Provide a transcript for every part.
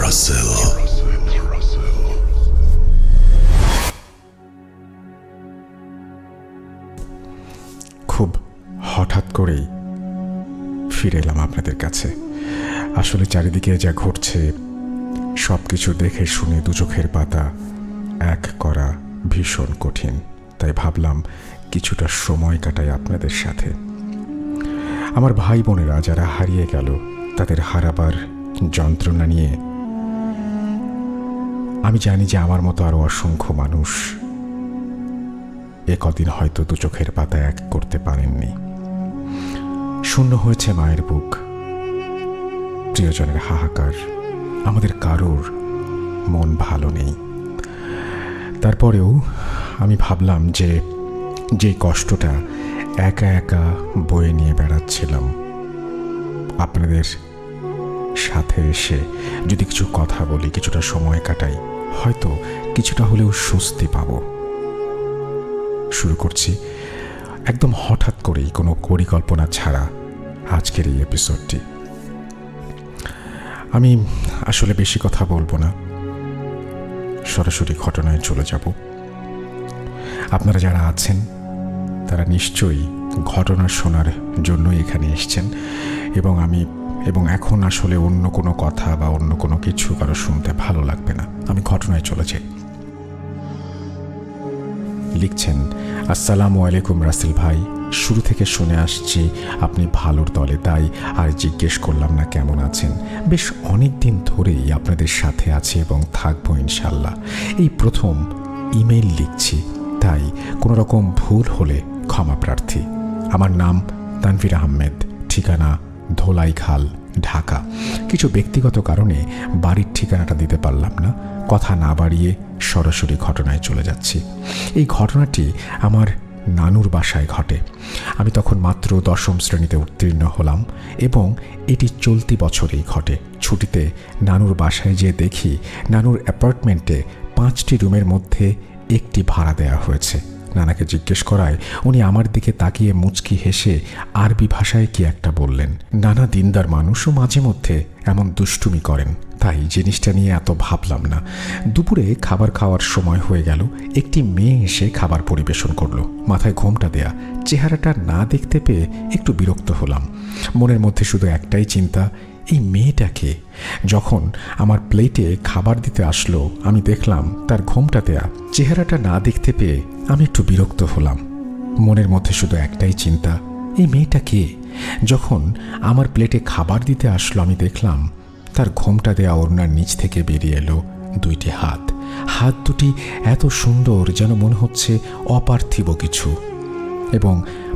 রাসেল। খুব হঠাৎ করেই ফিরে এলাম আপনাদের কাছে। আসলে চারিদিকে যা ঘটছে সব কিছু দেখে শুনে দু চোখের পাতা এক করা ভীষণ কঠিন, তাই ভাবলাম কিছুটা সময় কাটাই আপনাদের সাথে। আমার ভাই বোনেরা যারা হারিয়ে গেল তাদের হারাবার যন্ত্রণা নিয়ে আমি জানি যে আমার মতো আরো অসংখ্য মানুষ কদিন হয়তো দু চোখের পাতা এক করতে পারেননি। শূন্য হয়েছে মায়ের বুক, প্রিয়জনের হাহাকার, আমাদের কারোর মন ভালো নেই। তারপরেও আমি ভাবলাম যে কষ্টটা একা একা বয়ে নিয়ে বেড়াচ্ছিলাম, আপনাদের সাথে এসে যদি কিছু কথা বলি, কিছুটা সময় কাটাই, হয়তো কিছুটা হলেও স্বস্তি পাব। শুরু করছি একদম হঠাৎ করেই, কোনো পরিকল্পনা ছাড়া আজকের এই এপিসোডটি। আমি আসলে বেশি কথা বলবো না, সরাসরি ঘটনায় চলে যাব। আপনারা যারা আছেন তারা নিশ্চয়ই ঘটনা শোনার জন্য এখানে এসেছেন, এবং এখন আসলে অন্য কোনো কথা বা অন্য কোনো কিছু কারো শুনতে ভালো লাগবে না। আমি ঘটনায় চলে যাই। লিখছেন, আসসালামু আলাইকুম রাসেল ভাই, শুরু থেকে শুনে আসছি আপনি ভালোর দলে, তাই আর জিজ্ঞেস করলাম না কেমন আছেন। বেশ অনেক দিন ধরেই আপনাদের সাথে আছি এবং থাকবো ইনশাল্লাহ। এই প্রথম ইমেইল লিখছি, তাই কোনো রকম ভুল হলে ক্ষমা প্রার্থী। আমার নাম তানভীর আহমেদ, ঠিকানা ধোলাইখাল, ঢাকা। কিছু ব্যক্তিগত কারণে বাড়ির ঠিকানাটা দিতে পারলাম না। কথা না বাড়িয়ে সরাসরি ঘটনায় চলে যাচ্ছি। এই ঘটনাটি আমার নানুর বাসায় ঘটে। আমি তখন মাত্র 10ম শ্রেণীতে উত্তীর্ণ হলাম এবং এটি চলতি বছরেই ঘটে। ছুটিতে নানুর বাসায় যেয়ে দেখি নানুর অ্যাপার্টমেন্টে 5টি রুমের মধ্যে একটি ভাড়া দেওয়া হয়েছে। নানাকে জিজ্ঞেস করায় উনি আমার দিকে তাকিয়ে মুচকি হেসে আরবি ভাষায় কি একটা বললেন। নানা দিনদার মানুষও মাঝে মধ্যে এমন দুষ্টুমি করেন, তাই জিনিসটা নিয়ে এত ভাবলাম না। দুপুরে খাবার খাওয়ার সময় হয়ে গেল। একটি মেয়ে এসে খাবার পরিবেশন করলো। মাথায় ঘোমটা দেয়া, চেহারাটা না দেখতে পেয়ে একটু বিরক্ত হলাম। মনের মধ্যে শুধু একটাই চিন্তা, এই মেয়েটাকে। যখন আমার প্লেটে খাবার দিতে আসলো আমি দেখলাম তার ঘোমটা দেয়া, চেহারাটা না দেখতে পেয়ে আমি একটু বিরক্ত হলাম। মনের মধ্যে শুধু একটাই চিন্তা, এই মেয়েটা কে? যখন আমার প্লেটে খাবার দিতে আসলো আমি দেখলাম তার ঘোমটা দেয়া ওড়নার নিচ থেকে বেরিয়ে এলো 2টি হাত। হাত দুটি এত সুন্দর যেন মনে হচ্ছে অপার্থিব কিছু, এবং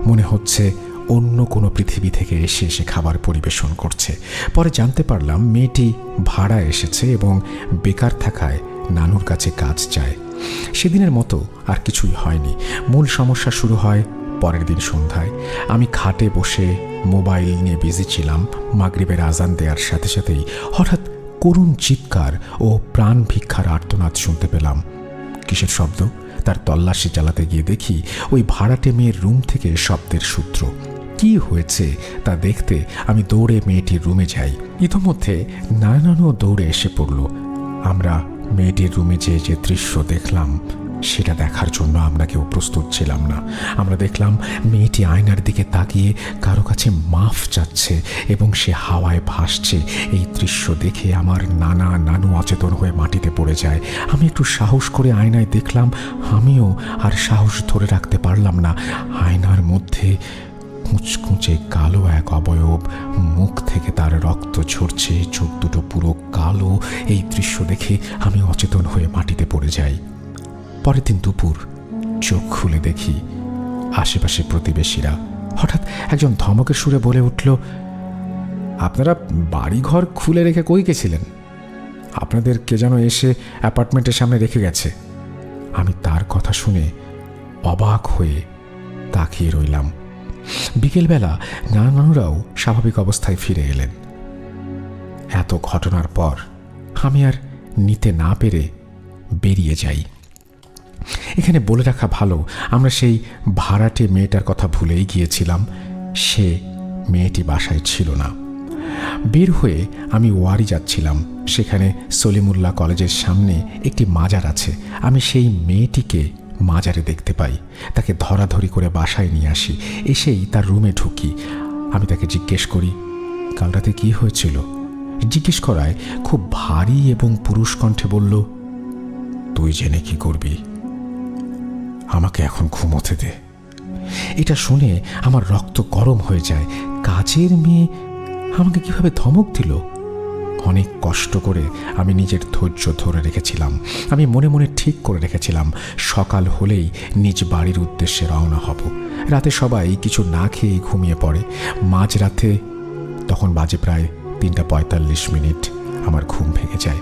মনে হচ্ছে অন্য কোনো পৃথিবী থেকে এসে খাবার পরিবেশন করছে। পরে জানতে পারলাম মেয়েটি ভাড়া এসেছে এবং বেকার থাকায় নানুর কাছে কাজ চায়। সেদিনের মতো আর কিছুই হয়নি। মূল সমস্যা শুরু হয় পরের দিন সন্ধ্যায়। আমি খাটে বসে মোবাইল নিয়ে বিজি ছিলাম। মাগরিবের আজান দেওয়ার সাথে সাথেই হঠাৎ করুণ চিৎকার ও প্রাণ ভিক্ষার আর্তনাদ শুনতে পেলাম। কিসের শব্দ? তার তল্লাশি চালাতে গিয়ে দেখি ওই ভাড়াটে মেয়ের রুম থেকে শব্দের সূত্র। কি হয়েছে তা দেখতে আমি দৌড়ে মেয়েটির রুমে যাই। ইতোমধ্যে নানানও দৌড়ে এসে পড়ল। আমরা মেয়েটির রুমে যে দৃশ্য দেখলাম সেটা দেখার জন্য আমরা কেউ প্রস্তুত ছিলাম না। আমরা দেখলাম মেয়েটি আয়নার দিকে তাকিয়ে কারো কাছে মাফ চাচ্ছে এবং সে হাওয়ায় ভাসছে। এই দৃশ্য দেখে আমার নানু অচেতন হয়ে মাটিতে পড়ে যায়। আমি একটু সাহস করে আয়নায় দেখলাম, আমিও আর সাহস ধরে রাখতে পারলাম না। আয়নার মধ্যে কুঁচকুঁচে কালো এক অবয়ব, মুখ থেকে তার রক্ত ঝরছে, চোখ দুটো পুরো কালো। এই দৃশ্য দেখে আমি অচেতন হয়ে মাটিতে পড়ে যাই। পরের দিন দুপুর চোখ খুলে দেখি আশেপাশে প্রতিবেশীরা। হঠাৎ একজন ধমকের সুরে বলে উঠল, আপনারা বাড়িঘর খুলে রেখে কই গেছিলেন? আপনাদের কে যেন এসে অ্যাপার্টমেন্টের সামনে রেখে গেছে। আমি তার কথা শুনে অবাক হয়ে তাকিয়ে রইলাম। বিকেলবেলা নানুরাও স্বাভাবিক অবস্থায় ফিরে এলেন। এত ঘটনার পর আমি আর নিতে না পেরে বেরিয়ে যাই। এখানে বলে রাখা ভালো, আমরা সেই ভাড়াটে মেয়েটার কথা ভুলেই গিয়েছিলাম। সে মেয়েটি বাসায় ছিল না। বের হয়ে আমি ওয়ারি যাচ্ছিলাম। সেখানে সলিমুল্লাহ কলেজের সামনে একটি মাজার আছে। আমি সেই মেয়েটিকে মাজারে দেখতে পাই। তাকে ধরাধরি করে বাসায় নিয়ে আসি। এসেই তার রুমে ঢুকি। আমি তাকে জিজ্ঞেস করি, কাল রাতে কী হয়েছিল? জিজ্ঞেস করায় খুব ভারী এবং পুরুষ কণ্ঠে বলল, তুই জেনে কি করবি? আমাকে এখন ঘুমোতে দে। এটা শুনে আমার রক্ত গরম হয়ে যায়। কাজের মেয়ে আমাকে কিভাবে ধমক দিল! অনেক কষ্ট করে আমি নিজের ধৈর্য ধরে রেখেছিলাম। আমি মনে মনে ঠিক করে রেখেছিলাম সকাল হলেই নিজ বাড়ির উদ্দেশ্যে রওনা হব। রাতে সবাই কিছু না খেয়ে ঘুমিয়ে পড়ে। মাঝরাতে তখন বাজে প্রায় 3:45। আমার ঘুম ভেঙে যায়।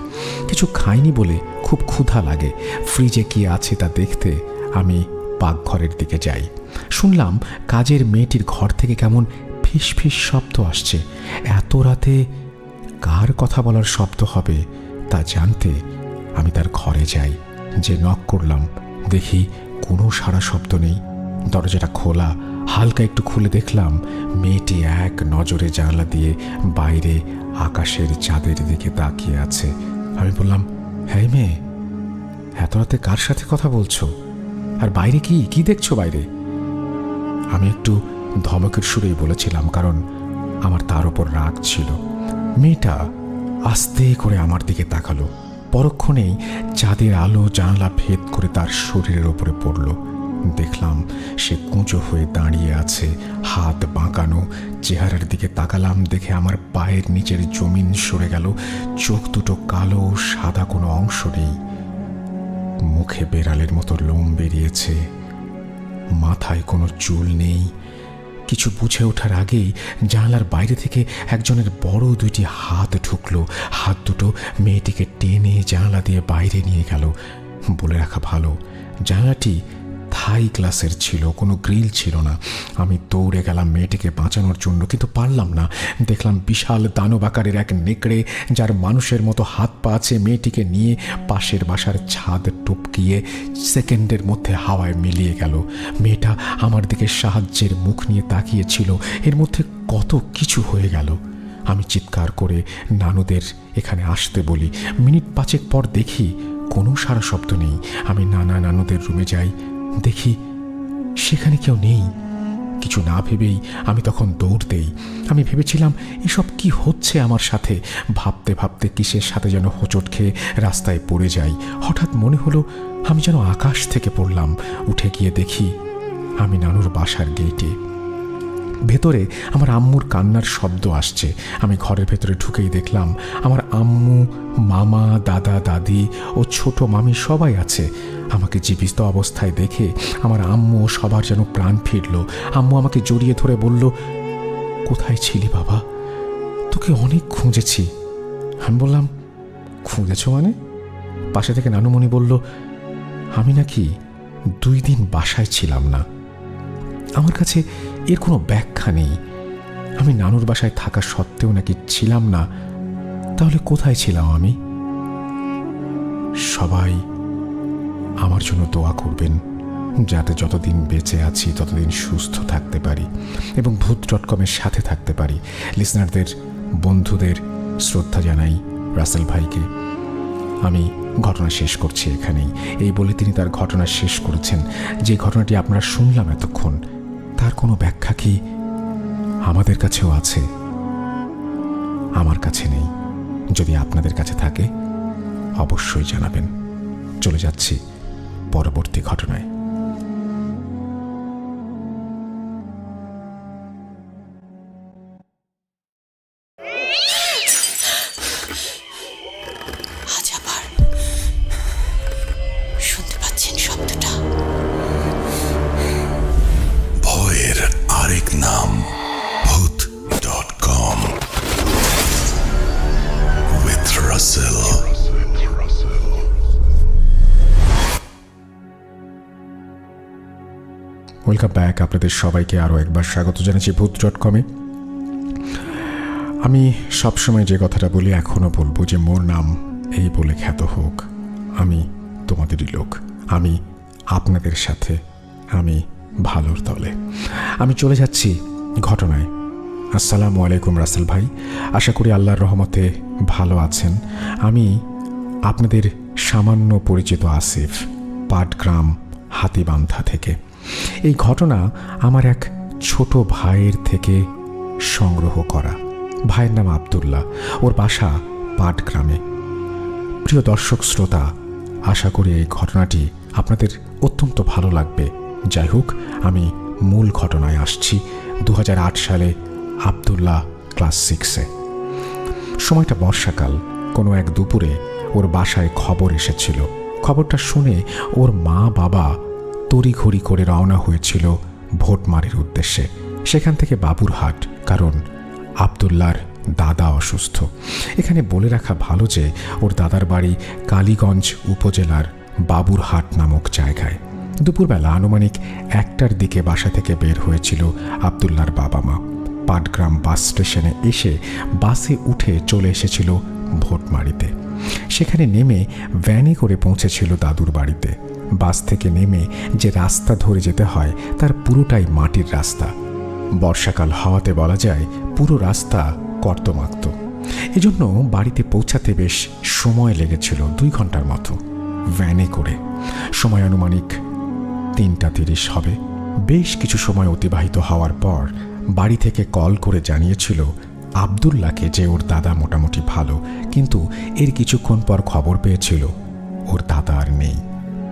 কিছু খাইনি বলে খুব ক্ষুধা লাগে। ফ্রিজে কি আছে তা দেখতে আমি পাকঘরের দিকে যাই। শুনলাম কাজের মেয়েটির ঘর থেকে কেমন ফিস ফিস শব্দ আসছে। এত রাতে কার কথা বলার শব্দ হবে তা জানতে আমি তার ঘরে যাই। যে নক করলাম, দেখি কোনো সাড়া শব্দ নেই। দরজাটা খোলা। হালকা একটু খুলে দেখলাম মেয়েটি এক নজরে জানলা দিয়ে বাইরে আকাশের চাঁদের দিকে তাকিয়ে আছে। আমি বললাম, হ্যাঁ মেয়ে, এত রাতে কার সাথে কথা বলছো? আর বাইরে কি দেখছো বাইরে? আমি একটু ধমকের সুরেই বলেছিলাম, কারণ আমার তার ওপর রাগ ছিল। মেয়েটা আস্তে করে আমার দিকে তাকালো। পরক্ষণেই চাঁদের আলো জানলা ভেদ করে তার শরীরের ওপরে পড়ল। দেখলাম সে কুঁচো হয়ে দাঁড়িয়ে আছে, হাত বাঁকানো। চেহারার দিকে তাকালাম, দেখে আমার পায়ের নিচের জমিন সরে গেল। চোখ দুটো কালো, সাদা কোনো অংশ নেই। মুখে বেড়ালের মতো লোম বেরিয়েছে। মাথায় কোনো চুল নেই। কিছু বুঝে ওঠার আগেই জানলার বাইরে থেকে একজনের বড় দুইটি হাত ঢুকলো। হাত দুটো মেয়েটিকে টেনে জানলা দিয়ে বাইরে নিয়ে গেল। বলে রাখা ভালো, জানলাটি থাই গ্লাসের ছিল, কোনো গ্রিল ছিল না। আমি দৌড়ে গেলাম মেয়েটিকে বাঁচানোর জন্য, কিন্তু পারলাম না। দেখলাম বিশাল দানব আকারের এক নেকড়ে, যার মানুষের মতো হাত পা আছে, মেয়েটিকে নিয়ে পাশের বাসার ছাদ টপকিয়ে সেকেন্ডের মধ্যে হাওয়ায় মিলিয়ে গেল। মেয়েটা আমার দিকে সাহায্যের মুখ নিয়ে তাকিয়েছিল। এর মধ্যে কত কিছু হয়ে গেল। আমি চিৎকার করে নানুদের এখানে আসতে বলি। মিনিট 5 পর দেখি কোনো সারা শব্দ নেই। আমি নানুদের রুমে যাই। দেখি সেখানে কেউ নেই। কিছু না ভেবেই আমি তখন দৌড় দেই। আমি ভেবেছিলাম এসব কি হচ্ছে আমার সাথে। ভাবতে ভাবতে কিসের সাথে যেন হোঁচট খেয়ে রাস্তায় পড়ে যাই। হঠাৎ মনে হলো আমি যেন আকাশ থেকে পড়লাম। উঠে গিয়ে দেখি আমি নানুর বাসার গেটে। ভেতরে আমার আম্মুর কান্নার শব্দ আসছে। আমি ঘরের ভেতরে ঢুকেই দেখলাম আমার আম্মু, মামা, দাদা, দাদি ও ছোট মামি সবাই আছে। আমাকে জীবিত অবস্থায় দেখে আমার আম্মু ও সবার যেন প্রাণ ফিরল। আম্মু আমাকে জড়িয়ে ধরে বলল, কোথায় ছিলি বাবা? তোকে অনেক খুঁজেছি। আমি বললাম, খুঁজেছ মানে? পাশে থেকে নানুমণি বলল, আমি নাকি 2 দিন বাসায় ছিলাম না। আমার কাছে এর কোনো ব্যাখ্যা নেই। আমি নানুর বাসায় থাকা সত্ত্বেও নাকি ছিলাম না। তাহলে কোথায় ছিলাম আমি? সবাই আমার জন্য দোয়া করবেন, যাতে যতদিন বেঁচে আছি ততদিন সুস্থ থাকতে পারি এবং ভূত.com-এর সাথে থাকতে পারি। লিসনারদের, বন্ধুদের শ্রদ্ধা জানাই রাসেল ভাইকে। আমি ঘটনা শেষ করছি এখানেই। এই বলে তিনি তার ঘটনা শেষ করেছেন। যে ঘটনাটি আপনারা শুনলাম এতক্ষণ, তার কোনো ব্যাখ্যা কি আমাদের কাছেও আছে? আমার কাছে নেই। যদি আপনাদের কাছে থাকে অবশ্যই জানাবেন। চলে যাচ্ছি পরবর্তী ঘটনায়। শুনতে পাচ্ছেন শব্দটা? ভয়ের আরেক নাম ভূত.com with Russell। Welcome back. আপনাদের সবাইকে আরও একবার স্বাগত জানাচ্ছি ভূত.com-এ। আমি সবসময় যে কথাটা বলি, এখনও বলবো যে মোর নাম এই বলে খ্যাত হোক। আমি তোমাদেরই লোক। আমি আপনাদের সাথে। আমি ভালোর দলে। আমি চলে যাচ্ছি ঘটনায়। আসসালামু আলাইকুম রাসেল ভাই, আশা করি আল্লাহর রহমতে ভালো আছেন। আমি আপনাদের সামান্য পরিচিত আসিফ, পাটগ্রাম হাতিবান্ধা থেকে। এই ঘটনা আমার এক ছোট ভাইয়ের থেকে সংগ্রহ করা। ভাইয়ের নাম আব্দুল্লাহ, ওর বাসা পাটগ্রামে। প্রিয় দর্শক শ্রোতা, আশা করি এই ঘটনাটি আপনাদের অত্যন্ত ভালো লাগবে। যাই হোক, আমি মূল ঘটনায় আসছি। 2008 সালে আব্দুল্লাহ ক্লাস 6-এ। সময়টা বর্ষাকাল। কোনো এক দুপুরে ওর বাসায় খবর এসেছিল। খবরটা শুনে ওর মা বাবা তড়িঘড়ি করে রওনা হয়েছিল ভোটমারির উদ্দেশ্যে। সেখান থেকে বাবুরহাট, কারণ আব্দুল্লাহর দাদা অসুস্থ। এখানে বলে রাখা ভালো যে ওর দাদার বাড়ি কালীগঞ্জ উপজেলার বাবুরহাট নামক জায়গায়। দুপুরবেলা আনুমানিক 1টার দিকে বাসা থেকে বের হয়েছিল আব্দুল্লাহর বাবা মা। পাটগ্রাম বাস স্টেশনে এসে বাসে উঠে চলে এসেছিল ভোটমারিতে। সেখানে নেমে ভ্যানে করে পৌঁছেছিল দাদুর বাড়িতে। বাস থেকে নেমে যে রাস্তা ধরে যেতে হয় তার পুরোটাই মাটির রাস্তা। বর্ষাকাল হওয়াতে বলা যায় পুরো রাস্তা কর্দমাক্ত। এজন্য বাড়িতে পৌঁছাতে বেশ সময় লেগেছিল 2 ঘন্টার মতো ভ্যানে করে। সময় আনুমানিক 3:30 হবে। বেশ কিছু সময় অতিবাহিত হওয়ার পর বাড়ি থেকে কল করে জানিয়েছিল আব্দুল্লাহকে যে ওর দাদা মোটামুটি ভালো, কিন্তু এর কিছুক্ষণ পর খবর পেয়েছিল ওর দাদা আর নেই,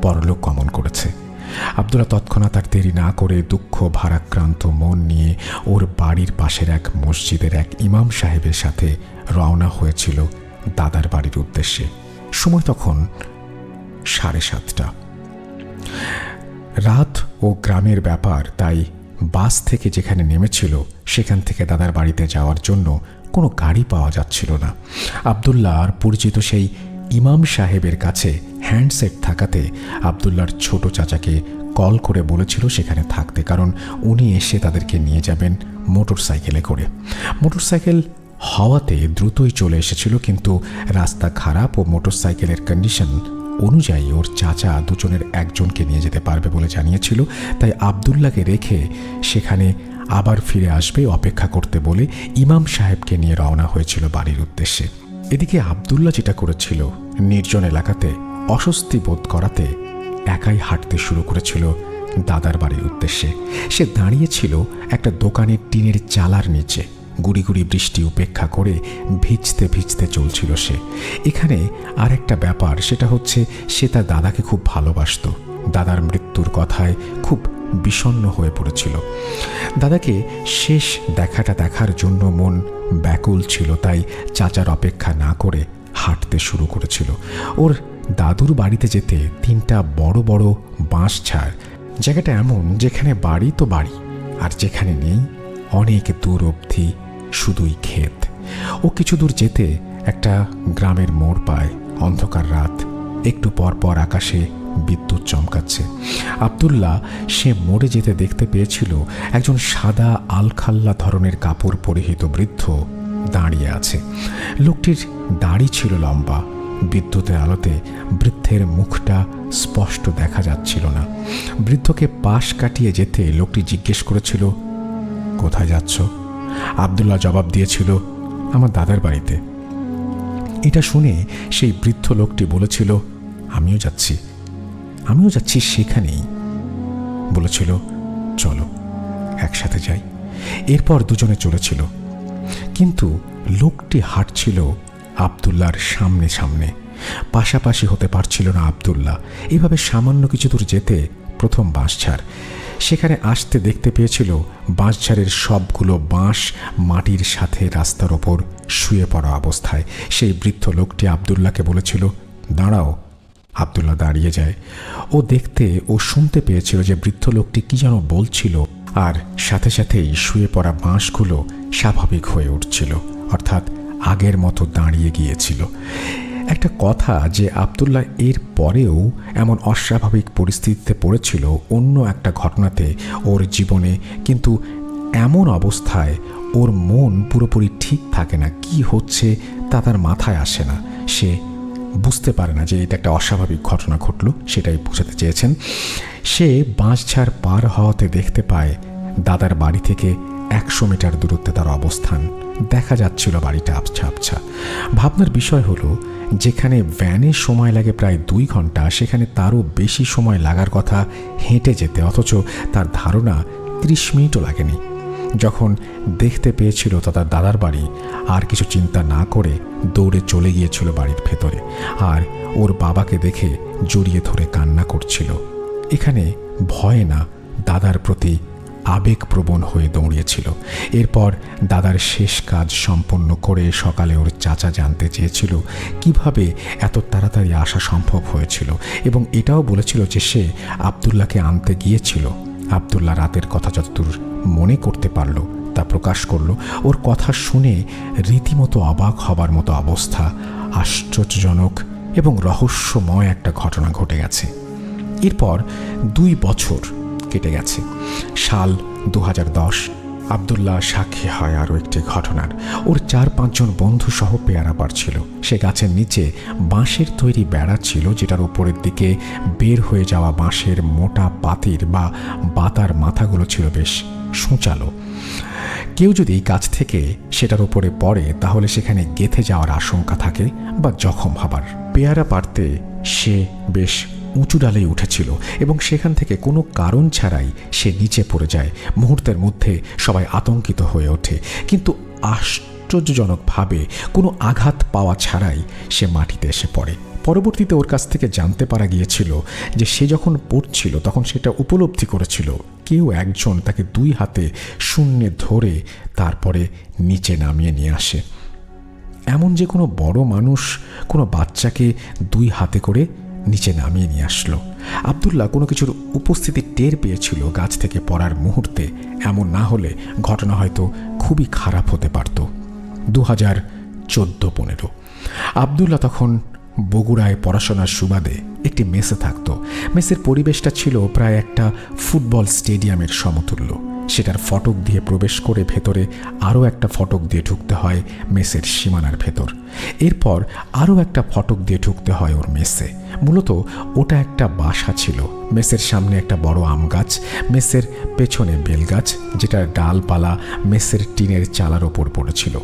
পরলোক গমন করেছে। আব্দুল্লাহ তৎক্ষণাৎ আর দেরি না করে দুঃখ ভারাক্রান্ত মন নিয়ে ওর বাড়ির পাশের এক মসজিদের এক ইমাম সাহেবের সাথে রওনা হয়েছিল দাদার বাড়ির উদ্দেশ্যে। সময় তখন 7:30। রাত ও গ্রামের ব্যাপার, তাই বাস থেকে যেখানে নেমেছিল সেখান থেকে দাদার বাড়িতে যাওয়ার জন্য কোনো গাড়ি পাওয়া যাচ্ছিল না। আব্দুল্লাহ আর পরিচিত সেই ইমাম সাহেবের কাছে হ্যান্ডসেট থাকাতে আব্দুল্লাহর ছোট চাচাকে কল করে বলেছিল সেখানে থাকতে, কারণ উনি এসে তাদেরকে নিয়ে যাবেন মোটরসাইকেলে করে। মোটরসাইকেল হওয়াতে দ্রুতই চলে এসেছিল, কিন্তু রাস্তা খারাপ ও মোটরসাইকেলের কন্ডিশন অনুযায়ী ওর চাচা দুজনের একজনকে নিয়ে যেতে পারবে বলে জানিয়েছিল। তাই আব্দুল্লাহকে রেখে সেখানে আবার ফিরে আসবে অপেক্ষা করতে বলে ইমাম সাহেবকে নিয়ে রওনা হয়েছিল বাড়ির উদ্দেশ্যে। এদিকে আব্দুল্লাহ যেটা করেছিল, নির্জন এলাকাতে অস্বস্তি বোধ করাতে একাই হাঁটতে শুরু করেছিল দাদার বাড়ির উদ্দেশ্যে। সে দাঁড়িয়েছিল একটা দোকানের টিনের চালার নিচে। গুড়ি গুড়ি বৃষ্টি উপেক্ষা করে ভিজতে ভিজতে চলছিল সে। এখানে আর একটা ব্যাপার, সেটা হচ্ছে সে তার দাদাকে খুব ভালোবাসত। দাদার মৃত্যুর কথায় খুব বিষণ্ণ হয়ে পড়েছিল। দাদাকে শেষ দেখাটা দেখার জন্য মন ব্যাকুল ছিল, তাই চাচার অপেক্ষা না করে হাঁটতে শুরু করেছিল। ওর দাদুর বাড়িতে যেতে 3টা বড় বড় বাঁশ ঝাড়। জায়গাটা এমন যেখানে বাড়ি তো বাড়ি, আর যেখানে নেই অনেক দূর অবধি শুধুই ক্ষেত। ও কিছু দূর যেতে একটা গ্রামের মোড় পায়। অন্ধকার রাত, একটু পর পর আকাশে বিদ্যুৎ চমকাচ্ছে। আব্দুল্লাহ সে মোড়ে যেতে দেখতে পেয়েছিল একজন সাদা আলখাল্লা ধরনের কাপড় পরিহিত বৃদ্ধ দাঁড়িয়ে আছে। লোকটির দাড়ি ছিল লম্বা। বিদ্যুতের আলোতে বৃদ্ধের মুখটা স্পষ্ট দেখা যাচ্ছিল না। বৃদ্ধকে পাশ কাটিয়ে যেতে লোকটি জিজ্ঞেস করেছিল, কোথায় যাচ্ছ? আব্দুল্লাহ জবাব দিয়েছিল, আমার দাদার বাড়িতে। এটা শুনে সেই বৃদ্ধ লোকটি বলেছিল, আমিও যাচ্ছি সেখানেই। বলেছিল, চলো একসাথে যাই। এরপর দুজনে চলেছিল, কিন্তু লোকটি হাঁটছিল আব্দুল্লাহর সামনে সামনে। পাশাপাশি হতে পারছিল না আব্দুল্লাহ। এভাবে সামান্য কিছু দূর যেতে প্রথম বাঁশঝাড়। সেখানে আসতে দেখতে পেয়েছিল বাঁশঝাড়ের সবগুলো বাঁশ মাটির সাথে রাস্তার ওপর শুয়ে পড়া অবস্থায়। সেই বৃদ্ধ লোকটি আব্দুল্লাহকে বলেছিল, দাঁড়াও। আব্দুল্লাহ দাঁড়িয়ে যায়। ও দেখতে ও শুনতে পেয়েছিল যে বৃদ্ধ লোকটি কি যেন বলছিল, আর সাথে সাথেই শুয়ে পড়া বাঁশগুলো স্বাভাবিক হয়ে উঠছিল, অর্থাৎ আগের মতো দাঁড়িয়ে গিয়েছিল। একটা কথা যে আব্দুল্লাহ এর পরেও এমন অস্বাভাবিক পরিস্থিতিতে পড়েছিল অন্য একটা ঘটনাতে ওর জীবনে, কিন্তু এমন অবস্থায় ওর মন পুরোপুরি ঠিক থাকে না। কি হচ্ছে তা তার মাথায় আসে না। সে বুঝতে পারে না যে এটা একটা অস্বাভাবিক ঘটনা ঘটল, সেটাই বোঝাতে চেয়েছেন। সে বাঁশঝাড় পার হওয়াতে দেখতে পায় দাদার বাড়ি থেকে 100 মিটার দূরত্বে তার অবস্থান। দেখা যাচ্ছিল বাড়িটা আবছা আবছা। ভাবনার বিষয় হলো, যেখানে ভ্যানে সময় লাগে প্রায় 2 ঘন্টা, সেখানে তারও বেশি সময় লাগার কথা হেঁটে যেতে, অথচ তার ধারণা 30 মিনিটও লাগেনি। যখন দেখতে পেয়েছিল তার দাদার বাড়ি, আর কিছু চিন্তা না করে দৌড়ে চলে গিয়েছিল বাড়ির ভেতরে, আর ওর বাবাকে দেখে জড়িয়ে ধরে কান্না করছিল। এখানে ভয় না, দাদার প্রতি আবেগপ্রবণ হয়ে দৌড়িয়েছিল। এরপর দাদার শেষ কাজ সম্পন্ন করে সকালে ওর চাচা জানতে চেয়েছিল কিভাবে এত তাড়াতাড়ি আসা সম্ভব হয়েছিল, এবং এটাও বলেছিল যে সে আবদুল্লাহকে আনতে গিয়েছিল। আবদুল্লাহ রাতের কথা যতদূর মনে করতে পারল তা প্রকাশ করল। ওর কথা শুনে রীতিমতো অবাক হবার মতো অবস্থা। আশ্চর্যজনক এবং রহস্যময় একটা ঘটনা ঘটে গেছে। এরপর 2 বছর কেটে গেছে। সাল 2010। আবদুল্লাহ সাক্ষী হয় আরও একটি ঘটনার। ওর 4-5 জন বন্ধু সহ পেয়ারা পাড়ছিল। সে গাছের নিচে বাঁশের তৈরি বেড়া ছিল, যেটার উপরের দিকে বের হয়ে যাওয়া বাঁশের মোটা পাতির বা বাতার মাথাগুলো ছিল বেশ সূচালো। কেউ যদি গাছ থেকে সেটার উপরে পড়ে তাহলে সেখানে গেঁথে যাওয়ার আশঙ্কা থাকে বা জখম হবার। পেয়ারা পাড়তে সে বেশ উঁচু ডালে উঠেছিল এবং সেখান থেকে কোনো কারণ ছাড়াই সে নিচে পড়ে যায়। মুহূর্তের মধ্যে সবাই আতঙ্কিত হয়ে ওঠে, কিন্তু আশ্চর্যজনকভাবে কোনো আঘাত পাওয়া ছাড়াই সে মাটিতে এসে পড়ে। পরবর্তীতে ওর কাছ থেকে জানতে পারা গিয়েছিল যে সে যখন পড়ছিল তখন সেটা উপলব্ধি করেছিল কেউ একজন তাকে 2 হাতে শূন্যে ধরে তারপরে নিচে নামিয়ে নিয়ে আসে। এমন যে কোনো বড় মানুষ কোনো বাচ্চাকে 2 হাতে করে নিচে নামিয়ে নিয়ে আসলো। আবদুল্লাহ কোনো কিছুর উপস্থিতি টের পেয়েছিল গাছ থেকে পড়ার মুহূর্তে। এমন না হলে ঘটনা হয়তো খুবই খারাপ হতে পারত। 2014-15 আবদুল্লাহ তখন বগুড়ায় পড়াশোনার সুবাদে একটি মেসে থাকত। মেসের পরিবেশটা ছিল প্রায় একটা ফুটবল স্টেডিয়ামের সমতুল্য। সেটার ফটক দিয়ে প্রবেশ করে ভেতরে আরও একটা ফটক দিয়ে ঢুকতে হয় মেসের সীমানার ভেতর। এরপর আরও একটা ফটক দিয়ে ঢুকতে হয় ওর মেসে। মূলত ওটা একটা বাসা ছিল। মেসের সামনে একটা বড় আম গাছ, মেসের পেছনে বেলগাছ, যেটার ডালপালা মেসের টিনের চালার ওপর পড়েছিল।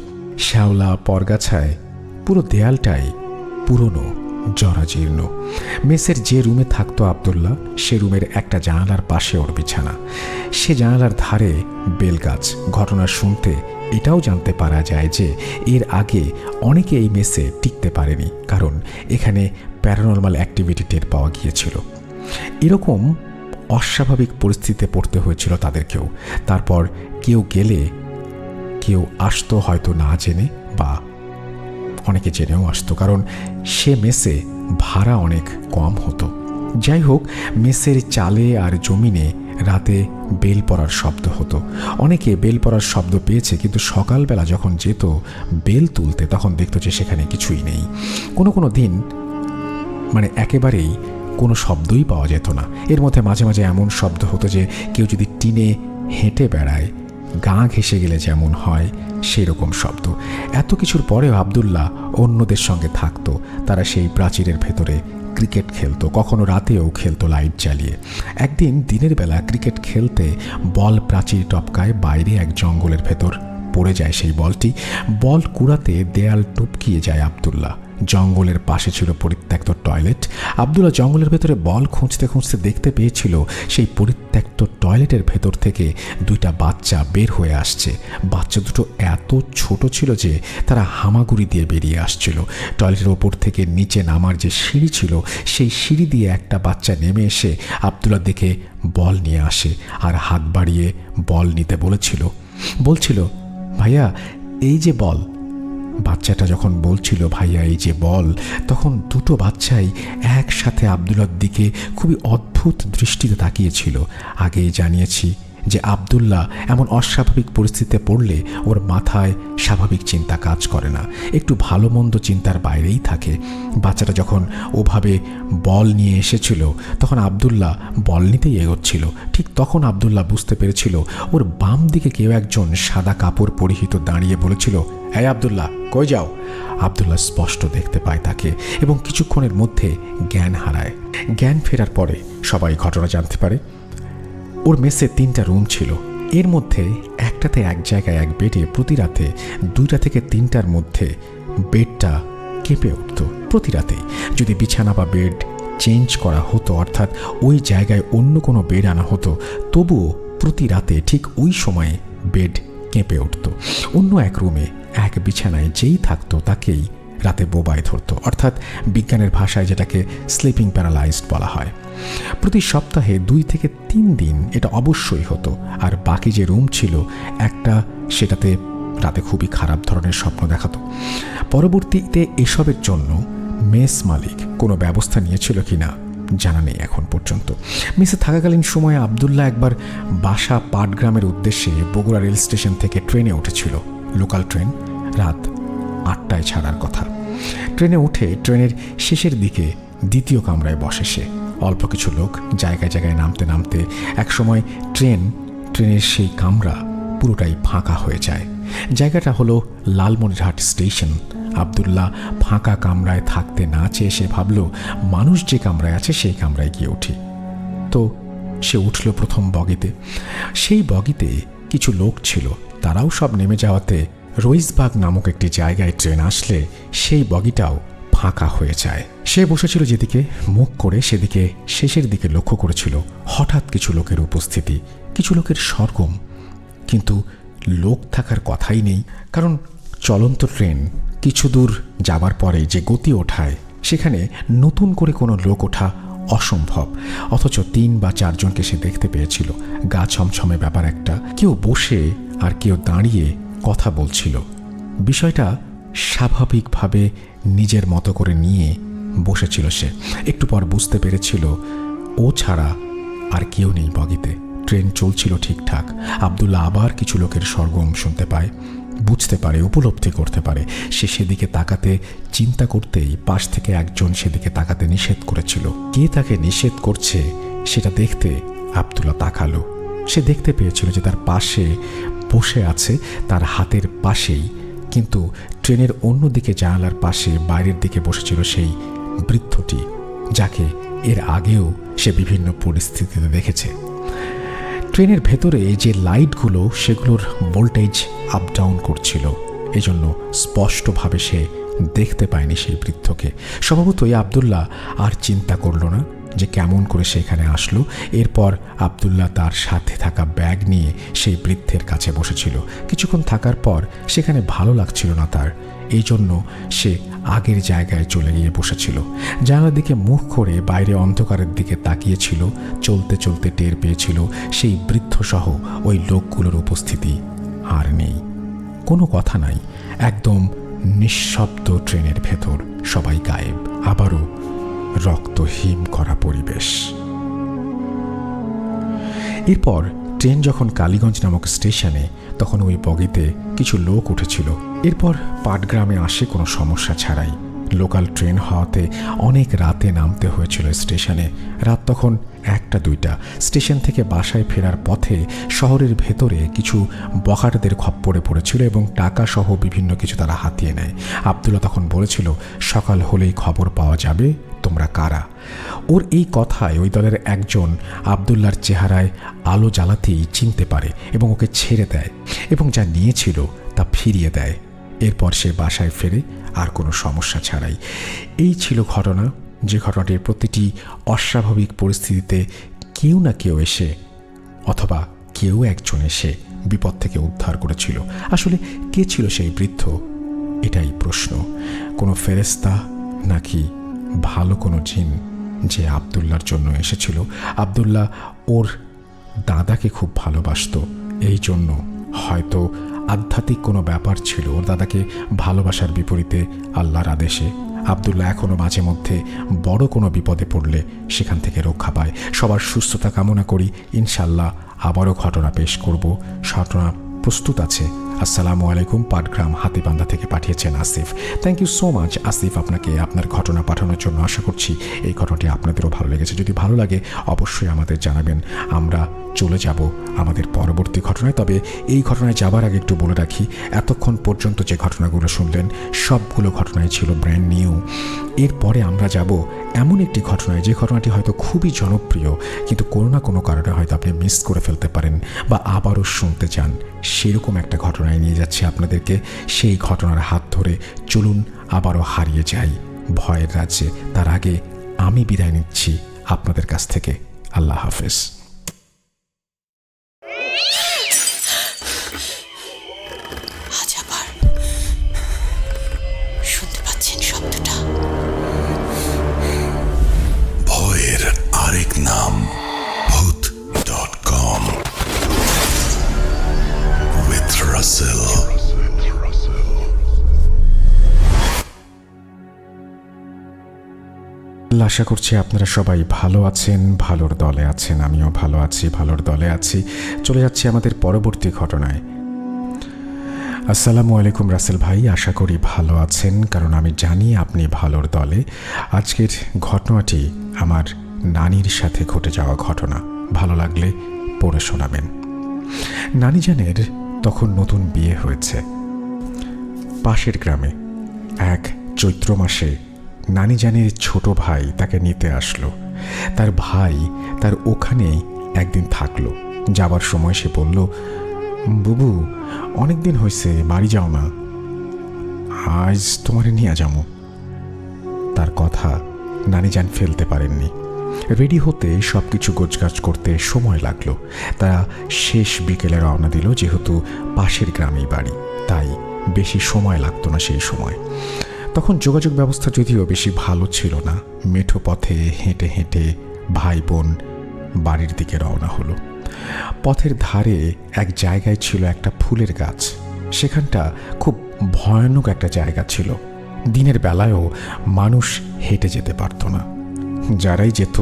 শ্যাওলা পরগাছায় পুরো দেয়ালটাই পুরনো, জরাজীর্ণ। মেসের যে রুমে থাকতো আবদুল্লাহ, সে রুমের একটা জানালার পাশে ওর বিছানা। সে জানালার ধারে বেলগাছ। ঘটনা শুনতে এটাও জানতে পারা যায় যে এর আগে অনেকে এই মেসে টিকতে পারেনি, কারণ এখানে প্যারানর্মাল অ্যাক্টিভিটি টের পাওয়া গিয়েছিল। এরকম অস্বাভাবিক পরিস্থিতিতে পড়তে হয়েছিল তাদেরকেও। তারপর কেউ গেলে কেউ আসতো হয়তো না জেনে, বা অনেকে জেনেও আসতো, কারণ সে মেসে ভাড়া অনেক কম হতো। যাই হোক, মেসের চালে আর জমিনে রাতে বেল পড়ার শব্দ হতো। অনেকে বেল পড়ার শব্দ পেয়েছে, কিন্তু সকালবেলা যখন যেত বেল তুলতে তখন দেখতো যে সেখানে কিছুই নেই। কোনো দিন একেবারেই কোনো শব্দই পাওয়া যেত না। এর মধ্যে মাঝে মাঝে এমন শব্দ হতো যে কেউ যদি টিনে হেঁটে বেড়ায়, গা ঘেঁষে গেলে যেমন হয় সেই রকম শব্দ। এত কিছুর পরেও আবদুল্লাহ অন্যদের সঙ্গে থাকতো। তারা সেই প্রাচীরের ভেতরে ক্রিকেট খেলতো, কখনো রাতেও খেলতো লাইট জ্বালিয়ে। একদিন দিনের বেলা ক্রিকেট খেলতে বল প্রাচীর টপকায়, বাইরে এক জঙ্গলের ভেতর পড়ে যায় সেই বলটি। বল কুড়াতে দেয়াল টপকিয়ে যায় আবদুল্লাহ। জঙ্গলের পাশে ছিল পরিত্যক্ত টয়লেট। আবদুল্লাহ জঙ্গলের ভেতরে বল খুঁজতে খুঁজতে দেখতে পেয়েছিল সেই পরিত্যক্ত টয়লেটের ভেতর থেকে 2টা বাচ্চা বের হয়ে আসছে। বাচ্চা দুটো এত ছোট ছিল যে তারা হামাগুড়ি দিয়ে বেরিয়ে আসছিল। টয়লেটের ওপর থেকে নিচে নামার যে সিঁড়ি ছিল সেই সিঁড়ি দিয়ে একটা বাচ্চা নেমে এসে আবদুল্লাহ দেখে বল নিয়ে আসে আর হাত বাড়িয়ে বল নিতে বলছিল ভাইয়া এই যে বল। বাচ্চাটা যখন বলছিল ভাইয়া এই যে বল, তখন 2টো বাচ্চাই একসাথে আবদুল্লাহর দিকে খুবই অদ্ভুত দৃষ্টিতে তাকিয়েছিল। আগেই জানিয়েছি যে আবদুল্লাহ এমন অস্বাভাবিক পরিস্থিতিতে পড়লে ওর মাথায় স্বাভাবিক চিন্তা কাজ করে না, একটু ভালো মন্দ চিন্তার বাইরেই থাকে। বাচ্চাটা যখন ওভাবে বল নিয়ে এসেছিল তখন আবদুল্লাহ বল নিতেই এগোচ্ছিল। ঠিক তখন আবদুল্লাহ বুঝতে পেরেছিল ওর বাম দিকে কেউ একজন সাদা কাপড় পরিহিত দাঁড়িয়ে বলেছিল, এই আবদুল্লাহ কই যাও। আবদুল্লাহ স্পষ্ট দেখতে পায় তাকে এবং কিছুক্ষণের মধ্যে জ্ঞান হারায়। জ্ঞান ফেরার পরে সবাই ঘটনা জানতে পারে। ওর মেসে 3টা রুম ছিল, এর মধ্যে একটা একটাতে এক জায়গায় এক বেডে প্রতি রাতে 2টা থেকে 3টার মধ্যে বেডটা কেঁপে উঠত। প্রতি রাতেই যদি বিছানা বা বেড চেঞ্জ করা হতো, অর্থাৎ ওই জায়গায় অন্য কোনো বেড আনা হতো, তবুও প্রতি রাতে ঠিক ওই সময়ে বেড কেঁপে উঠত। অন্য এক রুমে এক বিছানায় যেই থাকতো তাকেই রাতে বোবায় ধরত, অর্থাৎ বিজ্ঞানের ভাষায় যেটাকে স্লিপিং প্যারালাইজড বলা হয়। প্রতি সপ্তাহে 2 থেকে 3 দিন এটা অবশ্যই হতো। আর বাকি যে রুম ছিল একটা, সেটাতে রাতে খুবই খারাপ ধরনের স্বপ্ন দেখাতো। পরবর্তীতে এসবের জন্য মেস মালিক কোনো ব্যবস্থা নিয়েছিল কিনা জানা নেই এখন পর্যন্ত। মেসে থাকাকালীন সময়ে আবদুল্লাহ একবার বাসা পাটগ্রামের উদ্দেশ্যে বগুড়া রেল স্টেশন থেকে ট্রেনে উঠেছিল। লোকাল ট্রেন রাত 8টায় ছাড়ার কথা। ট্রেনে উঠে ট্রেনের শেষের দিকে দ্বিতীয় কামরায় বসে সে। অল্প কিছু লোক জায়গায় জায়গায় নামতে নামতে একসময় ট্রেনের সেই কামরা পুরোটাই ফাঁকা হয়ে যায়। জায়গাটা হলো লালমনিরহাট স্টেশন। আবদুল্লাহ ফাঁকা কামরায় থাকতে না চেয়ে সে ভাবল, মানুষ যে কামরায় আছে সেই কামরায় গিয়ে উঠি। তো সে উঠল প্রথম বগিতে। সেই বগিতে কিছু লোক ছিল, তারাও সব নেমে যাওয়াতে রইসবাগ নামক একটি জায়গায় ট্রেন আসলে সেই বগিটাও ফাঁকা হয়ে যায়। সে বসেছিল যেদিকে, মুখ করে সেদিকে শেষের দিকে লক্ষ্য করেছিল হঠাৎ কিছু লোকের উপস্থিতি, কিছু লোকের সরগম। কিন্তু লোক থাকার কথাই নেই, কারণ চলন্ত ট্রেন কিছু দূর যাবার পরে যে গতি ওঠায় সেখানে নতুন করে কোনো লোক ওঠা অসম্ভব। অথচ 3 বা 4 জনকে সে দেখতে পেয়েছিল। গা ছমছমে ব্যাপার একটা, কেউ বসে আর কেউ দাঁড়িয়ে কথা বলছিল। বিষয়টা স্বাভাবিকভাবে নিজের মতো করে নিয়ে বসেছিল সে। একটু পর বুঝতে পেরেছিল ও ছাড়া আর কেউ নেই বগিতে। ট্রেন চলছিল ঠিকঠাক। আবদুল্লাহ আবার কিছু লোকের সরগম শুনতে পায়, বুঝতে পারে, উপলব্ধি করতে পারে। সে সেদিকে তাকাতে চিন্তা করতেই পাশ থেকে একজন সেদিকে তাকাতে নিষেধ করেছিল। কে তাকে নিষেধ করছে সেটা দেখতে আবদুল্লাহ তাকালো। সে দেখতে পেয়েছিল যে তার পাশে বসে আছে, তার হাতের পাশেই, কিন্তু ট্রেনের অন্য দিকে জানালার পাশে বাইরের দিকে বসেছিল সেই বৃদ্ধটি, যাকে এর আগেও সে বিভিন্ন পরিস্থিতিতে দেখেছে। ট্রেনের ভেতরে যে লাইটগুলো সেগুলোর ভোল্টেজ আপ ডাউন করছিল, এজন্য স্পষ্টভাবে সে দেখতে পায়নি সেই বৃদ্ধকে। স্বভাবতই আবদুল্লাহ আর চিন্তা করল না যে কেমন করে সেখানে আসলো। এরপর আবদুল্লাহ তার সাথে থাকা ব্যাগ নিয়ে সেই বৃদ্ধের কাছে বসেছিল। কিছুক্ষণ থাকার পর সেখানে ভালো লাগছিল না তার, এই জন্য সে আগের জায়গায় চলে গিয়ে বসেছিল। জানালার দিকে মুখ করে বাইরে অন্ধকারের দিকে তাকিয়েছিল। চলতে চলতে টের পেয়েছিল সেই বৃদ্ধসহ ওই লোকগুলোর উপস্থিতি আর নেই। কোনো কথা নাই, একদম নিঃশব্দ ট্রেনের ভেতর, সবাই গায়েব। আবারও রক্তহীন করা পরিবেশ। এরপর ট্রেন যখন কালীগঞ্জ নামক স্টেশনে, তখন ওই বগিতে কিছু লোক উঠেছিল। এরপর পাটগ্রামে আসে কোনো সমস্যা ছাড়াই। লোকাল ট্রেন হওয়াতে অনেক রাতে নামতে হয়েছিল স্টেশনে। রাত তখন 1টা-2টা। স্টেশন থেকে বাসায় ফেরার পথে শহরের ভেতরে কিছু বখাটেদের খপ্পরে পড়েছিল এবং টাকা সহ বিভিন্ন কিছু তারা হাতিয়ে নেয়। আবদুল্লাহ তখন বলেছিল, সকাল হলেই খবর পাওয়া যাবে তোমরা কারা। ওর এই কথায় ওই দলের একজন আবদুল্লাহর চেহারায় আলো জ্বালাতেই চিনতে পারে এবং ওকে ছেড়ে দেয় এবং যা নিয়েছিল তা ফিরিয়ে দেয়। এরপর সে বাসায় ফেরে আর কোনো সমস্যা ছাড়াই। এই ছিল ঘটনা, যে ঘটনাটির প্রতিটি অস্বাভাবিক পরিস্থিতিতে কেউ না কেউ এসে, অথবা কেউ একজন এসে বিপদ থেকে উদ্ধার করেছিল। আসলে কে ছিল সেই বৃদ্ধ, এটাই প্রশ্ন। কোনো ফেরেশতা নাকি ভালো কোনো জিন যে আবদুল্লাহর জন্য এসেছিল? আবদুল্লাহ ওর দাদাকে খুব ভালোবাসতো, এই জন্য হয়তো আধ্যাত্মিক কোনো ব্যাপার ছিল। ওর দাদাকে ভালোবাসার বিপরীতে আল্লাহর আদেশে আবদুল্লাহ এখনও মাঝে মধ্যে বড় কোনো বিপদে পড়লে সেখান থেকে রক্ষা পায়। সবার সুস্থতা কামনা করি। ইনশাল্লাহ আবারও ঘটনা পেশ করব। ঘটনা প্রস্তুত আছে। আসসালামু আলাইকুম। পাটগ্রাম হাতিবান্ধা থেকে পাঠিয়েছেন Asif. Thank you so much Asif, আপনাকে আপনার ঘটনা পাঠানোর জন্য। আশা করছি এই ঘটনাটি আপনাদেরও ভালো লেগেছে। যদি ভালো লাগে অবশ্যই আমাদের জানাবেন। আমরা চলে যাব আমাদের পরবর্তী ঘটনায়। তবে এই ঘটনায় যাবার আগে একটু বলে রাখি, এতক্ষণ পর্যন্ত যে ঘটনাগুলো শুনলেন সবগুলো ঘটনাই ছিল ব্র্যান্ড নিউ। এরপরে আমরা যাব এমন একটি ঘটনায়, যে ঘটনাটি হয়তো খুবই জনপ্রিয়, কিন্তু কোনো না কোনো কারণে হয়তো আপনি মিস করে ফেলতে পারেন বা আবারও শুনতে চান। সেরকম একটা ঘটনায় নিয়ে যাচ্ছে আপনাদেরকে। সেই ঘটনার হাত ধরে চলুন আবারও হারিয়ে যাই ভয়ের রাজ্যে। তার আগে আমি বিদায় নিচ্ছি আপনাদের কাছ থেকে। আল্লাহ হাফেজ। আজ আবার শুনতে পাচ্ছেন শব্দটা? ভয়ের আরেক নাম ভূত.com with Russell। আশা করছি আপনারা সবাই ভালো আছেন, ভালোর দলে আছেন। আমিও ভালো আছি, ভালোর দলে আছি। চলে যাচ্ছি আমাদের পরবর্তী ঘটনায়। আসসালামু আলাইকুম রাসেল ভাই, আশা করি ভালো আছেন, কারণ আমি জানি আপনি ভালোর দলে। আজকের ঘটনাটি আমার নানির সাথে ঘটে যাওয়া ঘটনা। ভালো লাগলে পড়ে শোনাবেন। নানিজানের তখন নতুন বিয়ে হয়েছে। পাশের গ্রামে এক চৈত্র মাসে নানিজানের ছোট ভাই তাকে নিতে আসলো। তার ভাই তার ওখানেই একদিন থাকলো। যাবার সময় সে বলল, বুবু, অনেক দিন হয়েছে, বাড়ি যাও না, আজ তোমারে নিয়ে যাবো। তার কথা নানিজান ফেলতে পারেননি। রেডি হতে সব কিছু গোছগাছ করতে সময় লাগলো। তারা শেষ বিকেলে রওনা দিল। যেহেতু পাশের গ্রামেই বাড়ি, তাই বেশি সময় লাগতো না সেই সময়। তখন যোগাযোগ ব্যবস্থা যদিও বেশি ভালো ছিল না। মেঠো পথে হেঁটে হেঁটে ভাই বোন বাড়ির দিকে রওনা হলো। পথের ধারে এক জায়গায় ছিল একটা ফুলের গাছ। সেখানটা খুব ভয়ানক একটা জায়গা ছিল। দিনের বেলায়ও মানুষ হেঁটে যেতে পারত না। যারাই যেত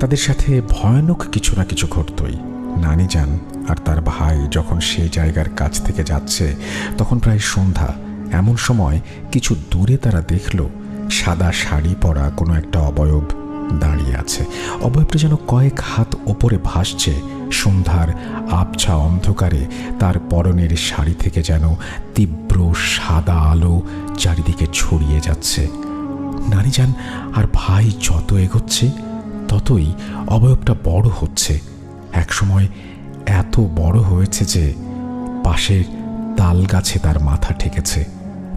তাদের সাথে ভয়ানক কিছু না কিছু ঘটতই। নানিজান আর তার ভাই যখন সেই জায়গার কাছ থেকে যাচ্ছে, তখন প্রায় সন্ধ্যা। এমন সময় কিছু দূরে তারা দেখল সাদা শাড়ি পরা কোনো একটা অবয়ব দাঁড়িয়ে আছে। অবয়বটা যেন কয়েক হাত ওপরে ভাসছে। সন্ধ্যার আবছা অন্ধকারে তার পরনের শাড়ি থেকে যেন তীব্র সাদা আলো চারিদিকে ছড়িয়ে যাচ্ছে। নানিজান আর ভাই যত এগোচ্ছে ততই অবয়বটা বড় হচ্ছে। একসময় এত বড় হয়েছে যে পাশের তাল গাছে তার মাথা ঠেকেছে।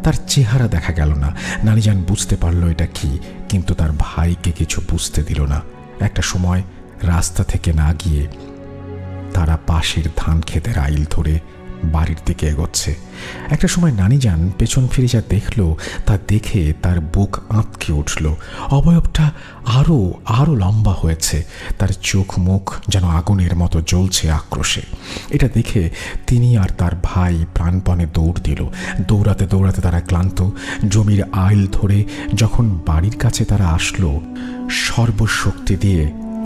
তার চেহারা দেখা গেল না। নানিজান বুঝতে পারল এটা কি, কিন্তু তার ভাইকে কিছু বুঝতে দিল না। একটা সময় রাস্তা থেকে না গিয়ে তারা পাশের ধান ক্ষেতের আইল ধরে বাড়ির দিকে এগোচ্ছে। একটা সময় নানিজান পেছন ফিরে যা দেখল, তা দেখে তার বুক আঁতকে উঠল। অবয়বটা আরো লম্বা হয়েছে। তার চোখ মুখ যেন আগুনের মতো জ্বলছে আক্রোশে। এটা দেখে তিনি আর তার ভাই প্রাণপণে দৌড় দিল। দৌড়াতে দৌড়াতে তারা ক্লান্ত। জমির আইল ধরে যখন বাড়ির কাছে তারা আসলো, সর্বশক্তি দিয়ে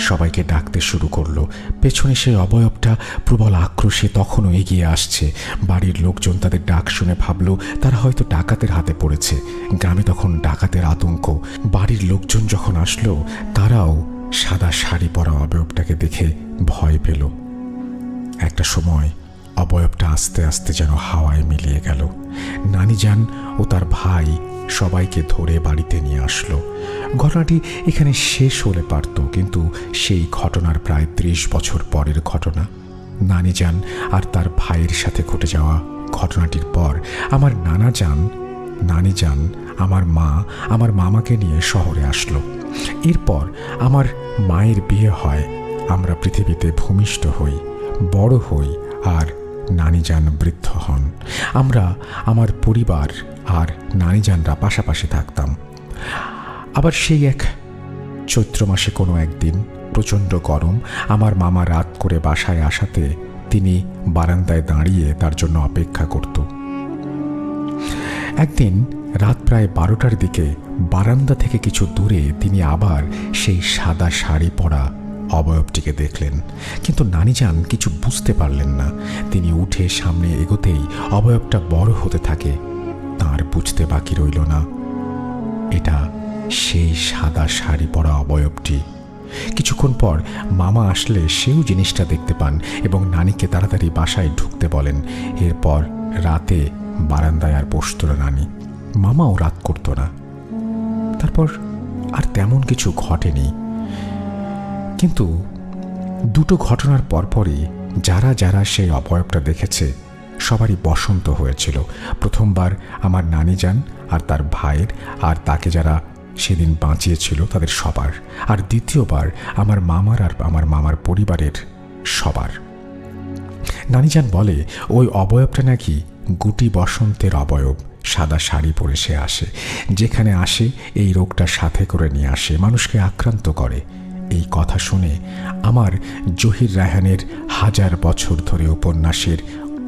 সবাইকে ডাকতে শুরু করলো। পেছনে সেই অবয়বটা প্রবল আক্রোশে তখনও এগিয়ে আসছে। বাড়ির লোকজন তাদের ডাক শুনে ভাবল তারা হয়তো ডাকাতের হাতে পড়েছে। গ্রামে তখন ডাকাতের আতঙ্ক। বাড়ির লোকজন যখন আসলো, তারাও সাদা শাড়ি পরা অবয়বটাকে দেখে ভয় পেল। একটা সময় অবয়বটা আস্তে আস্তে যেন হাওয়ায় মিলিয়ে গেল। নানিজান ও তার ভাই সবাইকে ধরে বাড়িতে নিয়ে আসলো। ঘটনাটি এখানে শেষ হলে পারত, কিন্তু সেই ঘটনার প্রায় 30 বছর পরের ঘটনা। নানিজান আর তার ভাইয়ের সাথে ঘটে যাওয়া ঘটনাটির পর আমার নানিজান, আমার মা, আমার মামাকে নিয়ে শহরে আসলো। এরপর আমার মায়ের বিয়ে হয়। আমরা পৃথিবীতে ভূমিষ্ঠ হই, বড় হই, আর নানিজান বৃদ্ধ হন। আমরা, আমার পরিবার আর নানিজানরা পাশাপাশি থাকতাম। আবার সেই এক চৈত্র মাসে কোনো একদিন প্রচণ্ড গরম। আমার মামা রাত করে বাসায় আসাতে তিনি বারান্দায় দাঁড়িয়ে তার জন্য অপেক্ষা করত। একদিন রাত প্রায় 12টার দিকে বারান্দা থেকে কিছু দূরে তিনি আবার সেই সাদা শাড়ি পরা অবয়বটিকে দেখলেন, কিন্তু নানিজান কিছু বুঝতে পারলেন না। তিনি উঠে সামনে এগোতেই অবয়বটা বড় হতে থাকে। তার বুঝতে বাকি রইল না এটা সেই সাদা শাড়ি পরা অবয়বটি। কিছুক্ষণ পর মামা আসলে সেও জিনিসটা দেখতে পান এবং নানিকে তাড়াতাড়ি বাসায় ঢুকতে বলেন। এরপর রাতে বারান্দায় আর বসত না নানি। মামাও রাত করত না। তারপর আর তেমন কিছু ঘটেনি। কিন্তু দুটো ঘটনার পরপরই যারা যারা সেই অবয়বটা দেখেছে সবারই বসন্ত হয়েছিল। প্রথমবার আমার নানি যান আর তার ভাইয়ের, আর তাকে যারা সেদিন বাঁচিয়েছিল তাদের সবার, আর দ্বিতীয়বার আমার মামার আর আমার মামার পরিবারের সবার। নানিজান বলে ওই অবয়বটা নাকি গুটি বসন্তের অবয়ব। সাদা শাড়ি পরে সে আসে, যেখানে আসে এই রোগটা সাথে করে নিয়ে আসে, মানুষকে আক্রান্ত করে। এই কথা শুনে আমার জহির রায়হানের 1000 বছর ধরে উপন্যাসের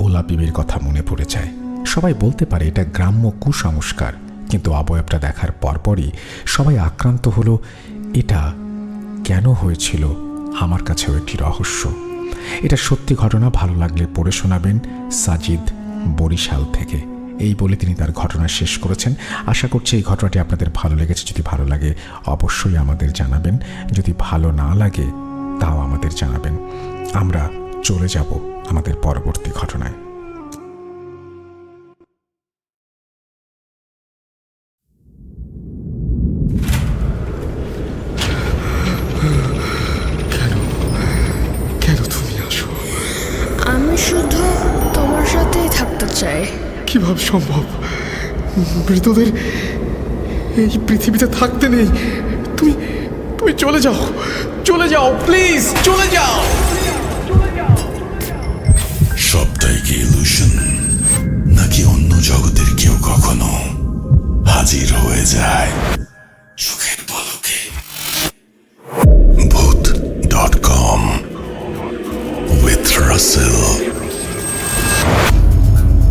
ওলা বিবির কথা মনে পড়ে যায়। সবাই বলতে পারে এটা গ্রাম্য কুসংস্কার, কিন্তু অবয়বটা দেখার পরপরই সবাই আক্রান্ত হলো। এটা কেন হয়েছিল আমার কাছেও একটি রহস্য। এটা সত্যি ঘটনা, ভালো লাগলে পড়ে শোনাবেন সাজিদ বরিশাল থেকে। এই বলে তিনি তার ঘটনা শেষ করেছেন। আশা করছি এই ঘটনাটি আপনাদের ভালো লেগেছে। যদি ভালো লাগে অবশ্যই আমাদের জানাবেন, যদি ভালো না লাগে তাও আমাদের জানাবেন। আমরা চলে যাব আমাদের পরবর্তী ঘটনায়। কেন তুমি আসো? আমি শুধু তোমার সাথেই থাকতে চাই। কিভাবে সম্ভব? মৃতদের এই পৃথিবীতে থাকতে নেই। তুমি তুমি চলে যাও, চলে যাও, প্লিজ চলে যাও। সবটাই কি ইলুশন, নাকি অন্য জগতের কেউ কখনো হাজির হয়ে যায় চোখের পলকে? ভূত.com with Russell।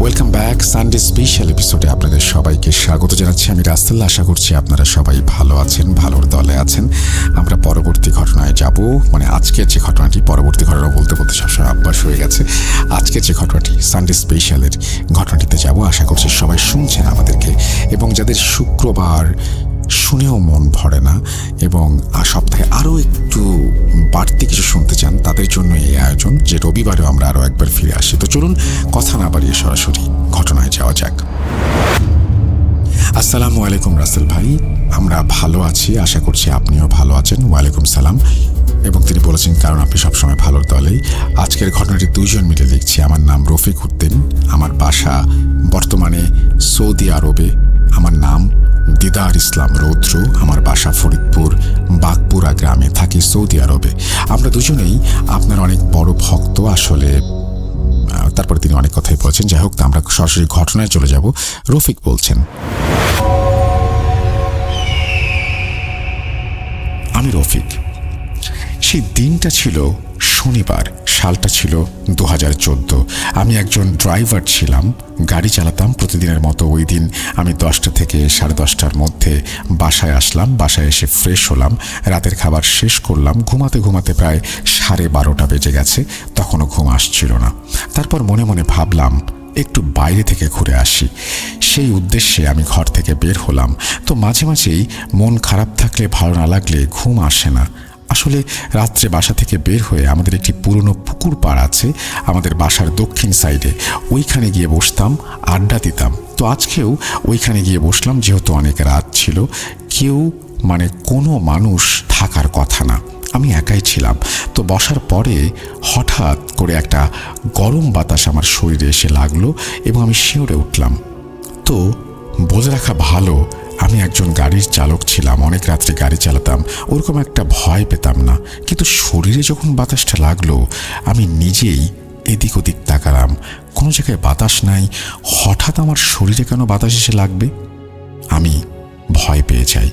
Welcome back. Sunday special এপিসোডে আপনাদের সবাইকে স্বাগত জানাচ্ছি। আমি রাসেল। আশা করছি আপনারা সবাই ভালো আছেন, ভালোর দলে আছেন। আমরা পরবর্তী ঘটনায় যাব। মানে আজকের যে ঘটনাটি, পরবর্তী ঘটনা বলতে বলতে সবসময় অভ্যাস হয়ে গেছে। আজকের যে ঘটনাটি সানডে স্পেশালের ঘটনাটিতে যাব। আশা করছি সবাই শুনছেন আমাদেরকে, এবং যাদের শুক্রবার শুনেও মন ভরে না এবং সপ্তাহে আরও একটু বাড়তি কিছু শুনতে চান, তাদের জন্য এই আয়োজন, যে রবিবারেও আমরা আরও একবার ফিরে আসি। তো চলুন কথা না বাড়িয়ে সরাসরি ঘটনায় যাওয়া যাক। আসসালামু আলাইকুম রাসেল ভাই। আমরা ভালো আছি, আশা করছি আপনিও ভালো আছেন। ওয়ালাইকুম সালাম। এবং তিনি বলেছেন কারণ আপনি সবসময় ভালোর দলেই। আজকের ঘটনাটি দুইজন মিলে লিখছি। আমার নাম রফিক উদ্দিন, আমার বাসা বর্তমানে সৌদি আরবে। আমার নাম দিদার ইসলাম রৌদ্র, আমার বাসা ফরিদপুর বাগপুরা গ্রামে, থাকি সৌদি আরবে। আমরা দুজনেই আপনার অনেক বড় ভক্ত আসলে। তারপরে তিনি অনেক কথাই বলছেন। যাই হোক, আমরা সরাসরি ঘটনায় চলে যাব। রফিক বলছেন, আমি রফিক। সেই দিনটা ছিল শনিবার, সালটা ছিল 2014। আমি একজন ড্রাইভার ছিলাম, গাড়ি চালাতাম প্রতিদিনের মতো। ওই দিন আমি 10টা থেকে 10:30টার মধ্যে বাসায় আসলাম। বাসায় এসে ফ্রেশ হলাম, রাতের খাবার শেষ করলাম। ঘুমাতে ঘুমাতে প্রায় 12:30 বেজে গেছে, তখনও ঘুম আসছিল না। তারপর মনে মনে ভাবলাম একটু বাইরে থেকে ঘুরে আসি। সেই উদ্দেশ্যে আমি ঘর থেকে বের হলাম। তো মাঝে মাঝেই মন খারাপ থাকলে, ভালো না লাগলে ঘুম আসে না। আসলে রাত্রে বাসা থেকে বের হয়ে আমাদের একটি পুরনো পুকুর পাড় আছে আমাদের বাসার দক্ষিণ সাইডে, ওইখানে গিয়ে বসতাম, আড্ডা দিতাম। তো আজকেও ওইখানে গিয়ে বসলাম, যেহেতু অনেক রাত ছিল। কেউ কোনো মানুষ থাকার কথা না, আমি একাই ছিলাম। তো বসার পরে হঠাৎ করে একটা গরম বাতাস আমার শরীরে এসে লাগলো এবং আমি শিউরে উঠলাম। তো বলে রাখা ভালো, আমি একজন গাড়ির চালক ছিলাম, অনেক রাত্রে গাড়ি চালাতাম, ওরকম একটা ভয় পেতাম না। কিন্তু শরীরে যখন বাতাসটা লাগলো, আমি নিজেই এদিক ওদিক তাকালাম, কোনো জায়গায় বাতাস নাই। হঠাৎ আমার শরীরে কেন বাতাস এসে লাগবে? আমি ভয় পেয়ে যাই।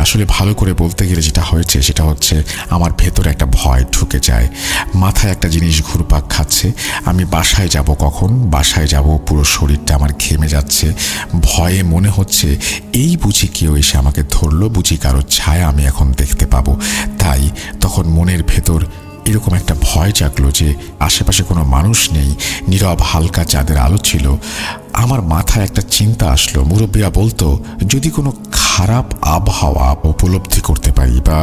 আসলে ভালো করে বলতে গেলে যেটা হয়েছে সেটা হচ্ছে আমার ভেতরে একটা ভয় ঢুকে যায়, মাথায় একটা জিনিস ঘুরপাক খাচ্ছে। আমি বাসায় যাব কখন, বাসায় যাব, পুরো শরীরটা আমার ঘেমে যাচ্ছে। ভয়ে মনে হচ্ছে এই বুঝি কেউ এসে আমাকে ধরলো, বুঝি কারো ছায়া আমি এখন দেখতে পাবো। তাই তখন মনের ভেতর এরকম একটা ভয় জাগলো যে আশেপাশে কোনো মানুষ নেই, নীরব হালকা চাঁদের আলো ছিল। আমার মাথায় একটা চিন্তা আসলো, মুরব্বীরা বলতো যদি কোনো খারাপ আবহাওয়া উপলব্ধি করতে পারি বা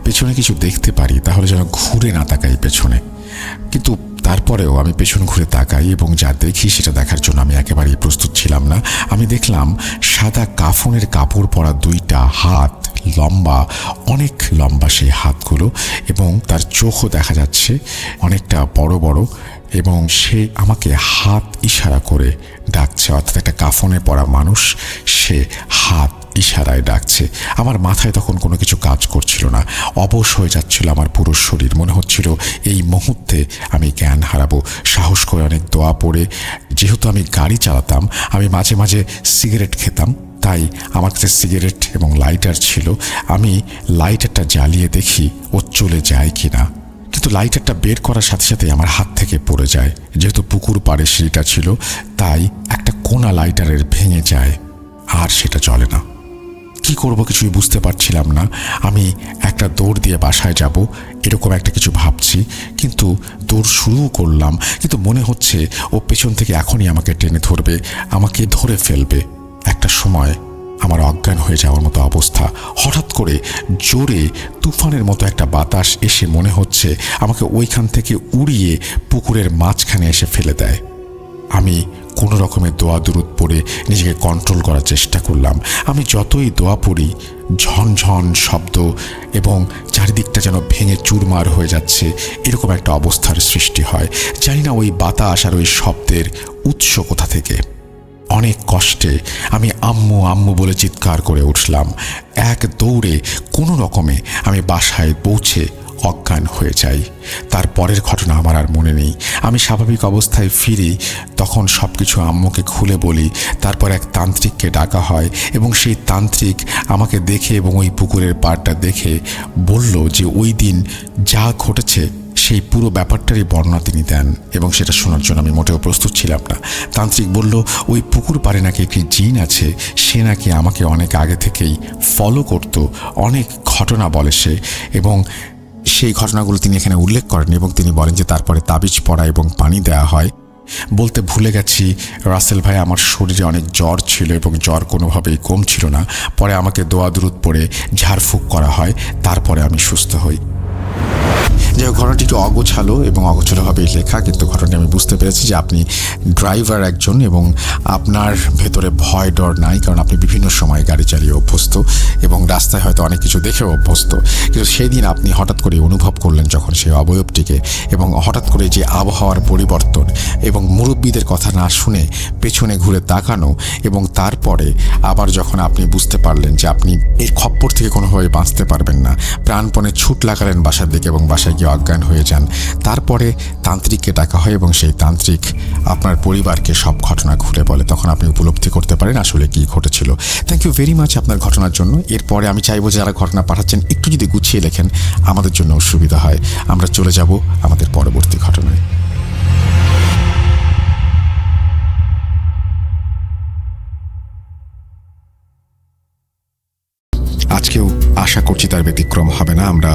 পেছনে কিছু দেখতে পারি, তাহলে যেন ঘুরে না তাকাই পেছনে। কিন্তু তারপরেও আমি পেছন ঘুরে তাকাই এবং যা দেখি সেটা দেখার জন্য আমি একেবারেই প্রস্তুত ছিলাম না। আমি দেখলাম সাদা কাফনের কাপড় পরা দুইটা হাত, লম্বা, অনেক লম্বা সেই হাতগুলো, এবং তার চোখও দেখা যাচ্ছে অনেকটা বড় বড়, এবং সে আমাকে হাত ইশারা করে ডাকছে। অর্থাৎ একটা কাফনে পরা মানুষ সে হাত ইশারায় ডাকছে। আমার মাথায় তখন কোনো কিছু কাজ করছিল না, অবশ হয়ে যাচ্ছিল আমার পুরো শরীর। মনে হচ্ছিল এই মুহূর্তে আমি জ্ঞান হারাবো। সাহস করে অনেক দোয়া পড়ে, যেহেতু আমি গাড়ি চালাতাম, আমি মাঝে মাঝে সিগারেট খেতাম, তাই আমার কাছে সিগারেট এবং লাইটার ছিল। আমি লাইটারটা জ্বালিয়ে দেখি ও চলে যায় কিনা, কিন্তু লাইটারটা বের করার সাথে সাথে আমার হাত থেকে পড়ে যায়। যেহেতু পুকুর পাড়ে সিঁড়িটা ছিল, তাই একটা কোনা লাইটারের ভেঙে যায়, আর সেটা জ্বলে না। কি করব কিছুই বুঝতে পারছিলাম না। আমি একটা দৌড় দিয়ে বাসায় যাব এরকম একটা কিছু ভাবছি, কিন্তু দৌড় শুরুও করলাম, কিন্তু মনে হচ্ছে ও পেছন থেকে এখনই আমাকে টেনে ধরবে, আমাকে ধরে ফেলবে। একটা সময় আমার অজ্ঞান হয়ে যাওয়ার মতো অবস্থা। হঠাৎ করে জোরে তুফানের মতো একটা বাতাস এসে মনে হচ্ছে আমাকে ওইখান থেকে উড়িয়ে পুকুরের মাঝখানে এসে ফেলে দেয়। আমি কোনো রকমের দোয়া দুরুদ পড়ে নিজেকে কন্ট্রোল করার চেষ্টা করলাম। আমি যতই দোয়া পড়ি, ঝনঝন শব্দ এবং চারিদিকটা যেন ভেঙে চুরমার হয়ে যাচ্ছে, এরকম একটা অবস্থার সৃষ্টি হয়। জানি না ওই বাতাস আর ওই শব্দের উৎস কোথা থেকে। অনেক কষ্টে আমি আম্মু আম্মু বলে চিৎকার করে উঠলাম। এক দৌড়ে কোনো রকমে আমি বাসায় পৌঁছে অজ্ঞান হয়ে যাই। তারপরের ঘটনা আমার আর মনে নেই। আমি স্বাভাবিক অবস্থায় ফিরি, তখন সব কিছু আম্মুকে খুলে বলি। তারপর এক তান্ত্রিককে ডাকা হয় এবং সেই তান্ত্রিক আমাকে দেখে এবং ওই পুকুরের পাড়টা দেখে বলল যে ওই দিন যা ঘটেছে সেই পুরো ব্যাপারটারই বর্ণনা তিনি দেন, এবং সেটা শোনার জন্য আমি মোটেও প্রস্তুত ছিলাম না। তান্ত্রিক বলল ওই পুকুর পাড়ে নাকি একটি জিন আছে, সে নাকি আমাকে অনেক আগে থেকেই ফলো করত, অনেক ঘটনা বলে সে, এবং সেই ঘটনাগুলো তিনি এখানে উল্লেখ করেন। এবং তিনি বলেন যে তারপরে তাবিজ পড়া এবং পানি দেওয়া হয়। বলতে ভুলে গেছি রাসেল ভাই, আমার শরীরে অনেক জ্বর ছিল এবং জ্বর কোনোভাবেই কমছিল না। পরে আমাকে দোয়া দুরুদ পড়ে ঝাড়ফুঁক করা হয়, তারপরে আমি সুস্থ হই। যাই হোক, ঘটনাটি একটু অগোছালো এবং অগোছালোভাবেই লেখা, কিন্তু ঘটনাটি আমি বুঝতে পেরেছি যে আপনি ড্রাইভার একজন এবং আপনার ভেতরে ভয় ডর নাই, কারণ আপনি বিভিন্ন সময় গাড়ি চালিয়ে অভ্যস্ত এবং রাস্তায় হয়তো অনেক কিছু দেখেও অভ্যস্ত। কিন্তু সেই দিন আপনি হঠাৎ করে অনুভব করলেন যখন সেই অবয়বটিকে, এবং হঠাৎ করে যে আবহাওয়ার পরিবর্তন এবং মুরব্বীদের কথা না শুনে পেছনে ঘুরে তাকানো, এবং তারপরে আবার যখন আপনি বুঝতে পারলেন যে আপনি এই খপ্পর থেকে কোনোভাবে বাঁচতে পারবেন না, প্রাণপণে ছুট লাগালেন বাসার দিকে এবং বাসায় গিয়ে অজ্ঞান হয়ে যান। তারপরে তান্ত্রিককে ডাকা হয় এবং সেই তান্ত্রিক আপনার পরিবারকে সব ঘটনা খুলে বলে। তখন আপনি উপলব্ধি করতে পারেন আসলে কি ঘটেছিল। থ্যাংক ইউ ভেরি মাচ আপনার ঘটনার জন্য। এরপরে আমি চাইবো যারা ঘটনা পাঠাচ্ছেন একটু যদি গুছিয়ে লেখেন আমাদের জন্য সুবিধা হয়। আমরা চলে যাব আমাদের পরবর্তী ঘটনায়। আজকেও আশা করছি তার ব্যতিক্রম হবে না। আমরা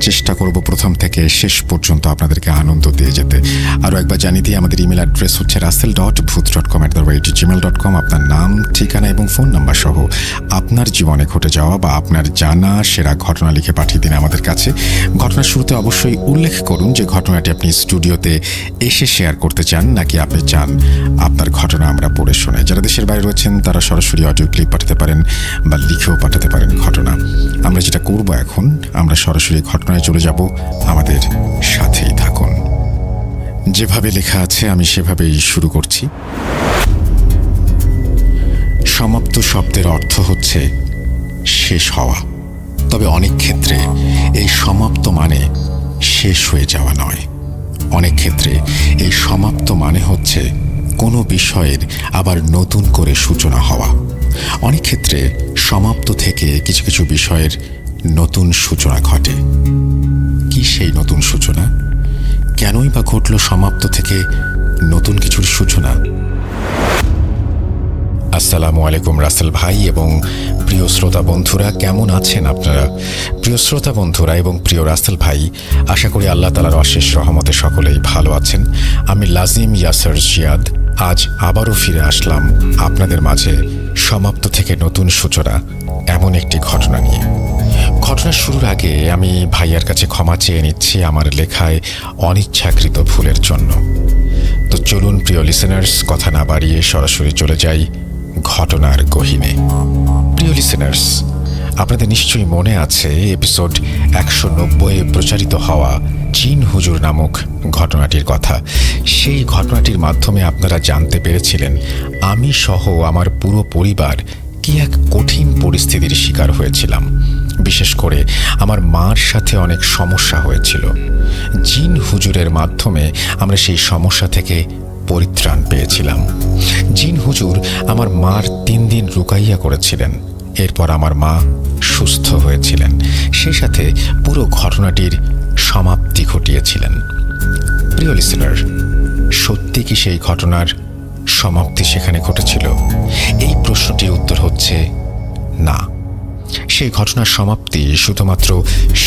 চেষ্টা করব প্রথম থেকে শেষ পর্যন্ত আপনাদেরকে আনন্দ দিয়ে যেতে। আরও একবার জানিয়ে দিই, আমাদের ইমেল অ্যাড্রেস হচ্ছে russell.bhuth.com@gmail.com। আপনার নাম, ঠিকানা এবং ফোন নাম্বার সহ আপনার জীবনে ঘটে যাওয়া বা আপনার জানা সেরা ঘটনা লিখে পাঠিয়ে দিন আমাদের কাছে। ঘটনার শুরুতে অবশ্যই উল্লেখ করুন যে ঘটনাটি আপনি স্টুডিওতে এসে শেয়ার করতে চান, নাকি আপনি চান আপনার ঘটনা আমরা পড়ে শোনাই। যারা দেশের বাইরে রয়েছেন তারা সরাসরি অডিও ক্লিপ পাঠাতে পারেন বা লিখেও পাঠাতে পারেন ঘটনা। আমরা যেটা করব এখন, আমরা সরাসরি ঘটনায় চলে যাব। আমাদের সাথেই থাকুন। যেভাবে লেখা আছে আমি সেভাবেই শুরু করছি। সমাপ্ত শব্দের অর্থ হচ্ছে শেষ হওয়া, তবে অনেক ক্ষেত্রে এই সমাপ্ত মানে শেষ হয়ে যাওয়া নয়। অনেক ক্ষেত্রে এই সমাপ্ত মানে হচ্ছে কোনো বিষয়ের আবার নতুন করে সূচনা হওয়া। অনেক ক্ষেত্রে সমাপ্ত থেকে কিছু কিছু বিষয়ের নতুন সূচনা ঘটে। কি সেই নতুন সূচনা? কেনই বা ঘটল সমাপ্ত থেকে নতুন কিছুর সূচনা? আসসালামু আলাইকুম রাসেল ভাই এবং প্রিয় শ্রোতা বন্ধুরা, কেমন আছেন আপনারা? প্রিয় শ্রোতা বন্ধুরা এবং প্রিয় রাসেল ভাই, আশা করি আল্লাহ তাআলার অশেষ রহমতে সকলেই ভালো আছেন। আমি লাজিম ইয়াসার জিয়াদ আজ আবারও ফিরে আসলাম আপনাদের মাঝে সমাপ্ত থেকে নতুন সূচনা এমন একটি ঘটনা নিয়ে। ঘটনার শুরুর আগে আমি ভাইয়ার কাছে ক্ষমা চেয়ে নিচ্ছি আমার লেখায় অনিচ্ছাকৃত ভুলের জন্য। তো চলুন প্রিয় লিসেনার্স, কথা না বাড়িয়ে সরাসরি চলে যাই ঘটনার গহীনে। প্রিয় লিসেনার্স, আপনাদের নিশ্চয়ই মনে আছে এপিসোড 190 প্রচারিত হওয়া জিন হুজুর নামক ঘটনাটির কথা। সেই ঘটনাটির মাধ্যমে আপনারা জানতে পেরেছিলেন আমি সহ আমার পুরো পরিবার কি এক কঠিন পরিস্থিতির শিকার হয়েছিলাম। বিশেষ করে আমার মার সাথে অনেক সমস্যা হয়েছিল। জিন হুজুরের মাধ্যমে আমরা সেই সমস্যা থেকে পরিত্রাণ পেয়েছিলাম। জিন হুজুর আমার মার 3 দিন রুকাইয়া করেছিলেন। এরপর আমার মা সুস্থ হয়েছিলেন, সেই সাথে পুরো ঘটনাটির সমাপ্তি ঘটিয়েছিলেন। প্রিয় লিসেনার, সত্যি কি সেই ঘটনার সমাপ্তি সেখানে ঘটেছিল? এই প্রশ্নটির উত্তর হচ্ছে না। সেই ঘটনার সমাপ্তি শুধুমাত্র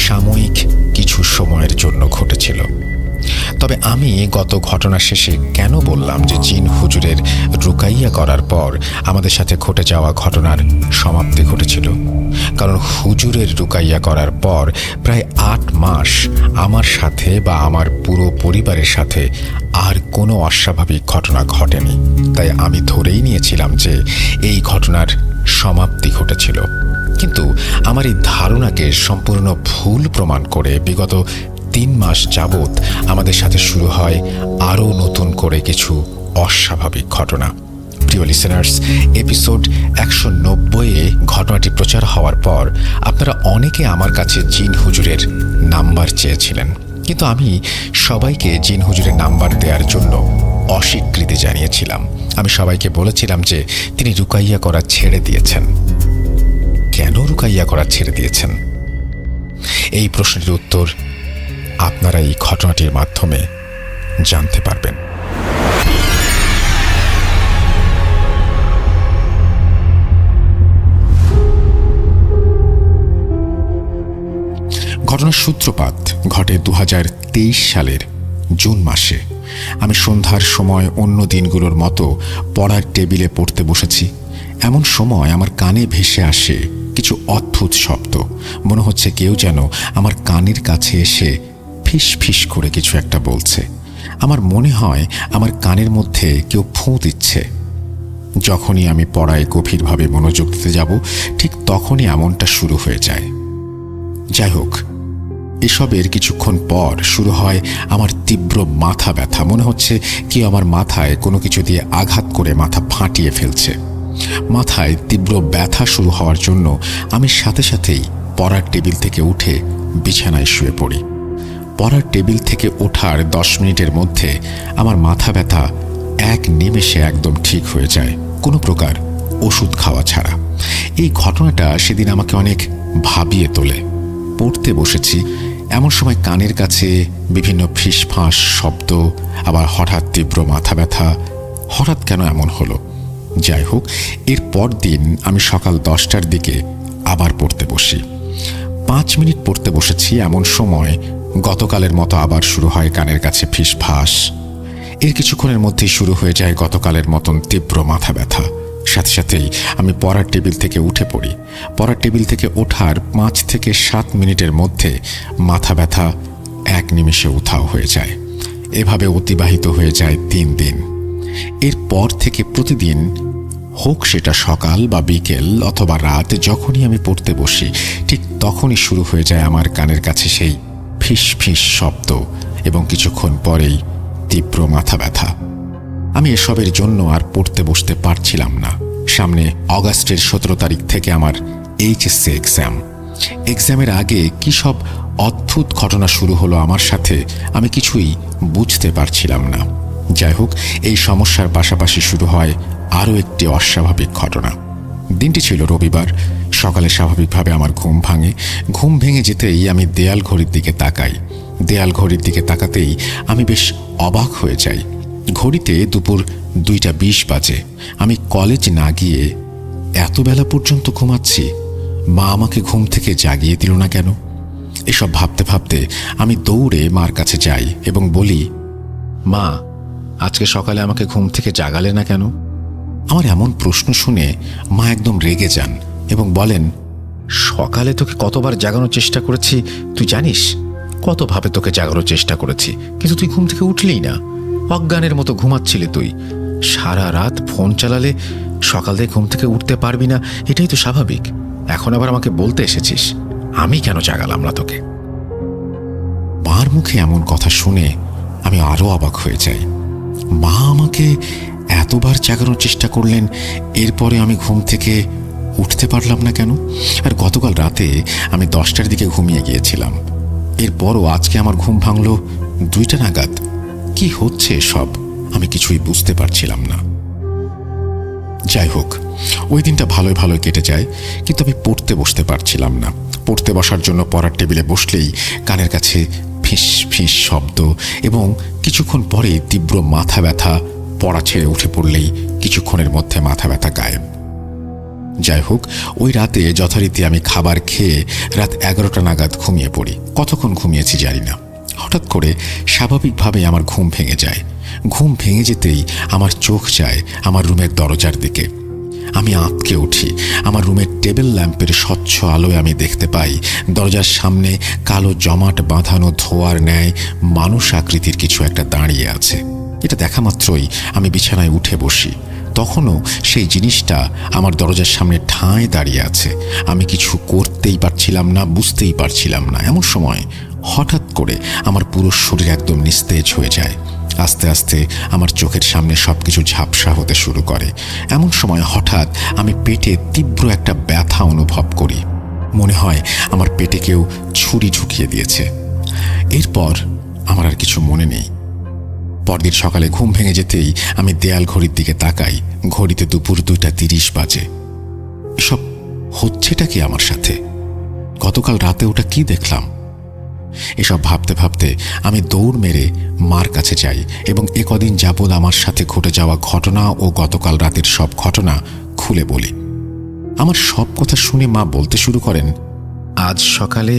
সাময়িক কিছু সময়ের জন্য ঘটেছিল। তবে আমি গত ঘটনা শেষে কেন বললাম যে জিন হুজুরের রুকাইয়া করার পর আমাদের সাথে ঘটে যাওয়া ঘটনার সমাপ্তি ঘটেছিল? কারণ হুজুরের রুকাইয়া করার পর প্রায় 8 মাস আমার সাথে বা আমার পুরো পরিবারের সাথে আর কোনো অস্বাভাবিক ঘটনা ঘটেনি। তাই আমি ধরেই নিয়েছিলাম যে এই ঘটনার সমাপ্তি ঘটেছিল। কিন্তু আমার এই ধারণাকে সম্পূর্ণ ভুল প্রমাণ করে বিগত 3 মাস যাবৎ আমাদের সাথে শুরু হয় আরও নতুন করে কিছু অস্বাভাবিক ঘটনা। প্রিয় লিসেনার্স, এপিসোড 190-এ ঘটনাটি প্রচার হওয়ার পর আপনারা অনেকে আমার কাছে জিন হুজুরের নাম্বার চেয়েছিলেন, কিন্তু আমি সবাইকে জিন হুজুরের নাম্বার দেওয়ার জন্য অস্বীকৃতি জানিয়েছিলাম। আমি সবাইকে বলেছিলাম যে তিনি রুকাইয়া করা ছেড়ে দিয়েছেন। কেন রুকাইয়া করা ছেড়ে দিয়েছেন? এই প্রশ্নটির উত্তর আপনারা এই ঘটনাটির মাধ্যমে জানতে পারবেন। ঘটনার সূত্রপাত ঘটে 2023 সালের জুন মাসে। আমি সন্ধ্যার সময় অন্য দিনগুলোর মতো পড়ার টেবিলে পড়তে বসেছি। এমন সময় আমার কানে ভেসে আসে কিছু অদ্ভুত শব্দ। মনে হচ্ছে কেউ যেন আমার কানের কাছে এসে ফিস ফিস করে কিছু একটা বলছে। আমার মনে হয় আমার কানের মধ্যে কেউ ফুঁ দিচ্ছে। যখনই আমি পড়ায় গভীরভাবে মনোযোগ দিতে যাব, ঠিক তখনই এমনটা শুরু হয়ে যায়। যাই হোক, এসবের কিছুক্ষণ পর শুরু হয় আমার তীব্র মাথা ব্যথা। মনে হচ্ছে কেউ আমার মাথায় কোনো কিছু দিয়ে আঘাত করে মাথা ফাটিয়ে ফেলছে। মাথায় তীব্র ব্যথা শুরু হওয়ার জন্য আমি সাথে সাথেই পড়ার টেবিল থেকে উঠে বিছানায় শুয়ে পড়ি। পড়ার টেবিল থেকে ওঠার 10 মিনিটের মধ্যে আমার মাথা ব্যথা এক নিমেষে একদম ঠিক হয়ে যায়, কোনো প্রকার ওষুধ খাওয়া ছাড়া। এই ঘটনাটা সেদিন আমাকে অনেক ভাবিয়ে তোলে। পড়তে বসেছি, এমন সময় কানের কাছে বিভিন্ন ফিসফাঁস শব্দ, আবার হঠাৎ তীব্র মাথা ব্যথা। হঠাৎ কেন এমন হলো? যাই হোক, এর পর দিন আমি সকাল 10টার দিকে আবার পড়তে বসি। 5 মিনিট পড়তে বসেছি, এমন সময় গতকালের মতো আবার শুরু হয় কানের কাছে ফিসফাঁস। এর কিছুক্ষণের মধ্যেই শুরু হয়ে যায় গতকালের মতন তীব্র মাথা ব্যথা। সাথে সাথেই আমি পড়ার টেবিল থেকে উঠে পড়ি। পড়ার টেবিল থেকে ওঠার 5 থেকে 7 মিনিটের মধ্যে মাথা ব্যথা এক নিমেষে উধাও হয়ে যায়। এভাবে অতিবাহিত হয়ে যায় 3 দিন। এরপর থেকে প্রতিদিন, হোক সেটা সকাল বা বিকেল অথবা রাত, যখনই আমি পড়তে বসি ঠিক তখনই শুরু হয়ে যায় আমার কানের কাছে সেই ফিস ফিস শব্দ এবং কিছুক্ষণ পরেই তীব্র মাথা ব্যথা। আমি এসবের জন্য আর পড়তে বসতে পারছিলাম না। সামনে অগাস্টের 17 তারিখ থেকে আমার এইচএসসি এক্সাম। এক্সামের আগে কী সব অদ্ভুত ঘটনা শুরু হলো আমার সাথে, আমি কিছুই বুঝতে পারছিলাম না। যাই হোক, এই সমস্যার পাশাপাশি শুরু হয় আরও একটি অস্বাভাবিক ঘটনা। দিনটি ছিল রবিবার। সকালে স্বাভাবিকভাবে আমার ঘুম ভাঙে। ঘুম ভেঙে যেতেই আমি দেয়াল ঘড়ির দিকে তাকাই। দেয়াল ঘড়ির দিকে তাকাতেই আমি বেশ অবাক হয়ে যাই। ঘড়িতে দুপুর 2:20 বাজে। আমি কলেজ না গিয়ে এত বেলা পর্যন্ত ঘুমাচ্ছি। মা আমাকে ঘুম থেকে জাগিয়ে দিল না কেন? এসব ভাবতে ভাবতে আমি দৌড়ে মার কাছে যাই এবং বলি, মা, আজকে সকালে আমাকে ঘুম থেকে জাগালে না কেন? আমার এমন প্রশ্ন শুনে মা একদম রেগে যান এবং বলেন, সকালে তোকে কতবার জাগানোর চেষ্টা করেছি তুই জানিস? কতভাবে তোকে জাগানোর চেষ্টা করেছি, কিন্তু তুই ঘুম থেকে উঠলিই না। অজ্ঞানের মতো ঘুমাচ্ছিলি তুই। সারা রাত ফোন চালালে সকাল থেকে ঘুম থেকে উঠতে পারবি না, এটাই তো স্বাভাবিক। এখন আবার আমাকে বলতে এসেছিস আমি কেন জাগালাম না তোকে? মার মুখে এমন কথা শুনে আমি আরও অবাক হয়ে যাই। মা আমাকে এতবার জাগানোর চেষ্টা করলেন, এরপরে আমি ঘুম থেকে উঠতে পারলাম না কেন? আর গতকাল রাতে আমি 10টার দিকে ঘুমিয়ে গিয়েছিলাম, এরপরও আজকে আমার ঘুম ভাঙল 2টা নাগাদ। কি হচ্ছে সব আমি কিছুই বুঝতে পারছিলাম না। যাই হোক, ওই দিনটা ভালোই ভালোই কেটে যায়, কিন্তু আমি পড়তে বসতে পারছিলাম না। পড়তে বসার জন্য পড়ার টেবিলে বসলেই কানের কাছে ফিস ফিস শব্দ, এবং কিছুক্ষণ পরে তীব্র মাথা ব্যথা। পড়া ছেড়ে উঠে পড়লেই কিছুক্ষণের মধ্যে মাথা ব্যথা গায়েব। যাই হোক, ওই রাতে যথারীতি আমি খাবার খেয়ে রাত 11টা নাগাদ ঘুমিয়ে পড়ি। কতক্ষণ ঘুমিয়েছি জানি না। হঠাৎ করে স্বাভাবিকভাবে আমার ঘুম ভেঙে যায়। ঘুম ভেঙে যেতেই আমার চোখ যায় আমার রুমের দরজার দিকে। আমি আঁতকে উঠি। আমার রুমের টেবিল ল্যাম্পের স্বচ্ছ আলোয় আমি দেখতে পাই দরজার সামনে কালো জমাট বাঁধানো ধোয়ার ন্যায় মানুষ আকৃতির কিছু একটা দাঁড়িয়ে আছে। এটা দেখা মাত্রই আমি বিছানায় উঠে বসি। তখনও সেই জিনিসটা আমার দরজার সামনে ঠাঁই দাঁড়িয়ে আছে। আমি কিছু করতেই পারছিলাম না, বুঝতেই পারছিলাম না। এমন সময় হঠাৎ করে আমার পুরো শরীর একদম নিস্তেজ হয়ে যায়। আস্তে আস্তে আমার চোখের সামনে সবকিছু ঝাপসা হতে শুরু করে। এমন সময় হঠাৎ আমি পেটে তীব্র একটা ব্যথা অনুভব করি। মনে হয় আমার পেটে কেউ ছুরি ঢুকিয়ে দিয়েছে। এরপর আমার আর কিছু মনে নেই। পরদিন সকালে ঘুম ভেঙে যেতেই আমি দেয়াল ঘড়ির দিকে তাকাই। ঘড়িতে দুপুর 2:30 বাজে। এসব হচ্ছেটা কি আমার সাথে? গতকাল রাতে ওটা কি দেখলাম? এসব ভাবতে ভাবতে আমি দৌড় মেরে মার কাছে যাই এবং কদিন যাবৎ আমার সাথে ঘটে যাওয়া ঘটনা ও গতকাল রাতের সব ঘটনা খুলে বলি। আমার সব কথা শুনে মা বলতে শুরু করেন, আজ সকালে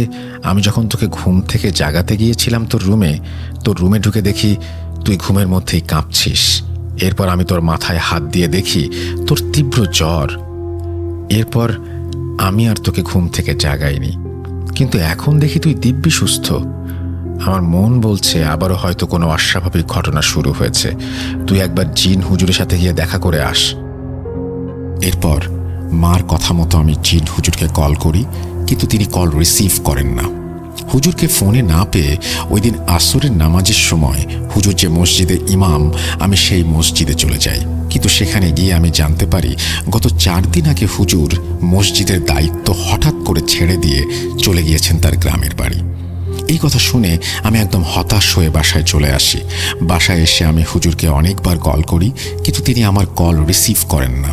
আমি যখন তোকে ঘুম থেকে জাগাতে গিয়েছিলাম তোর রুমে ঢুকে দেখি তুই ঘুমের মধ্যেই কাঁপছিস। এরপর আমি তোর মাথায় হাত দিয়ে দেখি তোর তীব্র জ্বর। এরপর আমি আর তোকে ঘুম থেকে জাগাইনি, কিন্তু এখন দেখি তুই দিব্যি সুস্থ। আমার মন বলছে আবারও হয়তো কোনো অস্বাভাবিক ঘটনা শুরু হয়েছে। তুই একবার জিন হুজুরের সাথে গিয়ে দেখা করে আস। এরপর মার কথা মতো আমি জিন হুজুরকে কল করি, কিন্তু তিনি কল রিসিভ করেন না। হুজুরকে ফোনে না পেয়ে ওই দিন আসরের নামাজের সময় হুজুর যে মসজিদে ইমাম, আমি সেই মসজিদে চলে যাই। কিন্তু সেখানে গিয়ে আমি জানতে পারি গত 4 দিন আগে হুজুর মসজিদের দায়িত্ব হঠাৎ করে ছেড়ে দিয়ে চলে গিয়েছেন তার গ্রামের বাড়ি। এই কথা শুনে আমি একদম হতাশ হয়ে বাসায় চলে আসি। বাসায় এসে আমি হুজুরকে অনেকবার কল করি, কিন্তু তিনি আমার কল রিসিভ করেন না।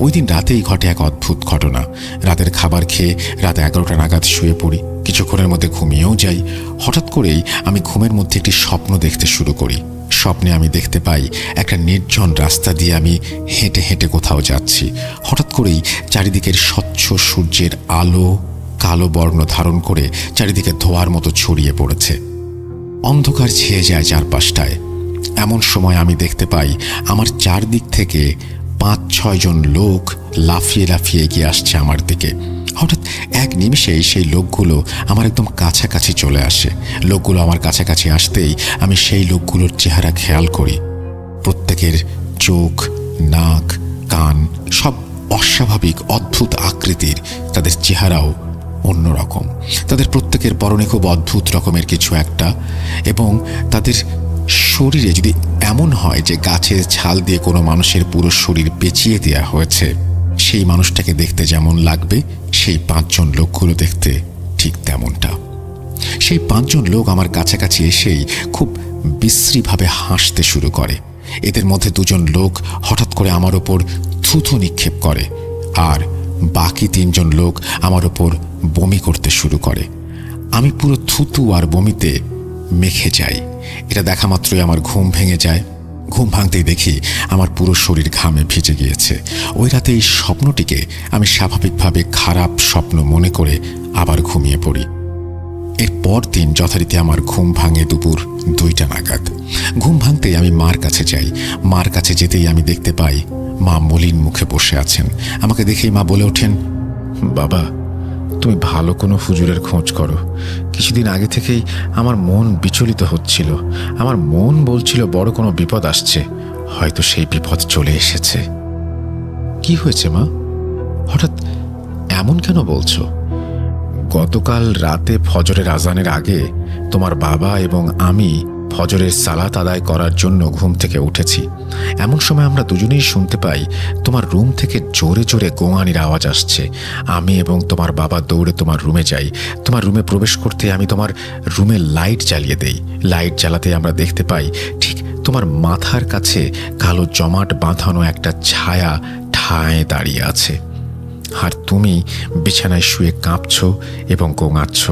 ওই দিন রাতেই ঘটে এক অদ্ভুত ঘটনা। রাতের খাবার খেয়ে রাত 11টা নাগাদ শুয়ে পড়ি। কিছুক্ষণের মধ্যে ঘুমিয়েও যাই। হঠাৎ করেই আমি ঘুমের মধ্যে একটি স্বপ্ন দেখতে শুরু করি। স্বপ্নে আমি দেখতে পাই একটা নির্জন রাস্তা দিয়ে আমি হেঁটে হেঁটে কোথাও যাচ্ছি। হঠাৎ করেই চারিদিকের স্বচ্ছ সূর্যের আলো কালো বর্ণ ধারণ করে চারিদিকে ধোঁয়ার মতো ছড়িয়ে পড়েছে। অন্ধকার ছেয়ে যায় চারপাশটায়। এমন সময় আমি দেখতে পাই আমার চারদিক থেকে 5-6 জন লোক লাফিয়ে লাফিয়ে এগিয়ে আসছে আমার দিকে। হঠাৎ এক নিমিষেই সেই লোকগুলো আমার একদম কাছাকাছি চলে আসে। লোকগুলো আমার কাছাকাছি আসতেই আমি সেই লোকগুলোর চেহারা খেয়াল করি। প্রত্যেকের চোখ, নাক, কান সব অস্বাভাবিক অদ্ভুত আকৃতির। তাদের চেহারাও অন্যরকম। তাদের প্রত্যেকের পরনে খুব অদ্ভুত রকমের কিছু একটা, এবং তাদের শরীরে যদি এমন হয় যে গাছের ছাল দিয়ে কোনো মানুষের পুরো শরীর পেঁচিয়ে দেওয়া হয়েছে, সেই মানুষটাকে দেখতে যেমন লাগবে সেই 5 জন লোকগুলো দেখতে ঠিক তেমনটা। সেই 5 জন লোক আমার কাছাকাছি এসেই খুব বিশ্রীভাবে হাসতে শুরু করে। এদের মধ্যে 2 জন লোক হঠাৎ করে আমার ওপর থুথু নিক্ষেপ করে, আর বাকি 3 জন লোক আমার ওপর বমি করতে শুরু করে। আমি পুরো থুতু আর বমিতে মেখে যাই। এটা দেখা মাত্রই আমার ঘুম ভেঙে যায়। ঘুম ভাঙতেই দেখি আমার পুরো শরীর ঘামে ভিজে গিয়েছে। ওই রাতে এই স্বপ্নটিকে আমি স্বাভাবিকভাবে খারাপ স্বপ্ন মনে করে আবার ঘুমিয়ে পড়ি। এর পর দিন যথারীতি আমার ঘুম ভাঙে দুপুর 2টা নাগাদ। ঘুম ভাঙতেই আমি মার কাছে যাই। মার কাছে যেতেই আমি দেখতে পাই মা মলিন মুখে বসে আছেন। আমাকে দেখেই মা বলে ওঠেন, বাবা তুমি ভালো কোনো হুজুরের খোঁজ করো। কিছুদিন আগে থেকেই আমার মন বিচলিত হচ্ছিল। আমার মন বলছিল বড় কোনো বিপদ আসছে, হয়তো সেই বিপদ চলে এসেছে। কি হয়েছে মা, হঠাৎ এমন কেন বলছো? গতকাল রাতে ফজরের আজানের আগে তোমার বাবা এবং আমি ফজরের সালাত আদায় করার জন্য ঘুম থেকে উঠেছি। এমন সময় আমরা দুজনেই শুনতে পাই তোমার রুম থেকে জোরে জোরে গোঙানির আওয়াজ আসছে। আমি এবং তোমার বাবা দৌড়ে তোমার রুমে যাই। তোমার রুমে প্রবেশ করতে আমি তোমার রুমে লাইট জ্বালিয়ে দেই। লাইট জ্বালাতে আমরা দেখতে পাই ঠিক তোমার মাথার কাছে কালো জমাট বাঁধানো একটা ছায়া ঠায় দাঁড়িয়ে আছে, আর তুমি বিছানায় শুয়ে কাঁপছো এবং গোঙাচ্ছ।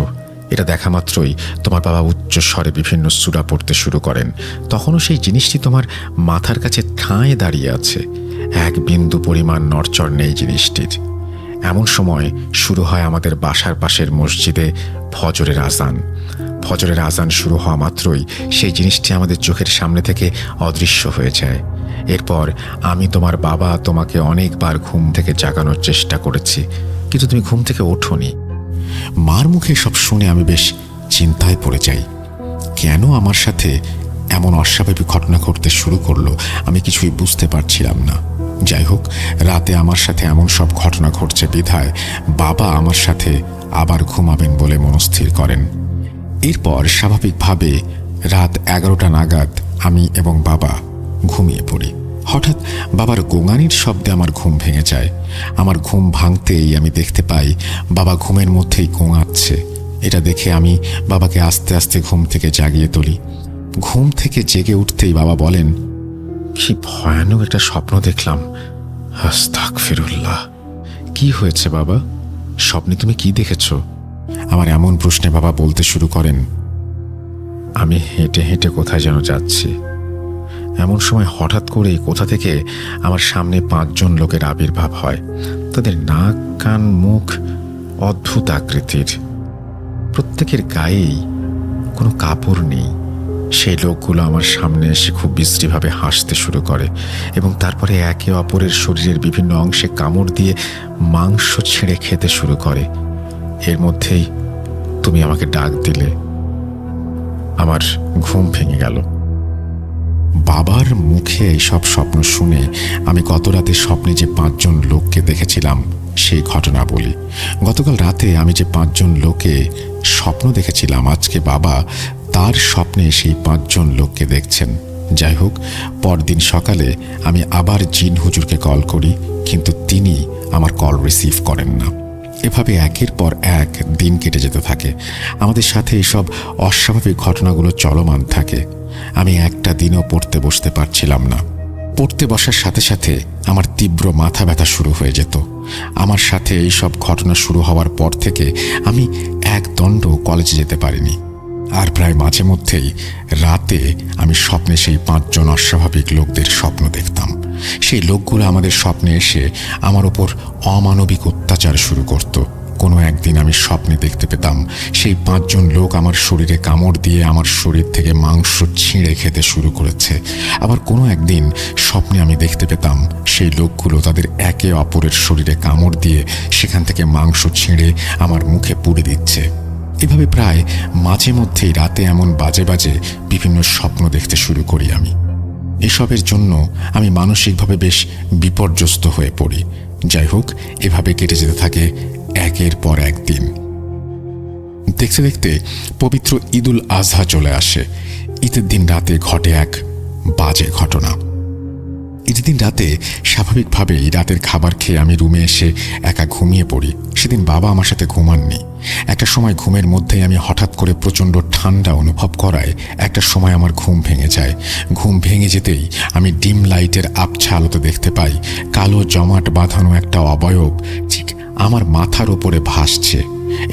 এটা দেখা মাত্রই তোমার বাবা উচ্চ স্বরে বিভিন্ন সূরা পড়তে শুরু করেন। তখনও সেই জিনিসটি তোমার মাথার কাছে ঠাঁয়ে দাঁড়িয়ে আছে, এক বিন্দু পরিমাণ নড়চড় নেই জিনিসটির। এমন সময় শুরু হয় আমাদের বাসার পাশের মসজিদে ফজরের আজান। ফজরের আজান শুরু হওয়া মাত্রই সেই জিনিসটি আমাদের চোখের সামনে থেকে অদৃশ্য হয়ে যায়। এরপর আমি তোমার বাবা তোমাকে অনেকবার ঘুম থেকে জাগানোর চেষ্টা করেছি, কিন্তু তুমি ঘুম থেকে ওঠোনি। মার মুখে সব শুনে আমি বেশ চিন্তায় পড়ে যাই। কেন আমার সাথে এমন অস্বাভাবিক ঘটনা ঘটতে শুরু করলো আমি কিছুই বুঝতে পারছিলাম না। যাই হোক, রাতে আমার সাথে এমন সব ঘটনা ঘটছে বিধায় বাবা আমার সাথে আবার ঘুমাবেন বলে মনস্থির করেন। এরপর স্বাভাবিকভাবে রাত 11টা নাগাদ আমি এবং বাবা ঘুমিয়ে পড়ি। হঠাৎ বাবার গোঙানির শব্দে আমার ঘুম ভেঙে যায়। আমার ঘুম ভাঙতেই আমি দেখতে পাই বাবা ঘুমের মধ্যেই গোঙাচ্ছে। এটা দেখে আমি বাবাকে আস্তে আস্তে ঘুম থেকে জাগিয়ে তুলি। ঘুম থেকে জেগে উঠতেই বাবা বলেন, কি ভয়ানক একটা স্বপ্ন দেখলাম। আস্তাগফিরুল্লাহ। কি হয়েছে বাবা, স্বপ্নে তুমি কি দেখেছ? আমার এমন প্রশ্নে বাবা বলতে শুরু করেন, আমি হেঁটে হেঁটে কোথায় যেন যাচ্ছি। এমন সময় হঠাৎ করেই কোথা থেকে আমার সামনে 5 জন লোকের আবির্ভাব হয়। তাদের নাক, কান, মুখ অদ্ভুত আকৃতির। প্রত্যেকের গায়েই কোনো কাপড় নেই। সেই লোকগুলো আমার সামনে এসে খুব বিশ্রীভাবে হাসতে শুরু করে এবং তারপরে একে অপরের শরীরের বিভিন্ন অংশে কামড় দিয়ে মাংস ছিঁড়ে খেতে শুরু করে। এর মধ্যেই তুমি আমাকে ডাক দিলে। আমার ঘুম ভেঙে গেল। বাবার মুখে এইসব স্বপ্ন শুনে আমি গত রাতে স্বপ্নে যে 5 জন লোককে দেখেছিলাম সেই ঘটনা বলি। গতকাল রাতে আমি যে 5 জন লোকে স্বপ্ন দেখেছিলাম, আজকে বাবা তার স্বপ্নে সেই 5 জন লোককে দেখছেন। যাই হোক, পরদিন সকালে আমি আবার জিন হুজুরকে কল করি, কিন্তু তিনি আমার কল রিসিভ করেন না। এভাবে একের পর এক দিন কেটে যেতে থাকে। আমাদের সাথে এসব অস্বাভাবিক ঘটনাগুলো চলমান থাকে। আমি একটা দিনও পড়তে বসতে পারছিলাম না। পড়তে বসার সাথে সাথে আমার তীব্র মাথা ব্যথা শুরু হয়ে যেত। আমার সাথে এইসব ঘটনা শুরু হওয়ার পর থেকে আমি এক দণ্ড কলেজে যেতে পারিনি। আর প্রায় মাঝে মধ্যেই রাতে আমি স্বপ্নে সেই 5 জন অস্বাভাবিক লোকদের স্বপ্ন দেখতাম। সেই লোকগুলো আমাদের স্বপ্নে এসে আমার ওপর অমানবিক অত্যাচার শুরু করত। কোনো একদিন আমি স্বপ্নে দেখতে পেতাম সেই 5 জন লোক আমার শরীরে কামড় দিয়ে আমার শরীর থেকে মাংস ছিঁড়ে খেতে শুরু করেছে। আবার কোনো একদিন স্বপ্নে আমি দেখতে পেতাম সেই লোকগুলো তাদের একে অপরের শরীরে কামড় দিয়ে সেখান থেকে মাংস ছিঁড়ে আমার মুখে পুড়ে দিচ্ছে। এভাবে প্রায় মাঝে মধ্যেই রাতে এমন বাজে বাজে বিভিন্ন স্বপ্ন দেখতে শুরু করি আমি। এসবের জন্য আমি মানসিকভাবে বেশ বিপর্যস্ত হয়ে পড়ি। যাই হোক, এভাবে কেটে যেতে থাকে একের পর এক দিন। দেখতে দেখতে পবিত্র ঈদুল আজহা চলে আসে। ঈদের দিন রাতে ঘটে এক বাজে ঘটনা। ঈদের দিন রাতে স্বাভাবিকভাবেই রাতের খাবার খেয়ে আমি রুমে এসে একা ঘুমিয়ে পড়ি। সেদিন বাবা আমার সাথে ঘুমাননি। একটা সময় ঘুমের মধ্যেই আমি হঠাৎ করে প্রচণ্ড ঠান্ডা অনুভব করায় একটা সময় আমার ঘুম ভেঙে যায়। ঘুম ভেঙে যেতেই আমি ডিম লাইটের আবছা আলোতে দেখতে পাই কালো জমাট বাঁধানো একটা অবয়ব ঠিক আমার মাথার ওপরে ভাসছে।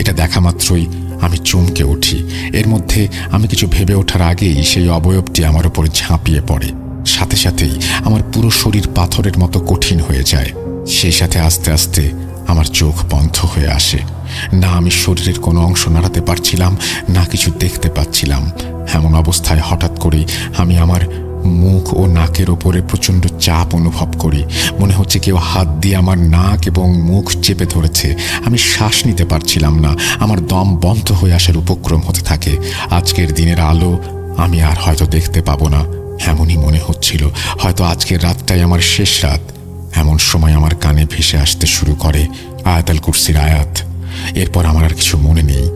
এটা দেখা মাত্রই আমি চমকে উঠি। এর মধ্যে আমি কিছু ভেবে ওঠার আগেই সেই অবয়বটি আমার ওপরে ঝাঁপিয়ে পড়ে। সাথে সাথেই আমার পুরো শরীর পাথরের মতো কঠিন হয়ে যায়। সেই সাথে আস্তে আস্তে আমার চোখ বন্ধ হয়ে আসে। না আমি শরীরের কোনো অংশ নাড়াতে পারছিলাম, না কিছু দেখতে পাচ্ছিলাম। এমন অবস্থায় হঠাৎ করেই আমি আমার মুখ ও নাকের ওপরে প্রচণ্ড চাপ অনুভব করি। মনে হচ্ছে কেউ হাত দিয়ে আমার নাক এবং মুখ চেপে ধরেছে। আমি শ্বাস নিতে পারছিলাম না। আমার দম বন্ধ হয়ে আসার উপক্রম হতে থাকে। আজকের দিনের আলো আমি আর হয়তো দেখতে পাবো না, এমনই মনে হচ্ছিল। হয়তো আজকের রাতটাই আমার শেষ রাত। এমন সময় আমার কানে ভেসে আসতে শুরু করে আয়াতুল কুরসির আয়াত। এরপর আমার আর কিছু মনে নেই।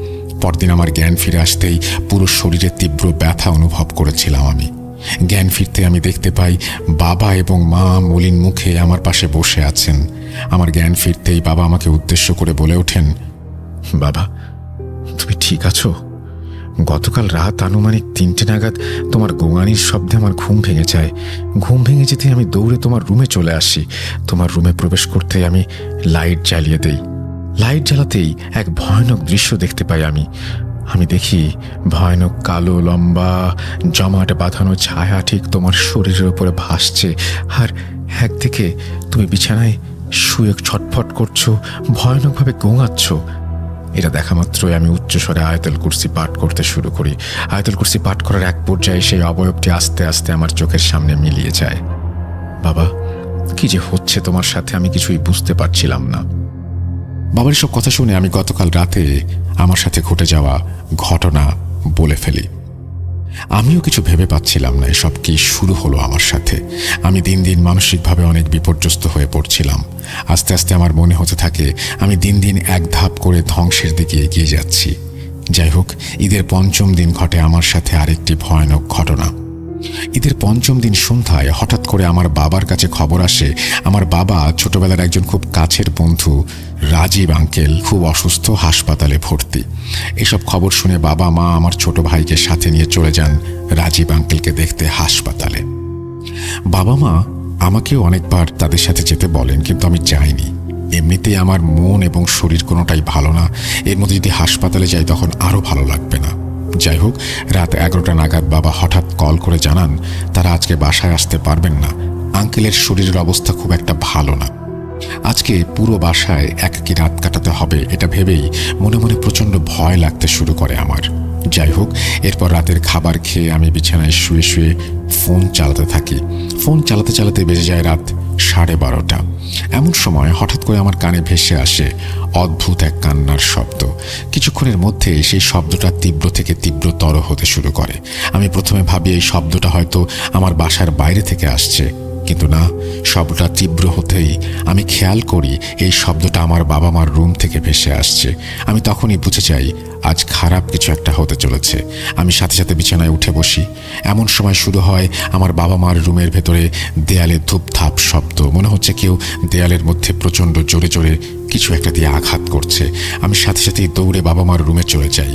পরদিন আমার জ্ঞান ফিরে আসতেই পুরো শরীরে তীব্র ব্যথা অনুভব করেছিলাম আমি। জ্ঞান ফিরতে আমি দেখতে পাই বাবা এবং মা মলিন মুখে আমার পাশে বসে আছেন। আমার জ্ঞান ফিরতেই বাবা আমাকে উদ্দেশ্য করে বলে ওঠেন, বাবা, তুমি ঠিক আছো? গতকাল রাত আনুমানিক 3টে নাগাদ তোমার গোঙানির শব্দে আমার ঘুম ভেঙে যায়। ঘুম ভেঙে যেতে আমি দৌড়ে তোমার রুমে চলে আসি। তোমার রুমে প্রবেশ করতে আমি লাইট জ্বালিয়ে দেই। লাইট জ্বালাতেই এক ভয়ানক দৃশ্য দেখতে পাই আমি দেখি ভয়ানক কালো লম্বা জমাট বাঁধানো ছায়া ঠিক তোমার শরীরের উপরে ভাসছে। আর একদিকে তুমি বিছানায় শুয়ে ছটফট করছো, ভয়ানকভাবে গোঙাচ্ছ। এটা দেখা মাত্রই আমি উচ্চস্বরে আয়াতুল কুরসি পাঠ করতে শুরু করি। আয়াতুল কুরসি পাঠ করার এক পর্যায়ে সেই অবয়বটি আস্তে আস্তে আমার চোখের সামনে মিলিয়ে যায়। বাবা, কি যে হচ্ছে তোমার সাথে আমি কিছুই বুঝতে পারছিলাম না। বাবার সব কথা শুনে আমি গতকাল রাতে আমার সাথে ঘটে যাওয়া ঘটনা বলে ফেলি। আমিও কিছু ভেবে পাচ্ছিলাম না এসব কি শুরু হলো আমার সাথে। আমি দিন দিন মানসিকভাবে অনেক বিপর্যস্ত হয়ে পড়ছিলাম। আস্তে আস্তে আমার মনে হতে থাকে আমি দিন দিন এক ধাপ করে ধ্বংসের দিকে এগিয়ে যাচ্ছি। যাই হোক, ঈদের 5ম দিন ঘটে আমার সাথে আরেকটি ভয়ানক ঘটনা। ঈদের 5ম দিন সন্ধ্যায় হঠাৎ করে আমার বাবার কাছে খবর আসে আমার বাবা ছোটবেলার একজন খুব কাছের বন্ধু রাজীব আঙ্কেল খুব অসুস্থ, হাসপাতালে ভর্তি। এসব খবর শুনে বাবা মা আমার ছোট ভাইকে সাথে নিয়ে চলে যান রাজীব আঙ্কেলকে দেখতে হাসপাতালে। বাবা মা আমাকেও অনেকবার তাদের সাথে যেতে বলেন, কিন্তু আমি যাইনি। এমনিতেই আমার মন এবং শরীর কোনোটাই ভালো না। এর মধ্যে যদি হাসপাতালে যাই তখন আরও ভালো লাগবে না। যাই হোক, রাত 11টা নাগাদ বাবা হঠাৎ কল করে জানান তারা আজকে বাসায় আসতে পারবেন না। আঙ্কেলের শরীরের অবস্থা খুব একটা ভালো না। আজকে পুরো বাসায় একাকী রাত কাটাতে হবে, এটা ভেবেই মনে মনে প্রচণ্ড ভয় লাগতে শুরু করে আমার। যাই হোক, এরপর রাতের খাবার খেয়ে আমি বিছানায় শুয়ে শুয়ে ফোন চালাতে থাকি। ফোন চালাতে চালাতে বেজে যায় রাত 12:30। এমন সময় হঠাৎ করে আমার কানে ভেসে আসে অদ্ভুত এক কান্নার শব্দ। কিছুক্ষণের মধ্যে সেই শব্দটা তীব্র থেকে তীব্রতর হতে শুরু করে। আমি প্রথমে ভাবি এই শব্দটা হয়তো আমার বাসার বাইরে থেকে আসছে, কিন্তু না, শব্দটা তীব্র হতেই আমি খেয়াল করি এই শব্দটা আমার বাবা মার রুম থেকে ভেসে আসছে। আমি তখনই বুঝে যাই আজ খারাপ কিছু একটা হতে চলেছে। আমি সাথে সাথে বিছানায় উঠে বসি। এমন সময় শুরু হয় আমার বাবা মার রুমের ভেতরে দেয়ালে ধূপধাপ শব্দ। মনে হচ্ছে কেউ দেয়ালের মধ্যে প্রচণ্ড জোরে জোরে কিছু একটা দিয়ে আঘাত করছে। আমি সাথে সাথেই দৌড়ে বাবা মার রুমে চলে যাই।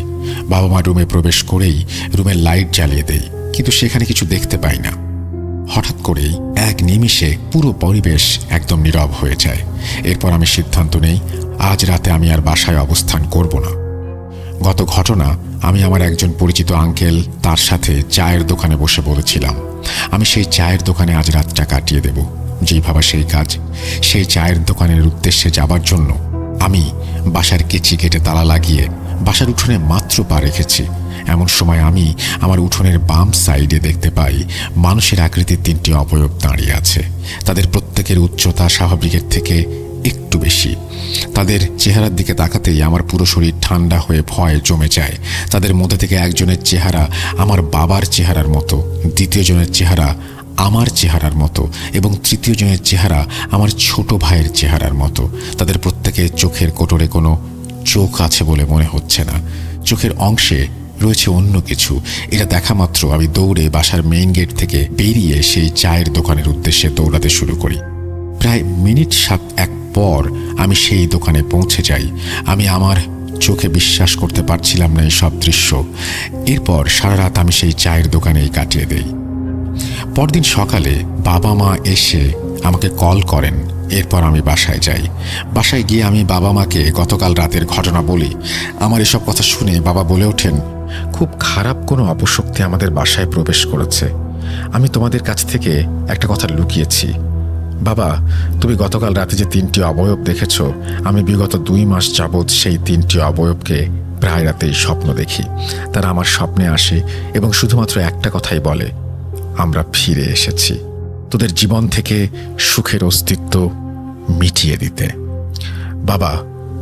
বাবা মার রুমে প্রবেশ করেই রুমের লাইট জ্বালিয়ে দেই, কিন্তু সেখানে কিছু দেখতে পাই না। হঠাৎ করেই এক নিমিষে পুরো পরিবেশ একদম নীরব হয়ে যায়। এরপর আমি সিদ্ধান্ত নেই আজ রাতে আমি আর বাসায় অবস্থান করব না। গত ঘটনা, আমি আমার একজন পরিচিত আঙ্কেল তার সাথে চায়ের দোকানে বসে বলেছিলাম আমি সেই চায়ের দোকানে আজ রাতটা কাটিয়ে দেব। যেই ভাবা সেই কাজ। সেই চায়ের দোকানের উদ্দেশ্যে যাবার জন্য আমি বাসার কেচি কেটে তালা লাগিয়ে বাসার উঠোনে মাত্র পা রেখেছি। এমন সময় আমি আমার উঠোনের বাম সাইডে দেখতে পাই মানুষের আকৃতির 3টি অবয়ব দাঁড়িয়ে আছে। তাদের প্রত্যেকের উচ্চতা স্বাভাবিকের থেকে একটু বেশি। তাদের চেহারার দিকে তাকাতেই আমার পুরো শরীর ঠান্ডা হয়ে ভয়ে জমে যায়। তাদের মধ্যে থেকে একজনের চেহারা আমার বাবার চেহারার মতো, দ্বিতীয় জনের চেহারা আমার চেহারার মতো এবং তৃতীয় জনের চেহারা আমার ছোট ভাইয়ের চেহারার মতো। তাদের প্রত্যেকের চোখের কোটরে কোনো চোখ আছে বলে মনে হচ্ছে না। চোখের অংশে রয়েছে অন্য কিছু। এটা দেখা মাত্র আমি দৌড়ে বাসার মেইন গেট থেকে বেরিয়ে সেই চায়ের দোকানের উদ্দেশ্যে দৌড়াতে শুরু করি। প্রায় মিনিট 7 পর আমি সেই দোকানে পৌঁছে যাই। আমি আমার চোখে বিশ্বাস করতে পারছিলাম না এই সব দৃশ্য। এরপর সারা রাত আমি সেই চায়ের দোকানেই কাটিয়ে দেই। পরদিন সকালে বাবা মা এসে আমাকে কল করেন। এরপর আমি বাসায় যাই। বাসায় গিয়ে আমি বাবা মাকে গতকাল রাতের ঘটনা বলি। আমার এসব কথা শুনে বাবা বলে ওঠেন, খুব খারাপ কোনো অপশক্তি আমাদের বাসায় প্রবেশ করেছে। আমি তোমাদের কাছ থেকে একটা কথা লুকিয়েছি। বাবা, তুমি গতকাল রাতে যে 3টি অবয়ব দেখেছ, আমি বিগত 2 মাস যাবৎ সেই 3টি অবয়বকে প্রায় রাতেই স্বপ্ন দেখি। তারা আমার স্বপ্নে আসে এবং শুধুমাত্র একটা কথাই বলে, আমরা ফিরে এসেছি তোদের জীবন থেকে সুখের অস্তিত্ব মিটিয়ে দিতে। বাবা,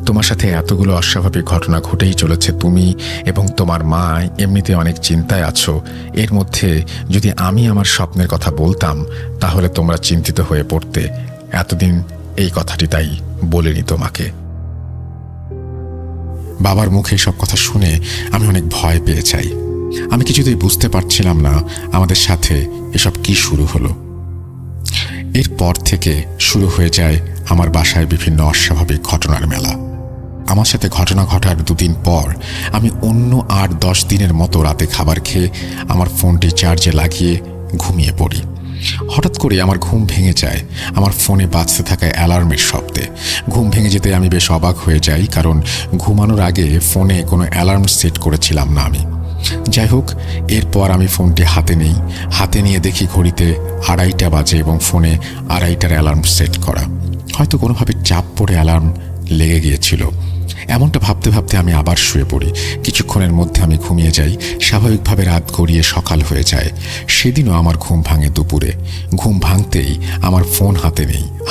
তোমার সাথে এতগুলো অস্বাভাবিক ঘটনা ঘটেই চলেছে। তুমি এবং তোমার মা এমনিতে অনেক চিন্তায় আছো। এর মধ্যে যদি আমি আমার স্বপ্নের কথা বলতাম তাহলে তোমরা চিন্তিত হয়ে পড়তে। এতদিন এই কথাটি তাই বলিনি তোমাকে। বাবার মুখে সব কথা শুনে আমি অনেক ভয় পেয়ে যাই। আমি কিছুতেই বুঝতে পারছিলাম না আমাদের সাথে এসব কি শুরু হলো। এরপর থেকে শুরু হয়ে যায় আমার বাসায় বিভিন্ন অস্বাভাবিক ঘটনার মেলা। আমার সাথে ঘটনা ঘটার 2 দিন পর আমি অন্য 8-10 দিনের মতো রাতে খাবার খেয়ে আমার ফোনটি চার্জে লাগিয়ে ঘুমিয়ে পড়ি। হঠাৎ করে আমার ঘুম ভেঙে যায় আমার ফোনে বাজতে থাকা অ্যালার্মের শব্দে। ঘুম ভেঙে যেতে আমি বেশ অবাক হয়ে যাই, কারণ ঘুমানোর আগে ফোনে কোনো অ্যালার্ম সেট করেছিলাম না আমি। যাই হোক, এরপর আমি ফোনটি হাতে নিয়ে দেখি ঘড়িতে 2:30 বাজে এবং ফোনে 2:30টার অ্যালার্ম সেট করা। হয়তো কোনোভাবে চাপ পড়ে অ্যালার্ম লেগে গিয়েছিল। এমনটা ভাবতে ভাবতে আমি আবার শুয়ে পড়ি। কিছুক্ষণের মধ্যে আমি ঘুমিয়ে যাই। স্বাভাবিকভাবে রাত গড়িয়ে সকাল হয়ে যায়। সেদিনও আমার ঘুম ভাঙে দুপুরে। ঘুম ভাঙতেই আমার ফোন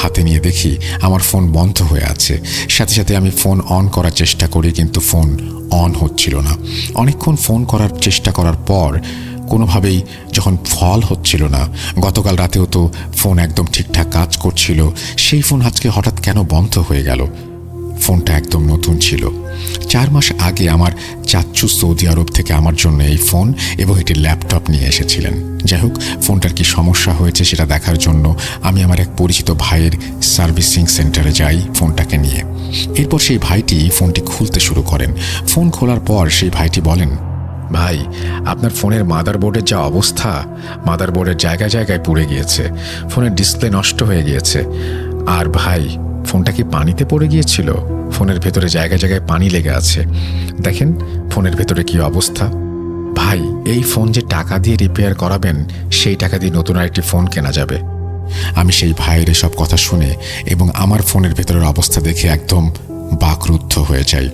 হাতে নিয়ে দেখি আমার ফোন বন্ধ হয়ে আছে। সাথে সাথে আমি ফোন অন করার চেষ্টা করি, কিন্তু ফোন অন হচ্ছিল না। অনেকক্ষণ ফোন করার চেষ্টা করার পর কোনোভাবেই যখন ফল হচ্ছিল না, গতকাল রাতেও তো ফোন একদম ঠিকঠাক কাজ করছিল, সেই ফোন আজকে হঠাৎ কেন বন্ধ হয়ে গেল? ফোনটা একদম নতুন ছিল। 4 মাস আগে আমার চাচ্চু সৌদি আরব থেকে আমার জন্য এই ফোন এবং একটি ল্যাপটপ নিয়ে এসেছিলেন। যাই হোক, ফোনটার কি সমস্যা হয়েছে সেটা দেখার জন্য আমি আমার এক পরিচিত ভাইয়ের সার্ভিসিং সেন্টারে যাই ফোনটাকে নিয়ে। এরপর সেই ভাইটি ফোনটি খুলতে শুরু করেন। ফোন খোলার পর সেই ভাইটি বলেন, ভাই, আপনার ফোনের মাদারবোর্ডের যা অবস্থা, মাদারবোর্ডের জায়গায় জায়গায় পুড়ে গিয়েছে, ফোনের ডিসপ্লে নষ্ট হয়ে গিয়েছে। আর ভাই, ফোনটা কি পানিতে পড়ে গিয়েছিল? ফোনের ভেতরে জায়গায় জায়গায় পানি লেগে আছে। দেখেন ফোনের ভেতরে কি অবস্থা। ভাই, এই ফোন যে টাকা দিয়ে রিপেয়ার করাবেন, সেই টাকা দিয়ে নতুন আরেকটি ফোন কেনা যাবে। আমি সেই ভাইয়ের সব কথা শুনে এবং আমার ফোনের ভেতরের অবস্থা দেখে একদম বাকরুদ্ধ হয়ে যাই।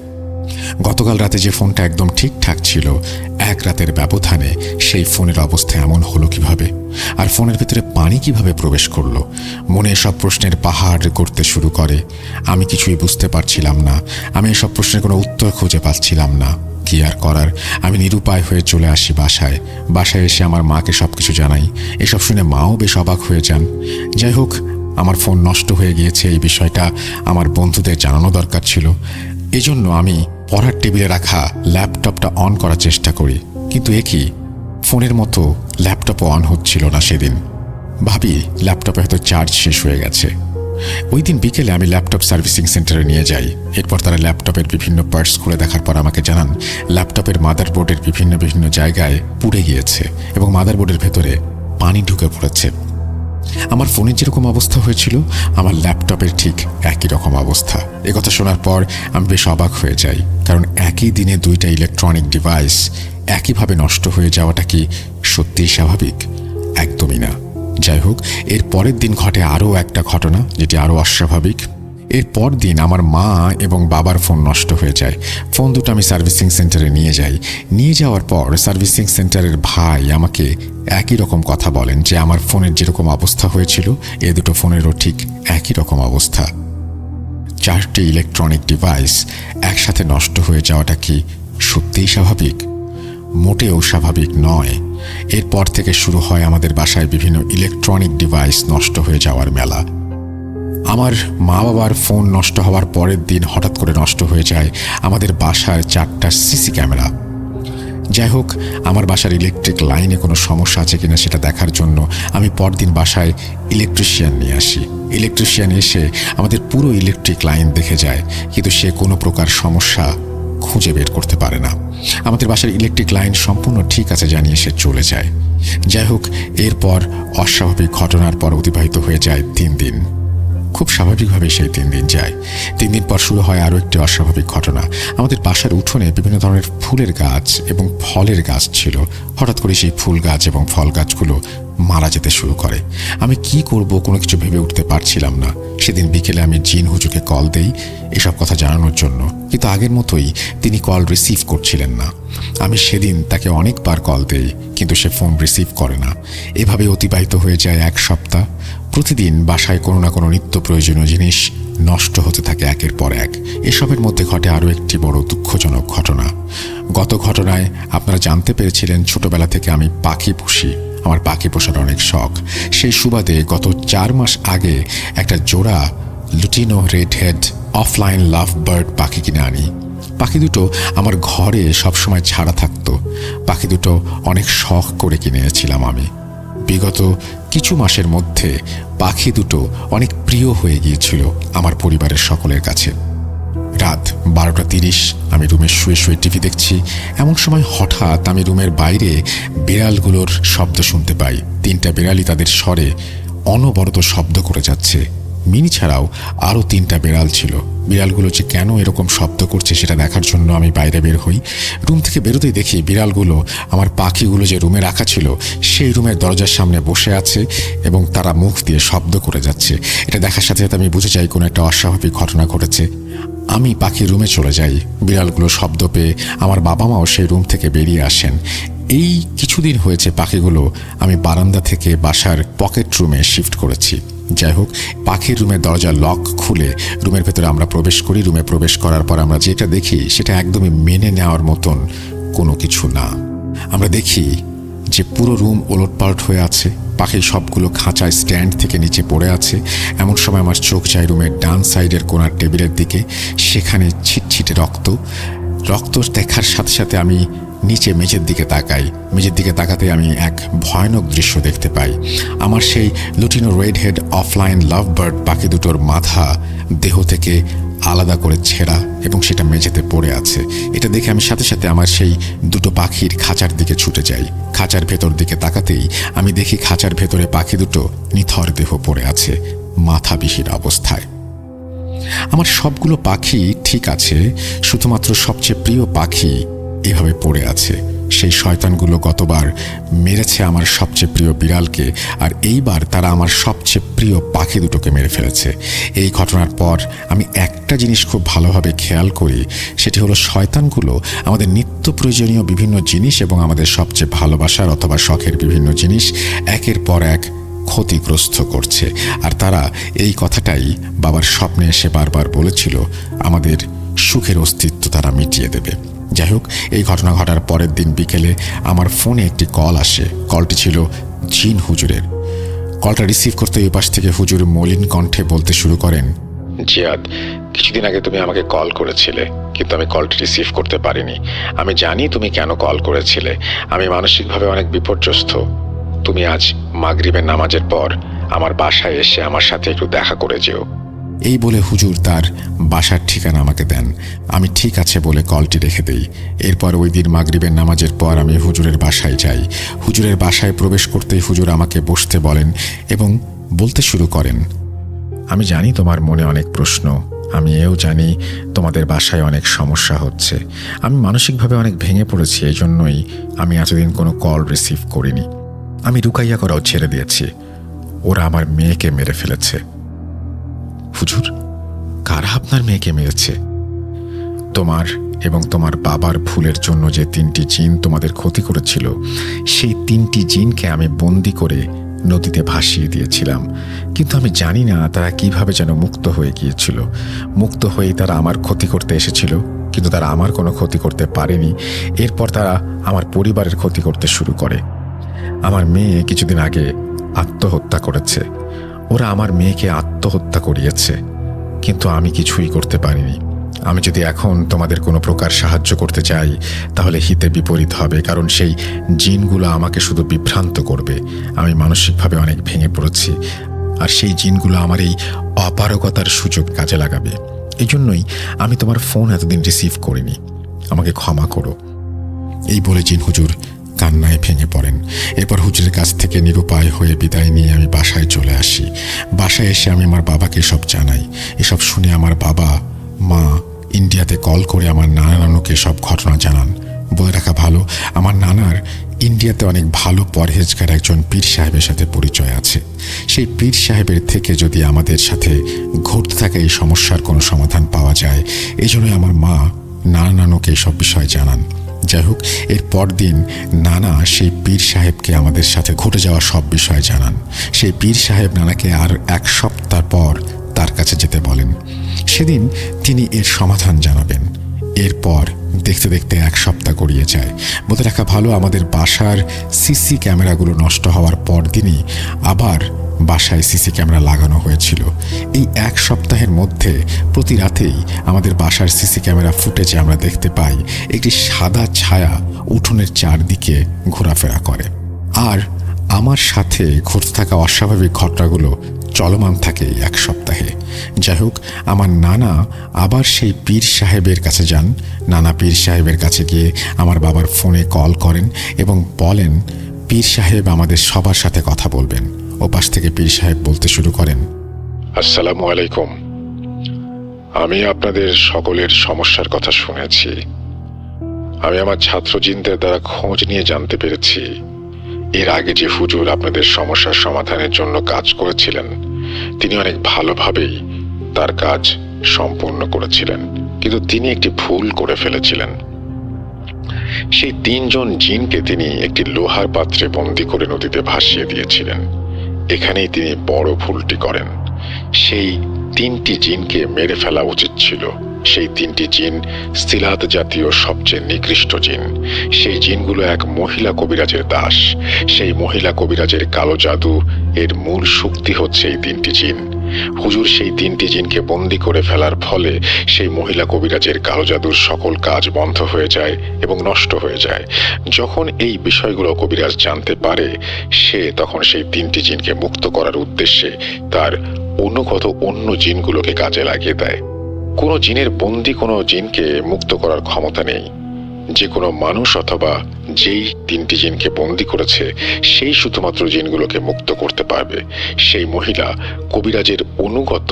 গতকাল রাতে যে ফোনটা একদম ঠিকঠাক ছিল, এক রাতের ব্যবধানে সেই ফোনের অবস্থা এমন হলো কিভাবে? আর ফোনের ভিতরে পানি কিভাবে প্রবেশ করলো? মনে এসব প্রশ্নের পাহাড় করতে শুরু করে। আমি কিছুই বুঝতে পারছিলাম না। আমি এসব প্রশ্নের কোনো উত্তর খুঁজে পাচ্ছিলাম না। কি আর করার, আমি নিরুপায় হয়ে চলে আসি বাসায় এসে আমার মাকে সবকিছু জানাই। এসব শুনে মাও বেশ অবাক হয়ে যান। যাই হোক, আমার ফোন নষ্ট হয়ে গিয়েছে এই বিষয়টা আমার বন্ধুদের জানানো দরকার ছিল। এজন্য আমি পড়ার টেবিলে রাখা ল্যাপটপটা অন করার চেষ্টা করি, কিন্তু একই ফোনের মতো ল্যাপটপও অন হচ্ছিল না। সেদিন ভাবি ল্যাপটপে হয়তো চার্জ শেষ হয়ে গেছে। ওই দিন বিকেলে আমি ল্যাপটপ সার্ভিসিং সেন্টারে নিয়ে যাই। এরপর তারা ল্যাপটপের বিভিন্ন পার্টস খুলে দেখার পর আমাকে জানান ল্যাপটপের মাদারবোর্ডের বিভিন্ন জায়গায় পুড়ে গিয়েছে এবং মাদারবোর্ডের ভেতরে পানি ঢুকে পড়েছে। আমার ফোনের যেরকম অবস্থা হয়েছিল, আমার ল্যাপটপের ঠিক একই রকম অবস্থা। একথা শোনার পর আমি বেশ অবাক হয়ে যাই, কারণ একই দিনে 2টা ইলেকট্রনিক ডিভাইস একইভাবে নষ্ট হয়ে যাওয়াটা কি সত্যিই স্বাভাবিক? একদমই না। যাই হোক, এর পরের দিন ঘটে আরও একটা ঘটনা যেটি আরও অস্বাভাবিক। এর পর দিন আমার মা এবং বাবার ফোন নষ্ট হয়ে যায়। ফোন দুটো আমি সার্ভিসিং সেন্টারে নিয়ে যাওয়ার পর সার্ভিসিং সেন্টারের ভাই আমাকে একই রকম কথা বলেন যে আমার ফোনের যেরকম অবস্থা হয়েছিল, এ দুটো ফোনেরও ঠিক একই রকম অবস্থা। 4টি ইলেকট্রনিক ডিভাইস একসাথে নষ্ট হয়ে যাওয়াটা কি সত্যিই স্বাভাবিক? মোটেও স্বাভাবিক নয়। এরপর থেকে শুরু হয় আমাদের বাসায় বিভিন্ন ইলেকট্রনিক ডিভাইস নষ্ট হয়ে যাওয়ার মেলা। আমার মা বাবার ফোন নষ্ট হওয়ার পরের দিন হঠাৎ করে নষ্ট হয়ে যায় আমাদের বাসার 4টা সিসি ক্যামেরা। যাই হোক, আমার বাসার ইলেকট্রিক লাইনে কোনো সমস্যা আছে কিনা সেটা দেখার জন্য আমি পরদিন বাসায় ইলেকট্রিশিয়ান নিয়ে আসি। ইলেকট্রিশিয়ান এসে আমাদের পুরো ইলেকট্রিক লাইন দেখে যায়, কিন্তু সে কোনো প্রকার সমস্যা খুঁজে বের করতে পারে না। আমাদের বাসার ইলেকট্রিক লাইন সম্পূর্ণ ঠিক আছে জানিয়ে সে চলে যায়। যাই হোক, এরপর অস্বাভাবিক ঘটনার পর অতিবাহিত হয়ে যায় 3 দিন। খুব স্বাভাবিকভাবে সেই 3 দিন যায়। 3 দিন পর শুরু হয় আরও একটি অস্বাভাবিক ঘটনা। আমাদের বাসার উঠোনে বিভিন্ন ধরনের ফুলের গাছ এবং ফলের গাছ ছিল। হঠাৎ করে সেই ফুল গাছ এবং ফল গাছগুলো মারা যেতে শুরু করে। আমি কি করব কোনো কিছু ভেবে উঠতে পারছিলাম না। সেদিন বিকেলে আমি জিন হুজুরকে কল দেই এসব কথা জানানোর জন্য, কিন্তু আগের মতোই তিনি কল রিসিভ করছিলেন না। আমি সেদিন তাকে অনেকবার কল দেই, কিন্তু সে ফোন রিসিভ করে না। এভাবে অতিবাহিত হয়ে যায় 1 সপ্তাহ। প্রতিদিন বাসায় কোনো না কোনো নিত্য প্রয়োজনীয় জিনিস নষ্ট হতে থাকে একের পর এক। এসবের মধ্যে ঘটে আরও একটি বড় দুঃখজনক ঘটনা। গত ঘটনায় আপনারা জানতে পেরেছিলেন ছোটবেলা থেকে আমি পাখি পুষি, আমার পাখি পোষার অনেক শখ। সেই সুবাদে গত 4 মাস আগে একটা জোড়া lutino red head offline love bird পাখি কিনে আনি। পাখি দুটো আমার ঘরে সবসময় ছাড়া থাকতো। পাখি দুটো অনেক শখ করে কিনেছিলাম আমি। বিগত কিছু মাসের মধ্যে পাখি দুটো অনেক প্রিয় হয়ে গিয়েছিল আমার পরিবারের সকলের কাছে। রাত 12:30 আমি রুমে শুয়ে শুয়ে টিভি দেখছি। এমন সময় হঠাৎ আমি রুমের বাইরে বিড়ালগুলোর শব্দ শুনতে পাই। 3টা বিড়ালই তাদের স্বরে অনবরত শব্দ করে যাচ্ছে। মিনি ছাড়াও আরও 3টা বিড়াল ছিল। বিড়ালগুলো যে কেন এরকম শব্দ করছে সেটা দেখার জন্য আমি বাইরে বের হই। রুম থেকে বেরোতেই দেখি বিড়ালগুলো আমার পাখিগুলো যে রুমে রাখা ছিল সেই রুমের দরজার সামনে বসে আছে এবং তারা মুখ দিয়ে শব্দ করে যাচ্ছে। এটা দেখার সাথে সাথে আমি বুঝে যাই কোনো একটা অস্বাভাবিক ঘটনা ঘটেছে। আমি পাখির রুমে চলে যাই। বিড়ালগুলো শব্দ পেয়ে আমার বাবা মাও সেই রুম থেকে বেরিয়ে আসেন। এই কিছুদিন হয়েছে পাখিগুলো আমি বারান্দা থেকে বাসার পকেট রুমে শিফট করেছি। যাই হোক, পাখির রুমের দরজা লক খুলে রুমের ভেতরে আমরা প্রবেশ করি। রুমে প্রবেশ করার পর আমরা যেটা দেখি সেটা একদমই মেনে নেওয়ার মতন কোনো কিছু না। আমরা দেখি যে পুরো রুম ওলটপালট হয়ে আছে। পাখি সবগুলো খাঁচায় স্ট্যান্ড থেকে নিচে পড়ে আছে। এমন সময় আমার চোখ যায় রুমের ডান সাইডের কোণার টেবিলের দিকে। সেখানে ছিটছিটে রক্ত দেখার সাথে সাথে আমি নিচে মেঝের দিকে তাকাই। মেঝের দিকে তাকাতে আমি এক ভয়ানক দৃশ্য দেখতে পাই। আমার সেই lutino red head offline love bird পাখি দুটোর মাথা দেহ থেকে আলাদা করে ছেঁড়া এবং সেটা মেঝেতে পড়ে আছে। এটা দেখে আমি সাথে সাথে আমার সেই দুটো পাখির খাঁচার দিকে ছুটে যাই। খাঁচার ভেতর দিকে তাকাতেই আমি দেখি খাঁচার ভেতরে পাখি দুটো নিথর দেহ পড়ে আছে, মাথাবিহীন অবস্থায়। আমার সবগুলো পাখি ঠিক আছে, শুধুমাত্র সবচেয়ে প্রিয় পাখি এভাবে পড়ে আছে। সেই শয়তানগুলো গতবার মেরেছে আমার সবচেয়ে প্রিয় বিড়ালকে, আর এইবার তারা আমার সবচেয়ে প্রিয় পাখি দুটোকে মেরে ফেলেছে। এই ঘটনার পর আমি একটা জিনিস খুব ভালোভাবে খেয়াল করি, সেটি হলো শয়তানগুলো আমাদের নিত্য প্রয়োজনীয় বিভিন্ন জিনিস এবং আমাদের সবচেয়ে ভালোবাসার অথবা শখের বিভিন্ন জিনিস একের পর এক ক্ষতিগ্রস্ত করছে। আর তারা এই কথাটাই বাবার স্বপ্নে এসে বারবার বলেছিল, আমাদের সুখের অস্তিত্ব তারা মিটিয়ে দেবে। যাই হোক, এই ঘটনা ঘটার পরের দিন বিকেলে আমার ফোনে একটি কল আসে। কলটি ছিল জিন হুজুরের। কলটা রিসিভ করতে ওই পাশ থেকে হুজুর মলিন কণ্ঠে বলতে শুরু করেন, জিয়াদ, কিছুদিন আগে তুমি আমাকে কল করেছিলে, কিন্তু আমি কলটি রিসিভ করতে পারিনি। আমি জানি তুমি কেন কল করেছিলে। আমি মানসিকভাবে অনেক বিপর্যস্ত। তুমি আজ মাগরিবের নামাজের পর আমার বাসায় এসে আমার সাথে একটু দেখা করে যেও। এই বলে হুজুর তার বাসার ঠিকানা আমাকে দেন। আমি ঠিক আছে বলে কলটি রেখে দেই। এরপর ওই দিন মাগরিবের নামাজের পর আমি হুজুরের বাসায় যাই। হুজুরের বাসায় প্রবেশ করতেই হুজুর আমাকে বসতে বলেন এবং বলতে শুরু করেন, আমি জানি তোমার মনে অনেক প্রশ্ন, আমি এও জানি তোমাদের বাসায় অনেক সমস্যা হচ্ছে। আমি মানসিকভাবে অনেক ভেঙে পড়েছি, এই জন্যই আমি এতদিন কোনো কল রিসিভ করিনি। আমি রুকাইয়া করাও ছেড়ে দিয়েছি। ওরা আমার মেয়েকে মেরে ফেলেছে। হুজুর, কারা আপনার মেয়েকে মেরেছে? তোমার এবং তোমার বাবার ভুলের জন্য যে 3টি জিন তোমাদের ক্ষতি করেছিল, সেই 3টি জিনকে আমি বন্দি করে নদীতে ভাসিয়ে দিয়েছিলাম। কিন্তু আমি জানি না তারা কিভাবে যেন মুক্ত হয়ে গিয়েছিল। মুক্ত হয়েই তারা আমার ক্ষতি করতে এসেছিল, কিন্তু তারা আমার কোনো ক্ষতি করতে পারেনি। এরপর তারা আমার পরিবারের ক্ষতি করতে শুরু করে। আমার মেয়ে কিছুদিন আগে আত্মহত্যা করেছে। ওরা আমার মেয়েকে আত্মহত্যা করিয়েছে, কিন্তু আমি কিছুই করতে পারিনি। আমি যদি এখন তোমাদের কোনো প্রকার সাহায্য করতে চাই তাহলে হিতে বিপরীত হবে, কারণ সেই জিনগুলো আমাকে শুধু বিভ্রান্ত করবে। আমি মানসিকভাবে অনেক ভেঙে পড়েছি, আর সেই জিনগুলো আমার এই অপারগতার সুযোগ কাজে লাগাবে। এই জন্যই আমি তোমার ফোন এতদিন রিসিভ করিনি। আমাকে ক্ষমা করো। এই বলে জিন হুজুর কান্নায় ভেঙে পড়েন। এরপর হুজুরের কাছ থেকে নিরুপায় হয়ে বিদায় নিয়ে আমি বাসায় চলে আসি। বাসায় এসে আমি আমার বাবাকে সব জানাই। এসব শুনে আমার বাবা মা ইন্ডিয়াতে কল করে আমার নানা নানুকে সব ঘটনা জানান। বলে রাখা ভালো, আমার নানার ইন্ডিয়াতে অনেক ভালো পরহেজগার একজন পীর সাহেবের সাথে পরিচয় আছে। সেই পীর সাহেবের থেকে যদি আমাদের সাথে ঘটতে থাকা এই সমস্যার কোনো সমাধান পাওয়া যায়, এই জন্যই আমার মা নানা নানুকে সব বিষয় জানান। যাই হোক, এর পরদিন নানা সেই পীর সাহেবকে আমাদের সাথে ঘটে যাওয়া সব বিষয় জানান। সেই পীর সাহেব নানাকে আর 1 সপ্তাহ পর তার কাছে যেতে বলেন। সেদিন তিনি এর সমাধান জানাবেন। এরপর দেখতে দেখতে 1 সপ্তাহ গড়িয়ে যায়। বলতে রাখা ভালো, আমাদের বাসার সিসি ক্যামেরাগুলো নষ্ট হওয়ার পর দিনই আবার বাসায় সিসি ক্যামেরা লাগানো হয়েছিল। এই 1 সপ্তাহের মধ্যে প্রতি রাতেই আমাদের বাসার সিসি ক্যামেরা ফুটেজে আমরা দেখতে পাই একটি সাদা ছায়া উঠোনের চারদিকে ঘোরাফেরা করে। আর আমার সাথে ঘটতে থাকা অস্বাভাবিক ঘটনাগুলো চলমান থাকে 1 সপ্তাহে। যাই হোক, আমার নানা আবার সেই পীর সাহেবের কাছে যান। নানা পীর সাহেবের কাছে গিয়ে আমার বাবার ফোনে কল করেন এবং বলেন পীর সাহেব আমাদের সবার সাথে কথা বলবেন। ওপাশ থেকে পীর সাহেব বলতে শুরু করেন, আসসালামু আলাইকুম। আমি আপনাদের সকলের সমস্যার কথা শুনেছি। আমি আমার ছাত্রজিনদের দ্বারা খোঁজ নিয়ে জানতে পেরেছি এর আগে যে হুজুর আপনাদের সমস্যার সমাধানের জন্য কাজ করেছিলেন তিনি অনেক ভালোভাবেই তার কাজ সম্পূর্ণ করেছিলেন, কিন্তু তিনি একটি ভুল করে ফেলেছিলেন। সেই 3 জন জিনকে তিনি একটি লোহার পাত্রে বন্দী করে নদীতে ভাসিয়ে দিয়েছিলেন। এখানেই তিনি বড় ভুলটি করেন। সেই 3টি জিনকে মেরে ফেলা উচিত ছিল। সেই 3টি জিন সিলাত জাতীয় সবচেয়ে নিকৃষ্ট জিন। সেই জিনগুলো এক মহিলা কবিরাজের দাস। সেই মহিলা কবিরাজের কালো জাদু এর মূল শক্তি হচ্ছে এই 3টি জিন। হুজুর সেই 3টি জিনকে বন্দী করে ফেলার ফলে সেই মহিলা কবিরাজের কালো জাদুর সকল কাজ বন্ধ হয়ে যায় এবং নষ্ট হয়ে যায়। যখন এই বিষয়গুলো কবিরাজ জানতে পারে, সে তখন সেই 3টি জিনকে মুক্ত করার উদ্দেশ্যে তার অনুগত অন্য জিনগুলোকে কাজে লাগিয়ে দেয়। কোনো জিনের বন্দী কোনো জিনকে মুক্ত করার ক্ষমতা নেই। যে কোনো মানুষ অথবা যেই 3টি জিনকে বন্দী করেছে সেই শুধুমাত্র জিনগুলোকে মুক্ত করতে পারবে। সেই মহিলা কবিরাজের অনুগত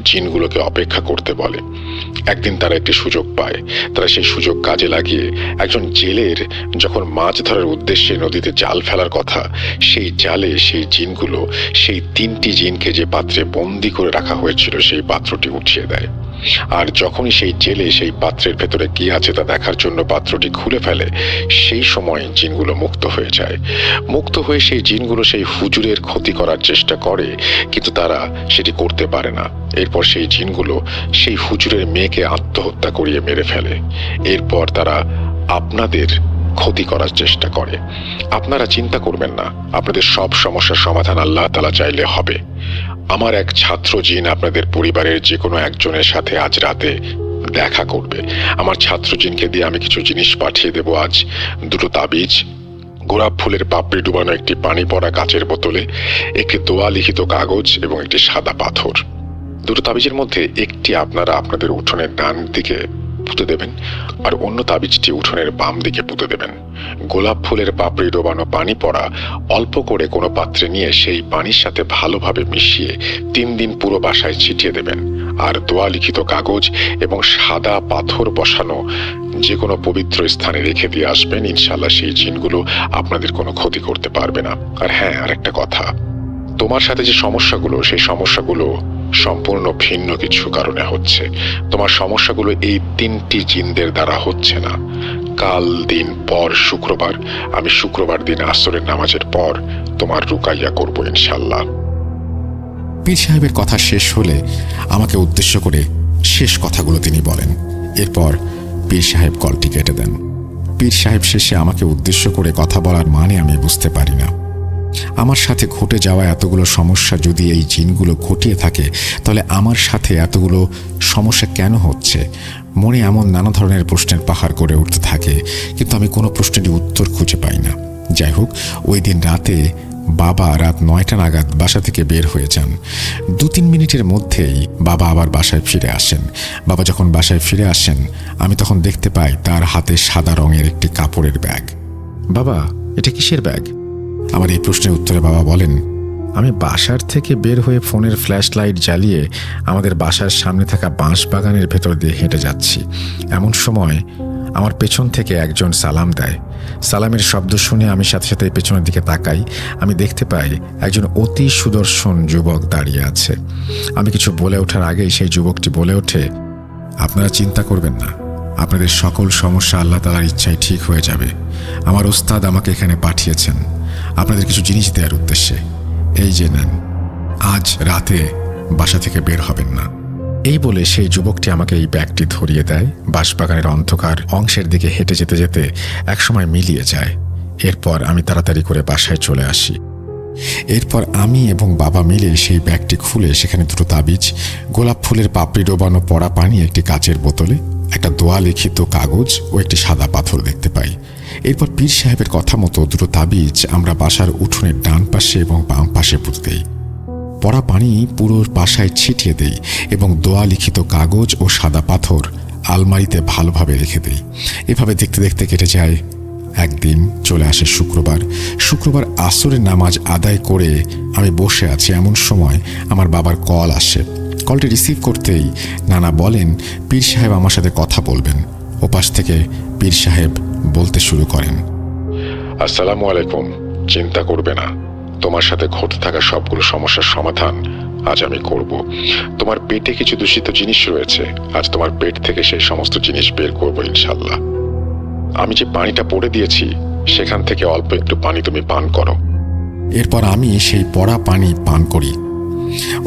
জিনগুলোকে অপেক্ষা করতে বলে। একদিন তারা একটি সুযোগ পায়। তারা সেই সুযোগ কাজে লাগিয়ে একজন জেলের যখন মাছ ধরার উদ্দেশ্যে নদীতে জাল ফেলার কথা, সেই জালে সেই জিনগুলো সেই 3টি জিনকে যে পাত্রে বন্দী করে রাখা হয়েছিল সেই পাত্রটি উঠিয়ে দেয়। আর যখনই সেই জেলে সেই পাত্রের ভেতরে কি আছে তা দেখার জন্য পাত্রটি খুলে ফেলে, সেই সময় জিনগুলো মুক্ত হয়ে যায়। মুক্ত হয়ে সেই জিনগুলো সেই হুজুরের ক্ষতি করার চেষ্টা করে, কিন্তু তারা সেটি করতে পারে না। এরপর সেই জিনগুলো সেই হুজুরের মেয়েকে আত্মহত্যা করিয়ে মেরে ফেলে। এরপর তারা আপনাদের ক্ষতি করার চেষ্টা করে। আপনারা চিন্তা করবেন না, আপনাদের সব সমস্যার সমাধান আল্লাহ তাআলা চাইলে হবে। আমার এক ছাত্র জিন আপনাদের পরিবারের যে কোনো একজনের সাথে আজ রাতে দেখা করবে। আমার ছাত্র জিনকে দিয়ে আমি কিছু জিনিস পাঠিয়ে দেব আজ। 2টো তাবিজ, গোলাপ ফুলের পাপড়ি ডুবানো একটি পানি পড়া কাচের বোতলে, একটি দোয়া লিখিত কাগজ এবং একটি সাদা পাথর। 2টো তাবিজের মধ্যে একটি আপনারা আপনাদের উঠোনের ডান দিকে পুঁতে দেবেন আর অন্য তাবিজটি উঠোনের বাম দিকে পুঁতে দেবেন। গোলাপ ফুলের পাপড়ি ডোবানো পানি পড়া অল্প করে কোনো পাত্রে নিয়ে সেই পানির সাথে ভালোভাবে মিশিয়ে 3 দিন পুরো বাসায় ছিটিয়ে দেবেন। আর দোয়া লিখিত কাগজ এবং সাদা পাথর বসানো যে কোনো পবিত্র স্থানে রেখে দিয়ে আসবেন। ইনশাআল্লাহ সেই জিনগুলো আপনাদের কোনো ক্ষতি করতে পারবে না। আর হ্যাঁ, আরেকটা কথা, তোমার সাথে যে সমস্যাগুলো, সেই সমস্যাগুলো সম্পূর্ণ ভিন্ন কিছু কারণে হচ্ছে। তোমার সমস্যাগুলো এই 3টি জিনদের দ্বারা হচ্ছে না। কাল দিন পর শুক্রবার, আমি শুক্রবার দিন আসরের নামাজের পর তোমার রুকাইয়া করব ইনশাআল্লাহ। পীর সাহেবের কথা শেষ হলে আমাকে উদ্দেশ্য করে শেষ কথাগুলো তিনি বলেন। এরপর পীর সাহেব কলটি কেটে দেন। পীর সাহেব শেষে আমাকে উদ্দেশ্য করে কথা বলার মানে আমি বুঝতে পারি না। আমার সাথে ঘটে যাওয়া এতগুলো সমস্যা যদি এই জিনগুলো ঘটিয়ে থাকে, তাহলে আমার সাথে এতগুলো সমস্যা কেন হচ্ছে? মনে এমন নানা ধরনের প্রশ্নের পাহাড় করে উঠতে থাকে, কিন্তু আমি কোনো প্রশ্নেরই উত্তর খুঁজে পাই না। যাই হোক, ওই দিন রাতে বাবা রাত 9টা নাগাদ বাসা থেকে বের হয়ে যান। 2-3 মিনিটের মধ্যেই বাবা আবার বাসায় ফিরে আসেন। বাবা যখন বাসায় ফিরে আসেন, আমি তখন দেখতে পাই তার হাতে সাদা রঙের একটি কাপড়ের ব্যাগ। বাবা, এটা কিসের ব্যাগ? আমার এই প্রশ্নের উত্তরে বাবা বলেন, আমি বাসার থেকে বের হয়ে ফোনের ফ্ল্যাশ লাইট জ্বালিয়ে আমাদের বাসার সামনে থাকা বাঁশ বাগানের ভেতর দিয়ে হেঁটে যাচ্ছি। এমন সময় আমার পেছন থেকে একজন সালাম দেয়। সালামের শব্দ শুনে আমি সাথে সাথে পেছনের দিকে তাকাই। আমি দেখতে পাই একজন অতি সুদর্শন যুবক দাঁড়িয়ে আছে। আমি কিছু বলে ওঠার আগেই সেই যুবকটি বলে ওঠে, আপনারা চিন্তা করবেন না, আপনাদের সকল সমস্যা আল্লাহ তাআলার ইচ্ছায় ঠিক হয়ে যাবে। আমার ওস্তাদ আমাকে এখানে পাঠিয়েছেন আপনাদের কিছু জিনিস দেওয়ার উদ্দেশ্যে। এই যে নেন, আজ রাতে বাসা থেকে বের হবেন না। এই বলে সেই যুবকটি আমাকে এই ব্যাগটি ধরিয়ে দেয়। বাঁশবাগানের অন্ধকার অংশের দিকে হেঁটে যেতে যেতে একসময় মিলিয়ে যায়। এরপর আমি তাড়াতাড়ি করে বাসায় চলে আসি। এরপর আমি এবং বাবা মিলে সেই ব্যাগটি খুলে সেখানে দুটো তাবিজ, গোলাপ ফুলের পাপড়ি ডোবানো পড়া পানি, একটি কাচের বোতলে একটা দোয়া লিখিত কাগজ ও একটি সাদা পাথর দেখতে পাই। এরপর পীর সাহেবের কথা মতো দুটো তাবিজ আমরা বাসার উঠোনের ডান পাশে এবং বাম পাশে পুঁতে দেই। পড়া পানি পুরো বাসায় ছিটিয়ে দেই এবং দোয়া লিখিত কাগজ ও সাদা পাথর আলমারিতে ভালোভাবে রেখে দেই। এভাবে দেখতে দেখতে কেটে যায় একদিন। চলে আসে শুক্রবার আসরের নামাজ আদায় করে আমি বসে আছি, এমন সময় আমার বাবার কল আসে। কলটি রিসিভ করতেই নানা বলেন পীর সাহেব আমার সাথে কথা বলবেন। ওপাশ থেকে পীর সাহেব বলতে শুরু করেন, আসসালামু আলাইকুম। চিন্তা করবে না, তোমার সাথে ঘটতে থাকা সবগুলো সমস্যার সমাধান আজ আমি করব। তোমার পেটে কিছু দূষিত জিনিস রয়েছে, আজ তোমার পেট থেকে সেই সমস্ত জিনিস বের করবো ইনশাল্লাহ। আমি যে পানিটা পড়ে দিয়েছি সেখান থেকে অল্প একটু পানি তুমি পান করো। এরপর আমি সেই পড়া পানি পান করি।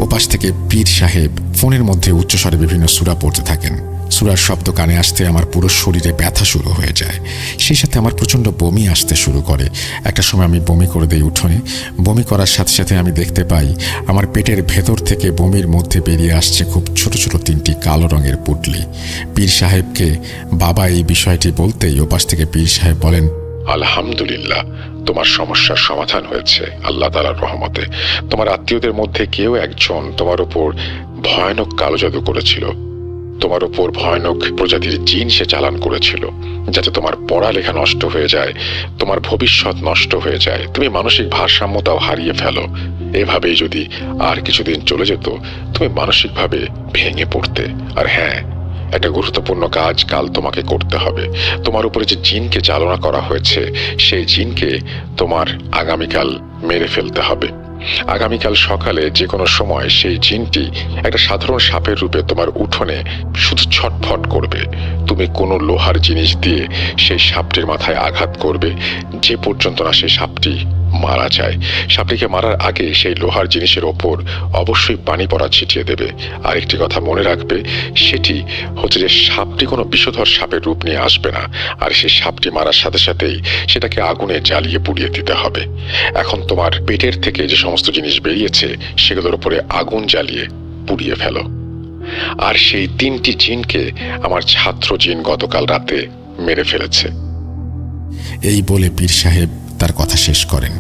ওপাশ থেকে পীর সাহেব ফোনের মধ্যে উচ্চস্বরে বিভিন্ন সূরা পড়তে থাকেন। সূরার শব্দ কানে আসতে আমার পুরো শরীরে ব্যথা শুরু হয়ে যায়। সেই সাথে আমার প্রচণ্ড বমি আসতে শুরু করে। একটা সময় আমি বমি করে দিই উঠোনে। বমি করার সাথে সাথে আমি দেখতে পাই আমার পেটের ভেতর থেকে বমির মধ্যে বেরিয়ে আসছে খুব ছোট ছোট 3টি কালো রঙের পুঁটলি। পীর সাহেবকে বাবা এই বিষয়টি বলতেই ওপাশ থেকে পীর সাহেব বলেন, আলহামদুলিল্লাহ, তোমার সমস্যার সমাধান হয়েছে আল্লাহ তাআলার রহমতে। তোমার আত্মীয়দের মধ্যে কেউ একজন তোমার উপর ভয়ানক কালো জাদু করেছিল। তোমার উপর ভয়ানক প্রজাতির জিন সে চালান করেছিল, যাতে তোমার পড়ালেখা নষ্ট হয়ে যায়, তোমার ভবিষ্যৎ নষ্ট হয়ে যায়, তুমি মানসিক ভারসাম্যতাও হারিয়ে ফেলো। এভাবেই যদি আর কিছুদিন চলে যেত তুমি মানসিকভাবে ভেঙে পড়তে। আর হ্যাঁ, একটা গুরুত্বপূর্ণ কাজ কাল তোমাকে করতে হবে। তোমার উপরে যে জিনকে চালনা করা হয়েছে সেই জিনকে তোমার আগামীকাল মেরে ফেলতে হবে। আগামীকাল সকালে যে কোনো সময় সেই জিনটি একটা সাধারণ সাপের রূপে তোমার উঠোনে শুধু ছটফট করবে। তুমি কোনো লোহার জিনিস দিয়ে সেই সাপটির মাথায় আঘাত করবে যে পর্যন্ত না সেই সাপটি মারা যায়। সাপটিকে মারার আগে সেই লোহার জিনিসের ওপর অবশ্যই পানি পড়া ছিটিয়ে দেবে। আর একটি কথা মনে রাখবে, সেটি হচ্ছে যে সাপটি কোনো বিষধর সাপের রূপ নিয়ে আসবে না। আর সেই সাপটি মারার সাথে সাথেই সেটাকে আগুনে জ্বালিয়ে পুড়িয়ে দিতে হবে। এখন তোমার পেটের থেকে যে সমস্ত জিনিস বেরিয়েছে সেগুলোর উপরে আগুন জ্বালিয়ে পুড়িয়ে ফেলো। আর সেই 3টি জিনকে আমার ছাত্র জিন গতকাল রাতে মেরে ফেলেছে। এই বলে পীর সাহেব তার কথা শেষ করেন।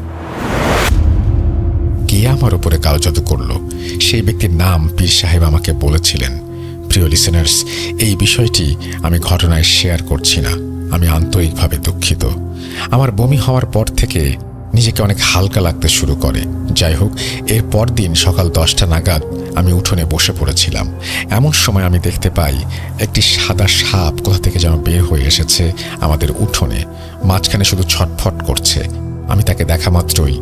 কে আমার উপরে কালো জাদু করলো সেই ব্যক্তির নাম পীর সাহেব আমাকে বলেছিলেন। প্রিয় লিসেনার্স, এই বিষয়টি আমি ঘটনায় শেয়ার করছি না। আমি আন্তরিকভাবে দুঃখিত। আমার বমি হওয়ার পর থেকে নিজেকে অনেক হালকা লাগতে শুরু করে। যাই হোক, এর পর দিন সকাল 10টা নাগাদ আমি উঠোনে বসে পড়েছিলাম। এমন সময় আমি দেখতে পাই একটি সাদা সাপ কোথা থেকে যেন বের হয়ে এসেছে আমাদের উঠোনে, মাঝখানে শুধু ছটফট করছে। আমি তাকে দেখা মাত্রই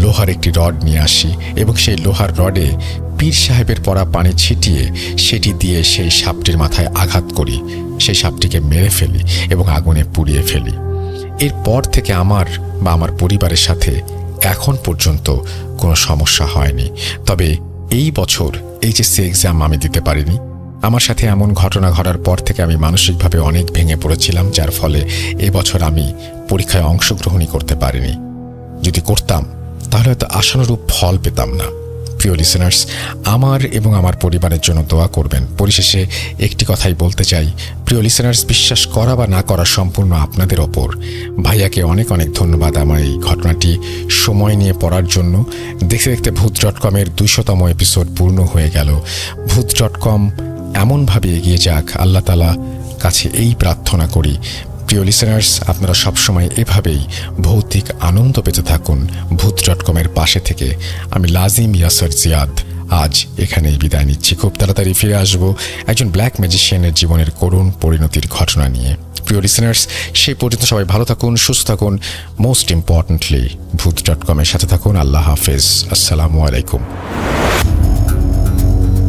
লোহার একটি রড নিয়ে আসি এবং সেই লোহার রডে পীর সাহেবের পড়া পানি ছিটিয়ে সেটি দিয়ে সেই সাপটির মাথায় আঘাত করি। সেই সাপটিকে মেরে ফেলি এবং আগুনে পুড়িয়ে ফেলি। এরপর থেকে আমার বা আমার পরিবারের সাথে এখন পর্যন্ত কোনো সমস্যা হয়নি। তবে এই বছর এইচএসসি এক্সাম আমি দিতে পারিনি। আমার সাথে এমন ঘটনা ঘটার পর থেকে আমি মানসিকভাবে অনেক ভেঙে পড়েছিলাম, যার ফলে এবছর আমি পরীক্ষায় অংশগ্রহণই করতে পারিনি। যদি করতাম তাহলে হয়তো আশানুরূপ ফল পেতাম না। প্রিয় লিসেনার্স, আমার এবং আমার পরিবারের জন্য দোয়া করবেন। পরিশেষে একটি কথাই বলতে চাই, প্রিয় লিসেনার্স, বিশ্বাস করা বা না করা সম্পূর্ণ আপনাদের ওপর। ভাইয়াকে অনেক অনেক ধন্যবাদ আমার এই ঘটনাটি সময় নিয়ে পড়ার জন্য। দেখতে দেখতে ভূত.com-এর 200তম এপিসোড পূর্ণ হয়ে গেল। ভূত.com এমনভাবে এগিয়ে যাক, আল্লাহ তাআলা কাছে এই প্রার্থনা করি। প্রিয় লিসেনার্স, আপনারা সবসময় এভাবেই ভৌতিক আনন্দ পেতে থাকুন ভূত.com-এর পাশে থেকে। আমি লাজিম ইয়াসার জিয়াদ আজ এখানেই বিদায় নিচ্ছি। খুব তাড়াতাড়ি ফিরে আসবো একজন ব্ল্যাক ম্যাজিশিয়ানের জীবনের করুণ পরিণতির ঘটনা নিয়ে। প্রিয় লিসেনার্স, সেই পর্যন্ত সবাই ভালো থাকুন, সুস্থ থাকুন। মোস্ট ইম্পর্টেন্টলি ভূত.com-এর সাথে থাকুন। আল্লাহ হাফেজ। আসসালামু আলাইকুম।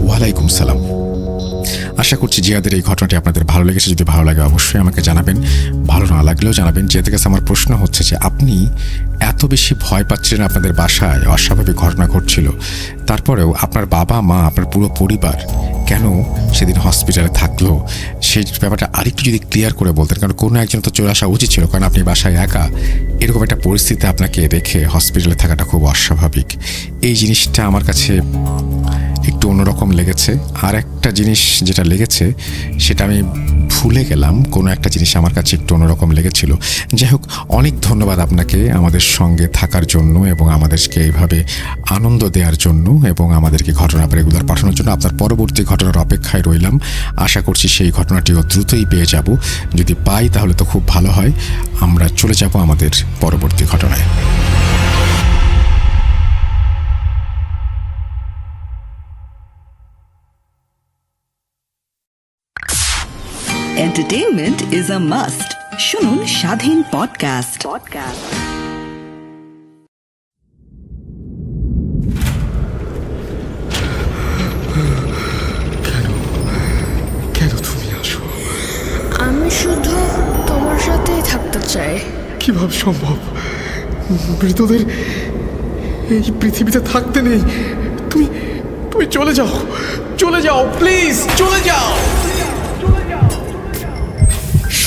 ওয়ালাইকুম সালাম। আশা করছি জিয়াদের এই ঘটনাটি আপনাদের ভালো লেগেছে। যদি ভালো লাগে অবশ্যই আমাকে জানাবেন, ভালো না লাগলেও জানাবেন। জিয়াদের কাছে আমার প্রশ্ন হচ্ছে যে আপনি এত বেশি ভয় পাচ্ছিলেন, আপনাদের বাসায় অস্বাভাবিক ঘটনা ঘটছিল, তারপরেও আপনার বাবা মা আপনার পুরো পরিবার কেন সেদিন হসপিটালে থাকলো, সেই ব্যাপারটা আরেকটু যদি ক্লিয়ার করে বলতেন। কারণ কোনো একজন তো চলে আসা উচিত ছিল, কারণ আপনি বাসায় একা, এরকম একটা পরিস্থিতিতে আপনাকে রেখে হসপিটালে থাকাটা খুব অস্বাভাবিক। এই জিনিসটা আমার কাছে একটু অন্যরকম লেগেছে। আর একটা জিনিস যেটা লেগেছে সেটা আমি ভুলে গেলাম, কোনো একটা জিনিস আমার কাছে একটু অন্যরকম লেগেছিল। যাই হোক, অনেক ধন্যবাদ আপনাকে আমাদের সঙ্গে থাকার জন্য এবং আমাদেরকে এইভাবে আনন্দ দেওয়ার জন্য এবং আমাদেরকে ঘটনা রেগুলার পাঠানোর জন্য। আপনার পরবর্তী ঘটনার অপেক্ষায় রইলাম। আশা করছি সেই ঘটনাটিও দ্রুতই পেয়ে যাব। যদি পাই তাহলে তো খুব ভালো হয়। আমরা চলে যাব আমাদের পরবর্তী ঘটনায়। Entertainment is a must. শুনুন স্বাধীন পডকাস্ট। কেন তুমি আসো? আমি শুধু তোমার সাথেই থাকতে চাই। কিভাবে সম্ভব? মৃতদের এই পৃথিবীতে থাকতে নেই। তুমি তুমি চলে যাও, চলে যাও, প্লিজ চলে যাও।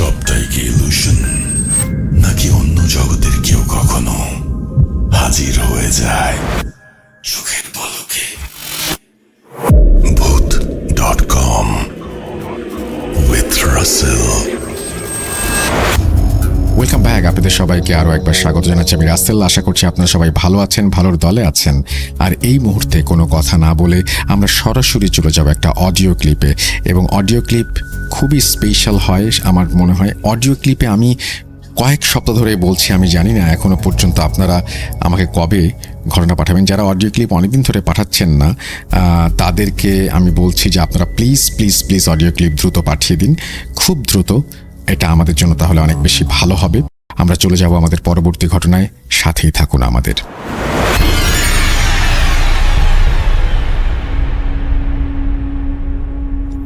সবটাই কি ইলুশন, নাকি অন্য জগতের কেউ কখনো হাজির হয়ে যায় চোখের পলকে? ভূত.com with Russell। Welcome back. আপনাদের সবাইকে আরও একবার স্বাগত জানাচ্ছি। আমি রাসেল। আশা করছি আপনারা সবাই ভালো আছেন, ভালোর দলে আছেন। আর এই মুহূর্তে কোনো কথা না বলে আমরা সরাসরি চলে যাব একটা অডিও ক্লিপে। এবং অডিও ক্লিপ খুবই স্পেশাল হয় আমার মনে হয়। অডিও ক্লিপে আমি কয়েক সপ্তাহ ধরে বলছি, আমি জানি না এখনও পর্যন্ত আপনারা আমাকে কবে ঘটনা পাঠাবেন। যারা অডিও ক্লিপ অনেকদিন ধরে পাঠাচ্ছেন না তাদেরকে আমি বলছি যে আপনারা please please please audio clip দ্রুত পাঠিয়ে দিন, খুব দ্রুত। এটা আমাদের জন্য তাহলে অনেক বেশি ভালো হবে। আমরা চলে যাব আমাদের পরবর্তী ঘটনায়, সাথেই থাকুন আমাদের।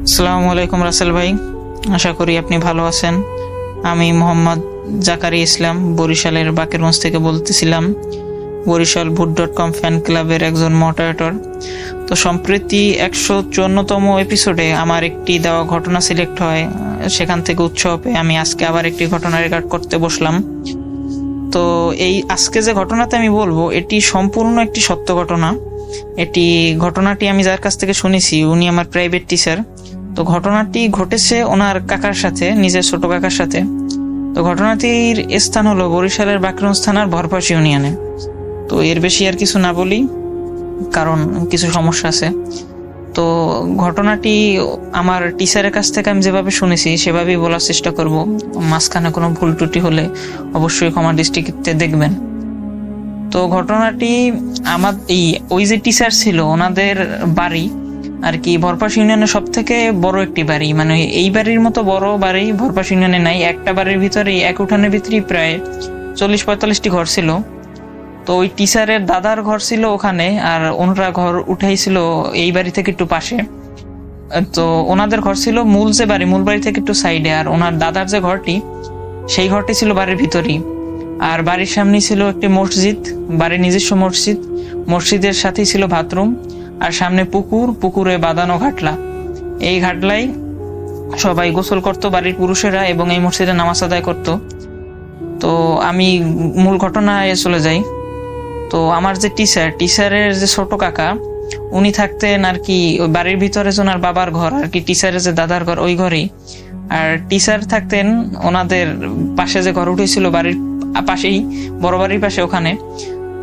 আসসালামু আলাইকুম রাসেল ভাই, আশা করি আপনি ভালো আছেন। আমি মোহাম্মদ জাকারি ইসলাম বরিশালের বাকেরগঞ্জ থেকে বলতেছিলাম, বরিশাল ভূত.com ফ্যান ক্লাবের একজন মডারেটর। তো সম্প্রতি 154তম এপিসোডে আমার একটি দেওয়া ঘটনা সিলেক্ট হয়, সেখান থেকে উৎসাহ পেয়ে আমি আজকে আবার একটি ঘটনা রেকর্ড করতে বসলাম। তো এই আজকে যে ঘটনাতে আমি বলবো এটি সম্পূর্ণ একটি সত্য ঘটনা। ঘটনাটি আমি যার কাছ থেকে শুনেছি উনি আমার প্রাইভেট টিচার। তো ঘটনাটি ঘটেছে ওনার কাকার সাথে, নিজের ছোট কাকার সাথে। তো ঘটনাটির স্থান হলো বরিশালের বাকেরগঞ্জ থানার ভরপাশ ইউনিয়নে। তো এর বেশি আর কিছু না বলি, কারণ কিছু সমস্যা আছে। তো ঘটনাটি আমার টিচারের কাছ থেকে আমি যেভাবে শুনেছি সেভাবেই বলার চেষ্টা করব। মাঝখানে কোনো ভুল ত্রুটি হলে অবশ্যই ক্ষমা দৃষ্টিতে দেখবেন। তো ঘটনাটি আমার ওই যে টিচার ছিল ওনাদের বাড়ি আর কি ভরপাশ ইউনিয়নের সব থেকে বড় একটি বাড়ি, মানে এই বাড়ির মতো বড় বাড়ি ভরপাশ ইউনিয়নে নাই। একটা বাড়ির ভিতরে এক উঠানের ভিতরেই প্রায় 40-45টি ঘর ছিল। তো ওই টিচারের দাদার ঘর ছিল ওখানে, আর ওনারা ঘর উঠাইছিল এই বাড়ি থেকে একটু পাশে। তো ওনাদের ঘর ছিল মূল বাড়ি থেকে একটু সাইডে, আর ওনার দাদার যে ঘরটি সেই ঘরটি ছিল বাড়ির ভিতরেই। আর বাড়ির সামনে ছিল একটি মসজিদ, বাড়ির নিজস্ব মসজিদ। মসজিদের সাথেই ছিল বাথরুম, আর সামনে পুকুরে বাঁধানো ঘাটলা। এই ঘাটলাই সবাই গোসল করতো বাড়ির পুরুষেরা, এবং এই মসজিদে নামাজ আদায় করতো। তো আমি মূল ঘটনায় চলে যাই। তো আমার যে টিচারের যে ছোট কাকা উনি থাকতেন আর কি ওই বাড়ির ভিতরে, ওনার বাবার ঘর আর কি, টিচারের যে দাদার ঘর ওই ঘরেই। আর টিচার থাকতেন ওনাদের পাশে যে ঘর উঠেছিল বাড়ির পাশেই, বড় বাড়ির পাশে ওখানে।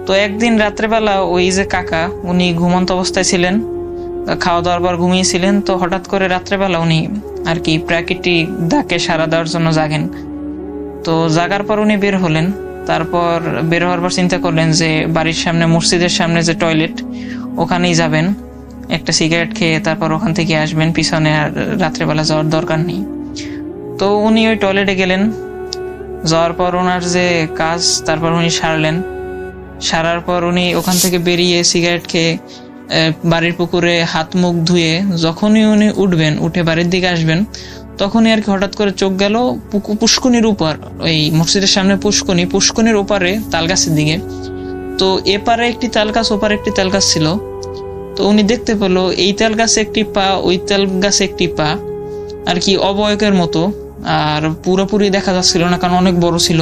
তো একদিন রাত্রেবেলা ওই যে কাকা উনি ঘুমন্ত অবস্থায় ছিলেন, খাওয়া দাওয়ার পর ঘুমিয়েছিলেন। তো হঠাৎ করে রাত্রেবেলা উনি আর কি প্রাকৃতিক ডাকে সাড়া দেওয়ার জন্য জাগেন। তো জাগার পর উনি বের হলেন। তারপর বের হওয়ার পর চিন্তা করলেন যে বাড়ির সামনে মসজিদের সামনে যে টয়লেট ওখানেই যাবেন, একটা সিগারেট খেয়ে তারপর ওখান থেকে আসবেন, পিছনে আর রাত্রেবেলা যাওয়ার দরকার নেই। তো উনি ওই টয়লেটে গেলেন। যাওয়ার পর ওনার যে কাজ তারপর উনি সারার পর উনি ওখান থেকে বেরিয়ে সিগারেট খেয়ে বাড়ির পুকুরে হাত মুখ ধুয়ে যখনই উনি উঠবেন, উঠে বাড়ির দিকে আসবেন, তখনই আর কি হঠাৎ করে চোখ গেল পুষ্কনির উপর, ওই মসজিদের সামনে পুষ্কনির ওপারে তাল গাছের দিকে। তো এপারে একটি তাল গাছ, ওপারে একটি তাল গাছ ছিল। তো উনি দেখতে পেলো এই তাল গাছে একটি পা, ওই তাল গাছে একটি পা, আর কি অবয়কের মতো, আর পুরোপুরি দেখা যাচ্ছিল না কারণ অনেক বড় ছিল।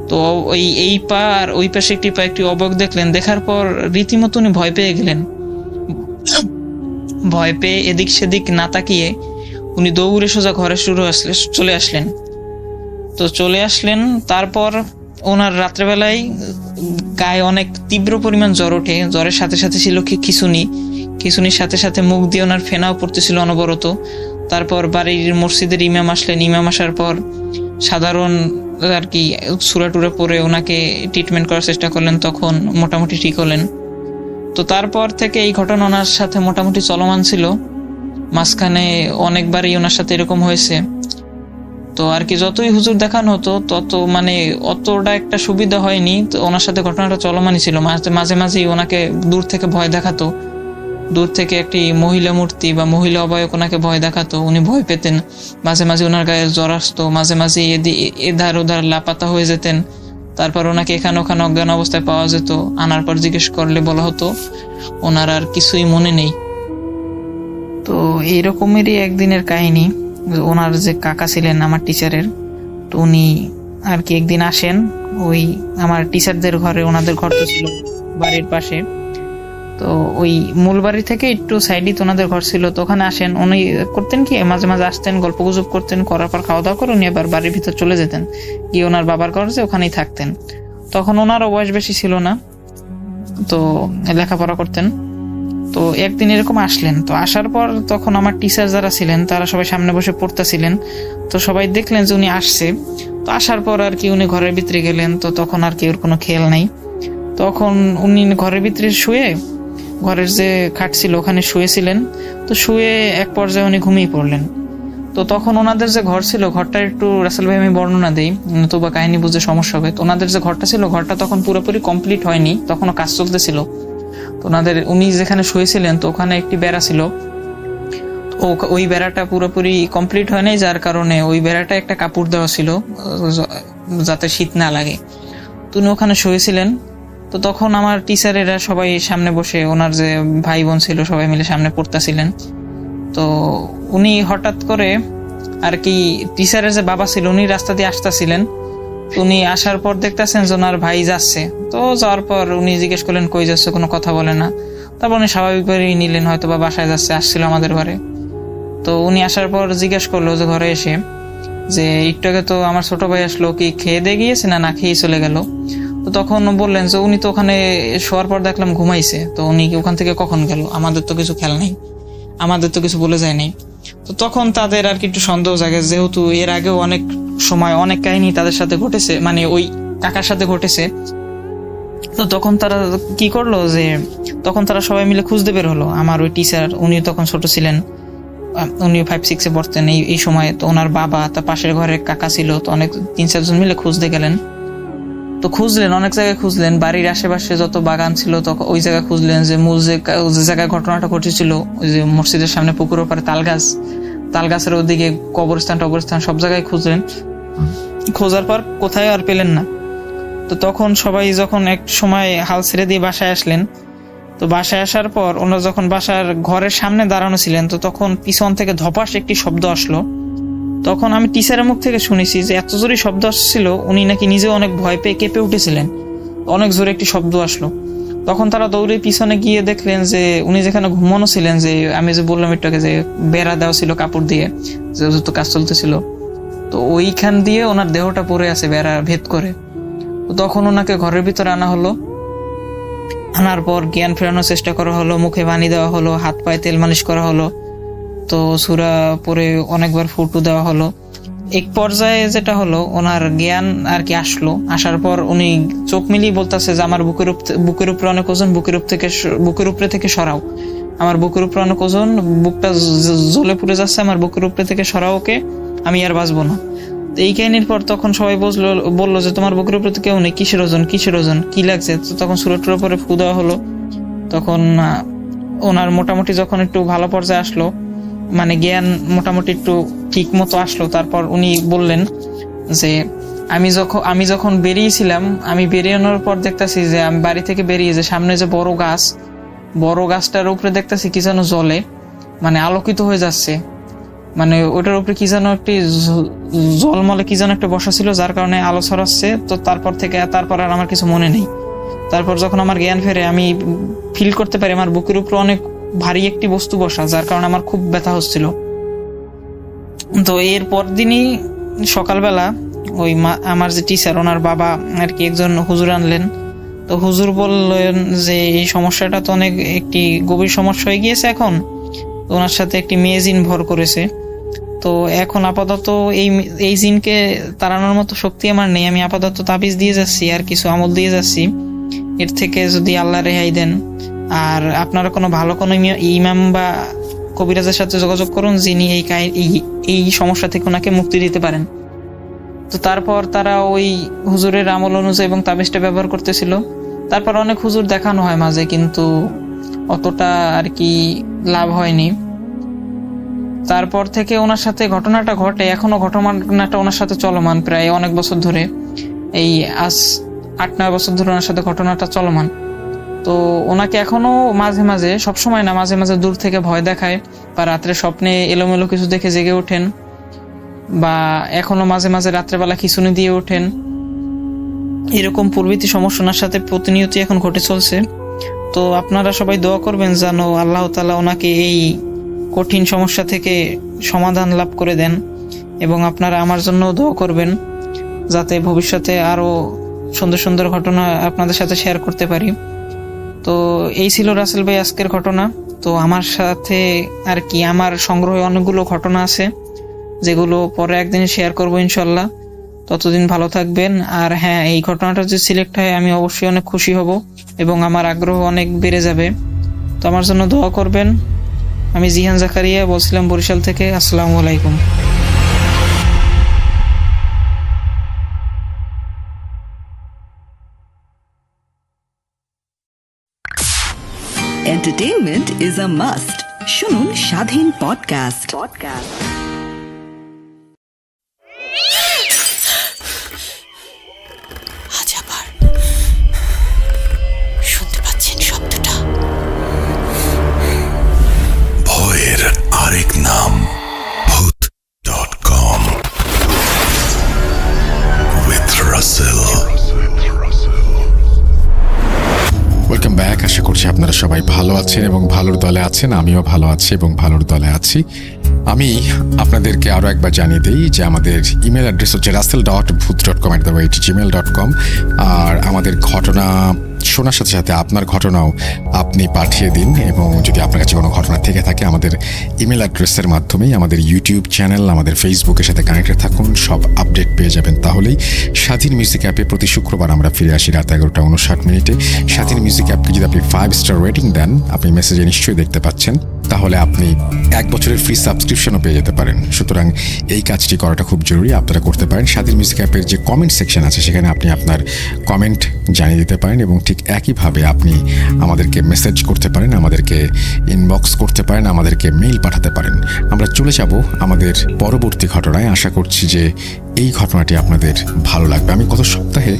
তো এই পা আর ওই পাশে একটি পা, একটি অবয়ব দেখলেন। দেখার পর রীতিমতো উনি ভয় পেয়ে গেলেন। ভয় পেয়ে এদিক সেদিক না তাকিয়ে উনি দৌড়ে সোজা ঘরে চলে আসলেন। তারপর ওনার রাত্রেবেলায় গায়ে অনেক তীব্র পরিমাণ জ্বর ওঠে। জ্বরের সাথে সাথে ছিল খিঁচুনির সাথে সাথে মুখ দিয়ে ওনার ফেনাও পড়তেছিল অনবরত। তারপর বাড়ির মসজিদের ইমাম আসলেন। ইমাম আসার পর সাধারণ আর কি সূরা টুরা পরে ওনাকে ট্রিটমেন্ট করার চেষ্টা করলেন, তখন মোটামুটি ঠিক হলেন। তো তারপর থেকে এই ঘটনা ওনার সাথে মোটামুটি চলমান ছিল। মাঝখানে অনেকবারই ওনার সাথে এরকম হয়েছে। তো আর কি যতই হুজুর দেখানো হতো তত মানে অতটা একটা সুবিধা হয়নি। তো ওনার সাথে ঘটনাটা চলমানই ছিল। মাঝে মাঝেই ওনাকে দূর থেকে ভয় দেখাতো, দূর থেকে একটি মহিলা মূর্তি বা মহিলা অবয়ব ওনাকে ভয় দেখাতো, উনি ভয় পেতেন। মাঝে মাঝে ওনার গায়ে জ্বর আসতো, মাঝে মাঝে এধার ওধার লাপাতা হয়ে যেতেন। তারপর ওনাকে এখানে ওখানে অজ্ঞান অবস্থায় পাওয়া যেত। আনার পর জিজ্ঞেস করলে বলা হতো ওনার আর কিছুই মনে নেই। তো এইরকমেরই একদিনের কাহিনী। ওনার যে কাকা ছিলেন আমার টিচারের, তো উনি আর কি একদিন আসেন ওই আমার টিচারদের ঘরে। ওনাদের ঘর তো ছিল বাড়ির পাশে, তো ওই মূল বাড়ি থেকে একটু সাইডে তো ওনাদের ঘর ছিল। তো ওখানে আসেন। উনি করতেন কি, মাঝে মাঝে আসতেন, গল্প গুজব করতেন, করার পর খাওয়া দাওয়া করে উনি আবার বাড়ির ভিতর চলে যেতেন, গিয়ে ওনার বাবার ঘর যে ওখানেই থাকতেন। তখন ওনারও বয়স বেশি ছিল না, তো লেখাপড়া করতেন। তো একদিন এরকম আসলেন। তো আসার পর তখন আমার টিচার যারা ছিলেন তারা সবাই সামনে বসে পড়তেছিলেন। তো সবাই দেখলেন যে উনি আসছে। তো আসার পর আর কি উনি ঘরের ভিতরে গেলেন। তো তখন আর কি ওর কোনো খেয়াল নাই। তখন উনি ঘরের ভিতরে শুয়ে, ঘরের যে খাট ছিল ওখানে শুয়েছিলেন। তো শুয়ে এক পর্যায়ে উনি ঘুমিয়ে পড়লেন। তো তখন ওনাদের যে ঘর ছিল, ঘরটা একটু রাসেল ভাই আমি বর্ণনা দিই, নতুবা কাহিনী বুঝতে সমস্যা হবে। তো ওনাদের যে ঘরটা ছিল, ঘরটা তখন পুরোপুরি কমপ্লিট হয়নি, তখনও কাজ চলতেছিল। তো উনি যেখানে শুয়েছিলেন তো ওখানে একটি বেড়া ছিল। ওই বেড়াটা পুরোপুরি কমপ্লিট হয় নাই, যার কারণে ওই বেড়াটা একটা কাপড় দেওয়া ছিল যাতে শীত না লাগে। তো উনি ওখানে শুয়েছিলেন। তো তখন আমার টিচারেরা সবাই সামনে বসে, ওনার যে ভাই বোন ছিল সবাই মিলে সামনে পড়তেছিলেন। তো উনি হঠাৎ করে আর কি টিচারের যে বাবা ছিল উনি রাস্তা দিয়ে আসতেছিলেন। উনি আসার পর দেখতেছেন যে ওনার ভাই যাচ্ছে। তো যাওয়ার পর উনি জিজ্ঞেস করলেন কই যাচ্ছে, কোনো কথা বলে না। তারপর উনি স্বাভাবিকভাবেই নিলেন হয়তো বা বাসায় যাচ্ছে, আসছিল আমাদের ঘরে। তো উনি আসার পর জিজ্ঞেস করলো যে ঘরে এসে যে একটু আগে তো আমার ছোট ভাই আসলো, কি খেয়ে দিয়ে গিয়েছে না খেয়ে চলে গেল? তো তখন বললেন যে উনি তো ওখানে শোয়ার পর দেখলাম ঘুমাইছে। তো উনি ওখান থেকে কখন গেল? আমাদের তো কিছু খেয়াল নেই, আমাদের তো কিছু বলে যায় নাই। তো তখন তাদের আর কি একটু সন্দেহ জাগে, যেহেতু এর আগেও অনেক সময় অনেক কাহিনী তাদের সাথে ঘটেছে, মানে ওই কাকার সাথে ঘটেছে। তো তখন তারা কি করলো যে তখন তারা সবাই মিলে খুঁজতে বের হলো। আমার ওই টিচার, উনি তখন ছোট ছিলেন, উনি 5-6 পড়তেন এই সময়। তো ওনার বাবা, তার পাশের ঘরে কাকা ছিল। তো অনেক 3-4 জন মিলে খুঁজতে গেলেন। তো খুঁজলেন, অনেক জায়গায় খুঁজলেন, বাড়ির আশেপাশে যত বাগান ছিল তো ওই জায়গায় খুঁজলেন। যে মূল যে জায়গায় ঘটনাটা ঘটেছিল, ওই যে মসজিদের সামনে পুকুর ওপারে তাল গাছের ওদিকে কবরস্থান সব জায়গায় খুঁজলেন। খোঁজার পর কোথায় আর পেলেন না। তো তখন সবাই যখন এক সময় হাল ছেড়ে দিয়ে বাসায় আসলেন। তো বাসায় আসার পর ওনারা যখন বাসার ঘরের সামনে দাঁড়ানো ছিলেন, তো তখন পিছন থেকে ধপাস একটি শব্দ আসলো। তখন আমি টিচারের মুখ থেকে শুনেছি যে এত জোরে শব্দ আসছিল, উনি নাকি নিজেও অনেক ভয় পেয়ে কেঁপে উঠেছিলেন। অনেক জোরে একটি শব্দ আসলো। তখন তারা দৌড়ে পিছনে গিয়ে দেখলেন যে উনি যেখানে ঘুমানো ছিলেন, যে আমি যে বললাম একটু আগে যে বেড়া দেওয়া ছিল কাপড় দিয়ে, যেহেতু কাজ চলতেছিল, তো ওইখান দিয়ে ওনার দেহটা পড়ে আছে বেড়া ভেদ করে। তো তখন ওনাকে ঘরের ভিতরে আনা হলো। আনার পর জ্ঞান ফেরানোর চেষ্টা করা হলো, মুখে পানি দেওয়া হলো, হাত পায়ে তেল মালিশ করা হলো, তো সূরা পরে অনেকবার ফুটু দেওয়া হলো। এক পর্যায়ে যেটা হলো, ওনার জ্ঞান আর কি আসলো। আসার পর উনি চোখ মিলিয়ে বলতেছে যে আমার বুকের উপরে অনেক ওজন, বুকের উপরে থেকে সরাও, আমার বুকের উপরে অনেক ওজন, বুকটা জ্বলে পুড়ে যাচ্ছে, আমার বুকের উপরে থেকে সরাও ওকে, আমি আর বাঁচবো না। তো এই কাহিনীর পর তখন সবাই বললো যে তোমার বুকের উপরে তো কেউ নেই, কিসের ওজন, কি লাগছে? তো তখন সূরা টুরা পরে ফু দেওয়া হলো। তখন ওনার মোটামুটি যখন একটু ভালো পর্যায়ে আসলো, মানে জ্ঞান মোটামুটি একটু ঠিক মতো আসলো, তারপর উনি বললেন যে আমি যখন বেরিয়েছিলাম, আমি বেরিয়ানোর পর দেখতেছি যে আমি বাড়ি থেকে বেরিয়ে যে সামনে যে বড় গাছটার উপরে দেখতেছি কি যেন জ্বলে, মানে আলোকিত হয়ে যাচ্ছে, মানে ওটার উপরে কি যেন একটি জলমলে কি যেন একটা বসা ছিল, যার কারণে আলো ছড়াচ্ছে। তো তারপর আর আমার কিছু মনে নেই। তারপর যখন আমার জ্ঞান ফেরে, আমি ফিল করতে পারি আমার বুকের উপরে অনেক ভারী একটি বস্তু বসা, যার কারণে আমার খুব ব্যথা হচ্ছিল। তো এর পর দিনই সকালবেলা ওই আমার যে টিচার, ওনার বাবা আর কি একজন হুজুর আনলেন। তো হুজুর বললেন যে এই সমস্যাটা তো অনেক একটি গভীর সমস্যা হয়ে গিয়েছে এখন। তো ওনার সাথে একটি মেয়ে জিন ভর করেছে। তো এখন আপাতত এই জিনকে তাড়ানোর মতো শক্তি আমার নেই। আমি আপাতত তাবিজ দিয়ে যাচ্ছি আর কিছু আমল দিয়ে যাচ্ছি। এর থেকে যদি আল্লাহ রেহাই দেন, আর আপনারা কোনো ভালো কোনো ইমাম বা কবিরাজের সাথে যোগাযোগ করুন, যিনি এই সমস্যা থেকে ওনাকে মুক্তি দিতে পারেন। তো তারপর তারা ওই হুজুরের আমল অনুযায়ী এবং তাবিজটা ব্যবহার করতেছিল। তারপর অনেক হুজুর দেখানো হয় মাঝে, কিন্তু অতটা আর কি লাভ হয়নি। তারপর থেকে ওনার সাথে ঘটনাটা ঘটে, এখনো ঘটনাটা ওনার সাথে চলমান, প্রায় অনেক বছর ধরে, এই আজ 8-9 বছর ধরে ওনার সাথে ঘটনাটা চলমান। তো ওনাকে এখনো মাঝে মাঝে, সবসময় না, মাঝে মাঝে দূর থেকে ভয় দেখায়, বা রাত্রে স্বপ্নে এলোমেলো কিছু দেখে জেগে ওঠেন, বা এখনো মাঝে মাঝে রাত্রেবেলা খিঁচুনি দিয়ে ওঠেন। এরকম প্রভৃতি সমস্যা ওনার সাথে প্রতিনিয়তই এখন ঘটে চলছে। তো আপনারা সবাই দোয়া করবেন যেন আল্লাহ তাআলা ওনাকে এই কঠিন সমস্যা থেকে সমাধান লাভ করে দেন, এবং আপনারা আমার জন্য দোয়া করবেন যাতে ভবিষ্যতে আরো সুন্দর সুন্দর ঘটনা আপনাদের সাথে শেয়ার করতে পারি। তো এই ছিল রাসেল ভাই আজকের ঘটনা। তো আমার সাথে আর কি আমার সংগ্রহে অনেকগুলো ঘটনা আছে, যেগুলো পরে একদিন শেয়ার করবো ইনশাল্লাহ। ততদিন ভালো থাকবেন। আর হ্যাঁ, এই ঘটনাটা যদি সিলেক্ট হয় আমি অবশ্যই অনেক খুশি হব এবং আমার আগ্রহ অনেক বেড়ে যাবে। তো আমার জন্য দোয়া করবেন। আমি জিহান জাকারিয়া বলছিলাম বরিশাল থেকে। আসসালামু আলাইকুম। Entertainment is a must. শুনুন স্বাধীন পডকাস্ট। আজ আবার শুনতে পাচ্ছেন শব্দটা? ভয়ের আরেক নাম ভূত.com with Russell. Welcome back. আশা করছি আপনারা সবাই ভালো আছেন এবং ভালোর দলে আছেন। আমিও ভালো আছি এবং ভালোর দলে আছি। আমি আপনাদেরকে আরও একবার জানিয়ে দিই যে আমাদের ইমেল অ্যাড্রেস হচ্ছে russell.booth.com@gmail.com। আর আমাদের ঘটনা শোনার সাথে সাথে আপনার ঘটনাও আপনি পাঠিয়ে দিন, এবং যদি আপনার কাছে কোনো ঘটনা থেকে থাকে আমাদের ইমেল অ্যাড্রেসের মাধ্যমেই আমাদের ইউটিউব চ্যানেল, আমাদের ফেসবুকের সাথে কানেক্টেড থাকুন, সব আপডেট পেয়ে যাবেন। তাহলেই স্বাধীন মিউজিক অ্যাপে প্রতি শুক্রবার আমরা ফিরে আসি রাত 11:59। স্বাধীন মিউজিক অ্যাপকে যদি আপনি 5 স্টার রেটিং দেন, আপনি মেসেজে নিশ্চয়ই দেখতে পাচ্ছেন, তাহলে আপনি 1 বছরের ফ্রি সাবস্ক্রিপশনও পেয়ে যেতে পারেন। সুতরাং এই কাজটি করাটা খুব জরুরি, আপনারা করতে পারেন। স্বাধীন মিউজিক অ্যাপের যে কমেন্ট সেকশন আছে সেখানে আপনি আপনার কমেন্ট জানিয়ে দিতে পারেন, এবং ঠিক একইভাবে আপনি আমাদেরকে মেসেজ করতে পারেন, আমাদেরকে ইনবক্স করতে পারেন, আমাদেরকে মেইল পাঠাতে পারেন। আমরা চলে যাব আমাদের পরবর্তী ঘটনায়। আশা করছি যে এই ঘটনাটি আপনাদের ভালো লাগবে। আমি গত সপ্তাহে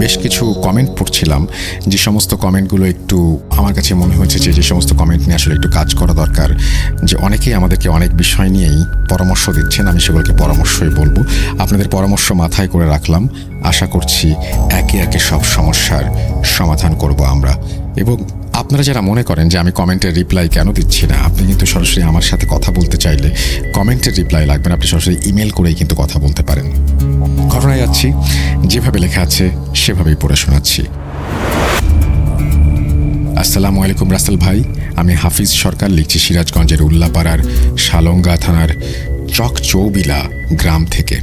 বেশ কিছু কমেন্ট পড়ছিলাম, যে সমস্ত কমেন্টগুলো একটু আমার কাছে মনে হয়েছে যে সমস্ত কমেন্ট নিয়ে আসলে একটু কাজ করা দরকার, যে অনেকেই আমাদেরকে অনেক বিষয় নিয়েই পরামর্শ দিচ্ছেন। আমি সেগুলোকে পরামর্শই বলবো। আপনাদের পরামর্শ মাথায় করে রাখলাম। আশা করছি একে একে সব সমস্যার সমাধান করব আমরা। এবং আপনারা যারা মনে করেন যে আমি কমেন্টের রিপ্লাই কেন দিচ্ছি না, আপনি কিন্তু সরাসরি আমার সাথে কথা বলতে চাইলে কমেন্টের রিপ্লাই লাগবে না, আপনি সরাসরি ইমেল করেই কিন্তু কথা বলতে পারেন। ঘটনায় যাচ্ছি, যেভাবে লেখা আছে সেভাবেই পড়ে শোনাচ্ছি। আসসালামু আলাইকুম রাসেল ভাই, আমি হাফিজ সরকার, লিখছি সিরাজগঞ্জের উল্লাপাড়ার শালঙ্গা থানার চকচৌবিলা গ্রাম থেকে।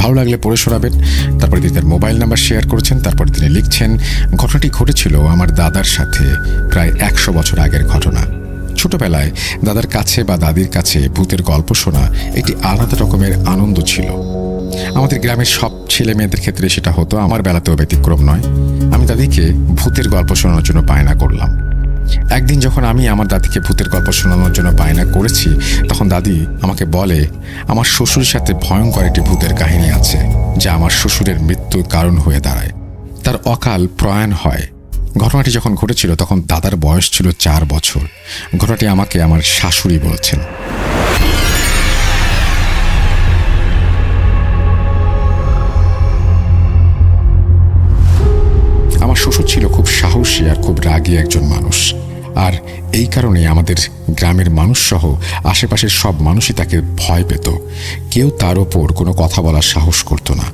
ভালো লাগলে পড়ে শোনাবেন। তারপরে তিনি তার মোবাইল নাম্বার শেয়ার করেছেন। তারপরে তিনি লিখছেন, ঘটনাটি ঘটেছিল আমার দাদার সাথে প্রায় 100 বছর আগের ঘটনা। ছোটবেলায় দাদার কাছে বা দাদির কাছে ভূতের গল্প শোনা একটি আলাদা রকমের আনন্দ ছিল। আমাদের গ্রামের সব ছেলে মেয়েদের ক্ষেত্রে সেটা হতো, আমার বেলাতেও ব্যতিক্রম নয়। আমি দাদিকে ভূতের গল্প শোনানোর জন্য বায়না করলাম। একদিন যখন আমি আমার দাদিকে ভূতের গল্প শোনানোর জন্য বায়না করেছি, তখন দাদি আমাকে বলে আমার শ্বশুরের সাথে ভয়ঙ্কর একটি ভূতের কাহিনী আছে, যা আমার শ্বশুরের মৃত্যুর কারণ হয়ে দাঁড়ায়। তার অকাল প্রয়াণ হয়। ঘটনাটি যখন ঘটেছিল তখন দাদার বয়স ছিল 4 বছর। ঘটনাটি আমাকে আমার শাশুড়ি বলেছেন। আমার শ্বশুর ছিল খুব সাহসী আর খুব রাগী একজন মানুষ, আর এই কারণে আমাদের গ্রামের মানুষ সহ আশেপাশের সব মানুষই তাকে ভয় পেত। কেউ তার ওপর কোনো কথা বলার সাহস করত না।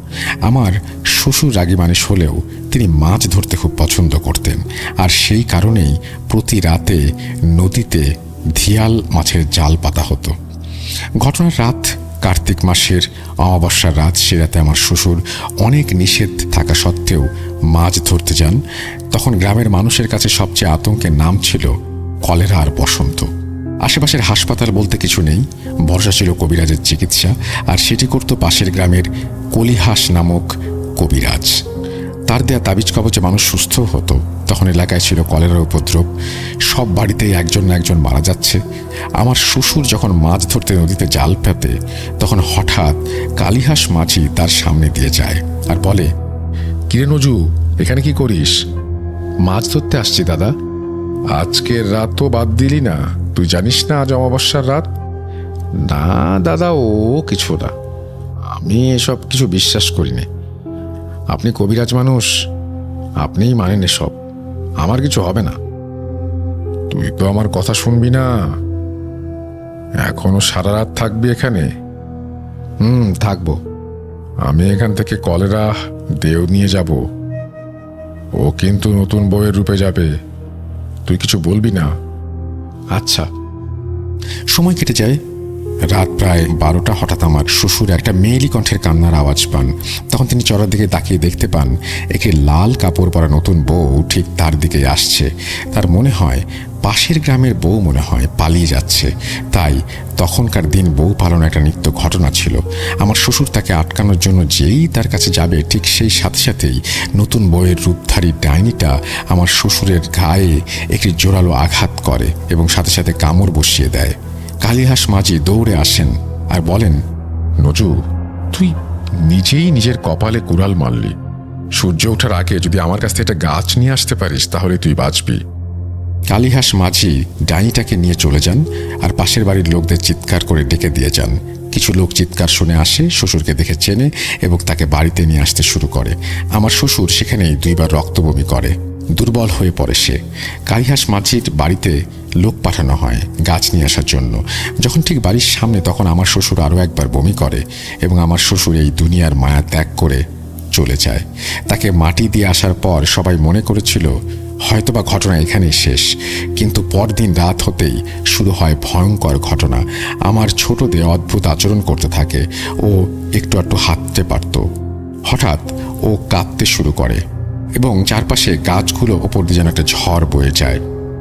আমার শ্বশুর রাগী মানুষ হলেও তিনি মাছ ধরতে খুব পছন্দ করতেন, আর সেই কারণেই প্রতি রাতে নদীতে ধিয়াল মাছের জাল পাতা হতো। ঘটনার রাত কার্তিক মাসের অমাবস্যার রাত। সে রাতে আমার শ্বশুর অনেক নিষেধ থাকা সত্ত্বেও মাছ ধরতে যান। তখন গ্রামের মানুষের কাছে সবচেয়ে আতঙ্কের নাম ছিল কলেরা আর বসন্ত। আশেপাশের হাসপাতাল বলতে কিছু নেই, ভরসা ছিল কবিরাজের চিকিৎসা, আর সেটি করত পাশের গ্রামের কলিহাস নামক কবিরাজ। তার দেয়া তাবিজ কবচে মানুষ সুস্থ হতো। তখন এলাকায় ছিল কলেরার উপদ্রব, সব বাড়িতেই একজন না একজন মারা যাচ্ছে। আমার শ্বশুর যখন মাছ ধরতে নদীতে জাল পেতে, তখন হঠাৎ কালিহাস মাঝি তার সামনে দিয়ে যায় আর বলে, কিরে নজু, এখানে কি করিস? মাছ ধরতে আসছি দাদা। আজকের রাত তো বাদ দিলি না, তুই জানিস না আজ অমাবস্যার রাত? না দাদা, ও কিছু না, আমি এসব কিছু বিশ্বাস করি না। আপনি কবিরাজ মানুষ, আপনিই মানেন এসব, আমার কিছু হবে না। তুই তো আমার কথা শুনবি না। এখনো সারা রাত থাকবি এখানে? থাকবো। আমি এখান থেকে কলেরা দেও নিয়ে যাব। ও কিন্তু নতুন বউয়ের রূপে যাবে, তুই কিছু বলবি না। আচ্ছা। সময় কেটে যায়। রাত প্রায় 12টা। হঠাৎ আমার শ্বশুর একটা মেয়েলি কণ্ঠের কান্নার আওয়াজ পান। তখন তিনি চড়ার দিকে তাকিয়ে দেখতে পান একটি লাল কাপড় পরা নতুন বউ ঠিক তার দিকে আসছে। তার মনে হয় পাশের গ্রামের বউ মনে হয় পালিয়ে যাচ্ছে। তাই তখনকার দিন বউ পালন একটা নিত্য ঘটনা ছিল। আমার শ্বশুর তাকে আটকানোর জন্য যেই তার কাছে যাবে, ঠিক সেই সাথে সাথেই নতুন বউয়ের রূপধারী ডাইনিটা আমার শ্বশুরের গায়ে একটি জোরালো আঘাত করে এবং সাথে সাথে কামড় বসিয়ে দেয়। কালিহাস মাঝি দৌড়ে আসেন আর বলেন, নজু, তুই নিজেই নিজের কপালে কুড়াল মারলি। সূর্য ওঠার আগে যদি আমার কাছ থেকে একটা গাছ নিয়ে আসতে পারিস, তাহলে তুই বাঁচবি। কালিহাস মাঝি ডাইনিটাকে নিয়ে চলে যান আর পাশের বাড়ির লোকদের চিৎকার করে ডেকে দিয়ে যান। কিছু লোক চিৎকার শুনে আসে, শ্বশুরকে দেখে চেনে এবং তাকে বাড়িতে নিয়ে আসতে শুরু করে। আমার শ্বশুর সেখানেই 2 বার রক্তবমি করে, দুর্বল হয়ে পড়ে সে। কালিহাস মাঝির বাড়িতে লোক পাঠানো হয় গাছ নিয়ে আসার জন্য। যখন ঠিক বাড়ির সামনে, তখন আমার শ্বশুর আরও একবার বমি করে এবং আমার শ্বশুর এই দুনিয়ার মায়া ত্যাগ করে চলে যায়। তাকে মাটি দিয়ে আসার পর সবাই মনে করেছিল হয়তোবা ঘটনা এখানেই শেষ, কিন্তু পরদিন রাত হতেই শুরু হয় ভয়ঙ্কর ঘটনা। আমার ছোট দিয়ে অদ্ভুত আচরণ করতে থাকে। ও একটু একটু হাঁটতে পারত। হঠাৎ ও কাঁদতে শুরু করে এবং চারপাশে গাছগুলো ওপর দিয়ে যেন একটা ঝড় বয়ে যায়।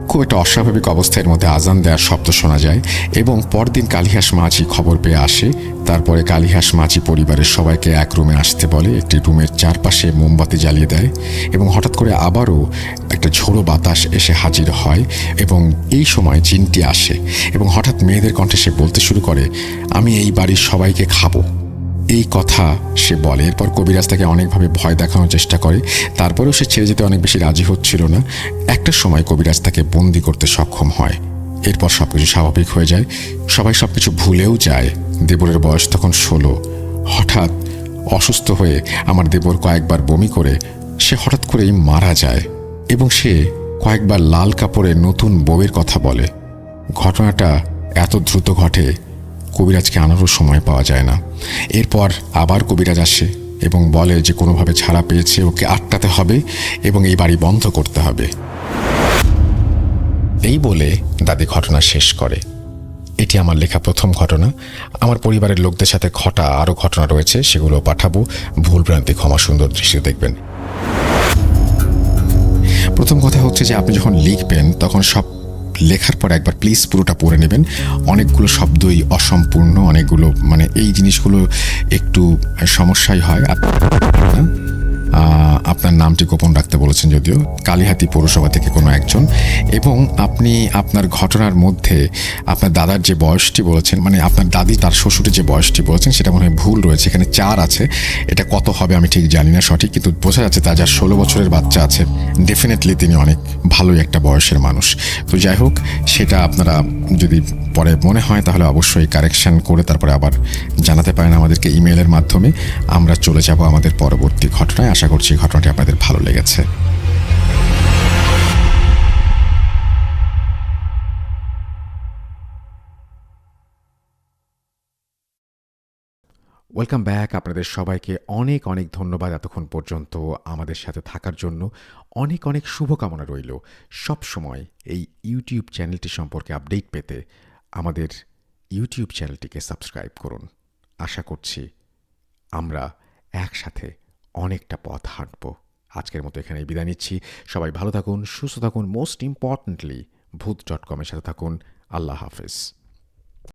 খুব একটা অস্বাভাবিক অবস্থার মধ্যে আজান দেওয়ার শব্দ শোনা যায় এবং পরদিন কালিহাস মাঝি খবর পেয়ে আসে। তারপরে কালিহাস মাঝি পরিবারের সবাইকে এক রুমে আসতে বলে, একটি রুমের চারপাশে মোমবাতি জ্বালিয়ে দেয় এবং হঠাৎ করে আবারও একটা ঝোড়ো বাতাস এসে হাজির হয় এবং এই সময় জিনটি আসে এবং হঠাৎ মেয়েদের কণ্ঠে সে বলতে শুরু করে, আমি এই বাড়ির সবাইকে খাবো। এই কথা সে বলে। এরপর কবিরাজ তাকে অনেকভাবে ভয় দেখানোর চেষ্টা করে, তারপরেও সে ছেড়ে যেতে অনেক বেশি রাজি হচ্ছিল না। একটা সময় কবিরাজ তাকে বন্দি করতে সক্ষম হয়। এরপর সবকিছু স্বাভাবিক হয়ে যায়, সবাই সবকিছু ভুলেও যায়। দেবরের বয়স তখন 16। হঠাৎ অসুস্থ হয়ে আমার দেবর কয়েকবার বমি করে সে হঠাৎ করেই মারা যায় এবং সে কয়েকবার লাল কাপড়ে নতুন বউয়ের কথা বলে। ঘটনাটা এত দ্রুত ঘটে, কবিরাজকে আনারও সময় পাওয়া যায় না। এরপর আবার কবিরাজ আসে এবং বলে যে কোনোভাবে ছাড়া পেয়েছে, ওকে আটকাতে হবে এবং এই বাড়ি বন্ধ করতে হবে। এই বলে দাদি ঘটনা শেষ করে। এটি আমার লেখা প্রথম ঘটনা। আমার পরিবারের লোকদের সাথে ঘটা আরও ঘটনা রয়েছে, সেগুলো পাঠাবো। ভুলভ্রান্তি ক্ষমা সুন্দর দৃষ্টিতে দেখবেন। প্রথম কথা হচ্ছে যে আপনি যখন লিখবেন তখন সব লেখার পর একবার প্লিজ পুরোটা পড়ে নেবেন। অনেকগুলো শব্দই অসম্পূর্ণ, অনেকগুলো এই জিনিসগুলো একটু সমস্যাই হয়। আপনার নামটি গোপন রাখতে বলেছেন, যদিও কালিহাতী পৌরসভা থেকে কোনো একজন, এবং আপনি আপনার ঘটনার মধ্যে আপনার দাদার যে বয়সটি বলেছেন, মানে আপনার দাদি তার শ্বশুরের যে বয়সটি বলেছেন সেটা মনে হয় ভুল রয়েছে, এখানে 4 আছে। এটা কত হবে আমি ঠিক জানি না সঠিক, কিন্তু বোঝা যাচ্ছে তার যার 16 বছরের বাচ্চা আছে, ডেফিনেটলি তিনি অনেক ভালোই একটা বয়সের মানুষ। তো যাই হোক, সেটা আপনারা যদি পরে মনে হয় তাহলে অবশ্যই কারেকশন করে তারপরে আবার জানাতে পারেন আমাদেরকে ইমেলের মাধ্যমে। আমরা চলে যাব আমাদের পরবর্তী ঘটনায়। আশা করছি ঘটনাটি আপনাদের ভালো লেগেছে। Welcome back. আপনাদের সবাইকে অনেক অনেক ধন্যবাদ এতক্ষণ পর্যন্ত আমাদের সাথে থাকার জন্য। অনেক অনেক শুভকামনা রইল। সব সময় এই ইউটিউব চ্যানেলটি সম্পর্কে আপডেট পেতে আমাদের ইউটিউব চ্যানেলটিকে সাবস্ক্রাইব করুন। আশা করছি আমরা একসাথে অনেকটা পথ হাঁটব। আজকের মতো এখানেই বিদায় নিচ্ছি। সবাই ভালো থাকুন, সুস্থ থাকুন, মোস্ট ইম্পর্ট্যান্টলি ভূত.com-এর সাথে থাকুন। আল্লাহ হাফেজ।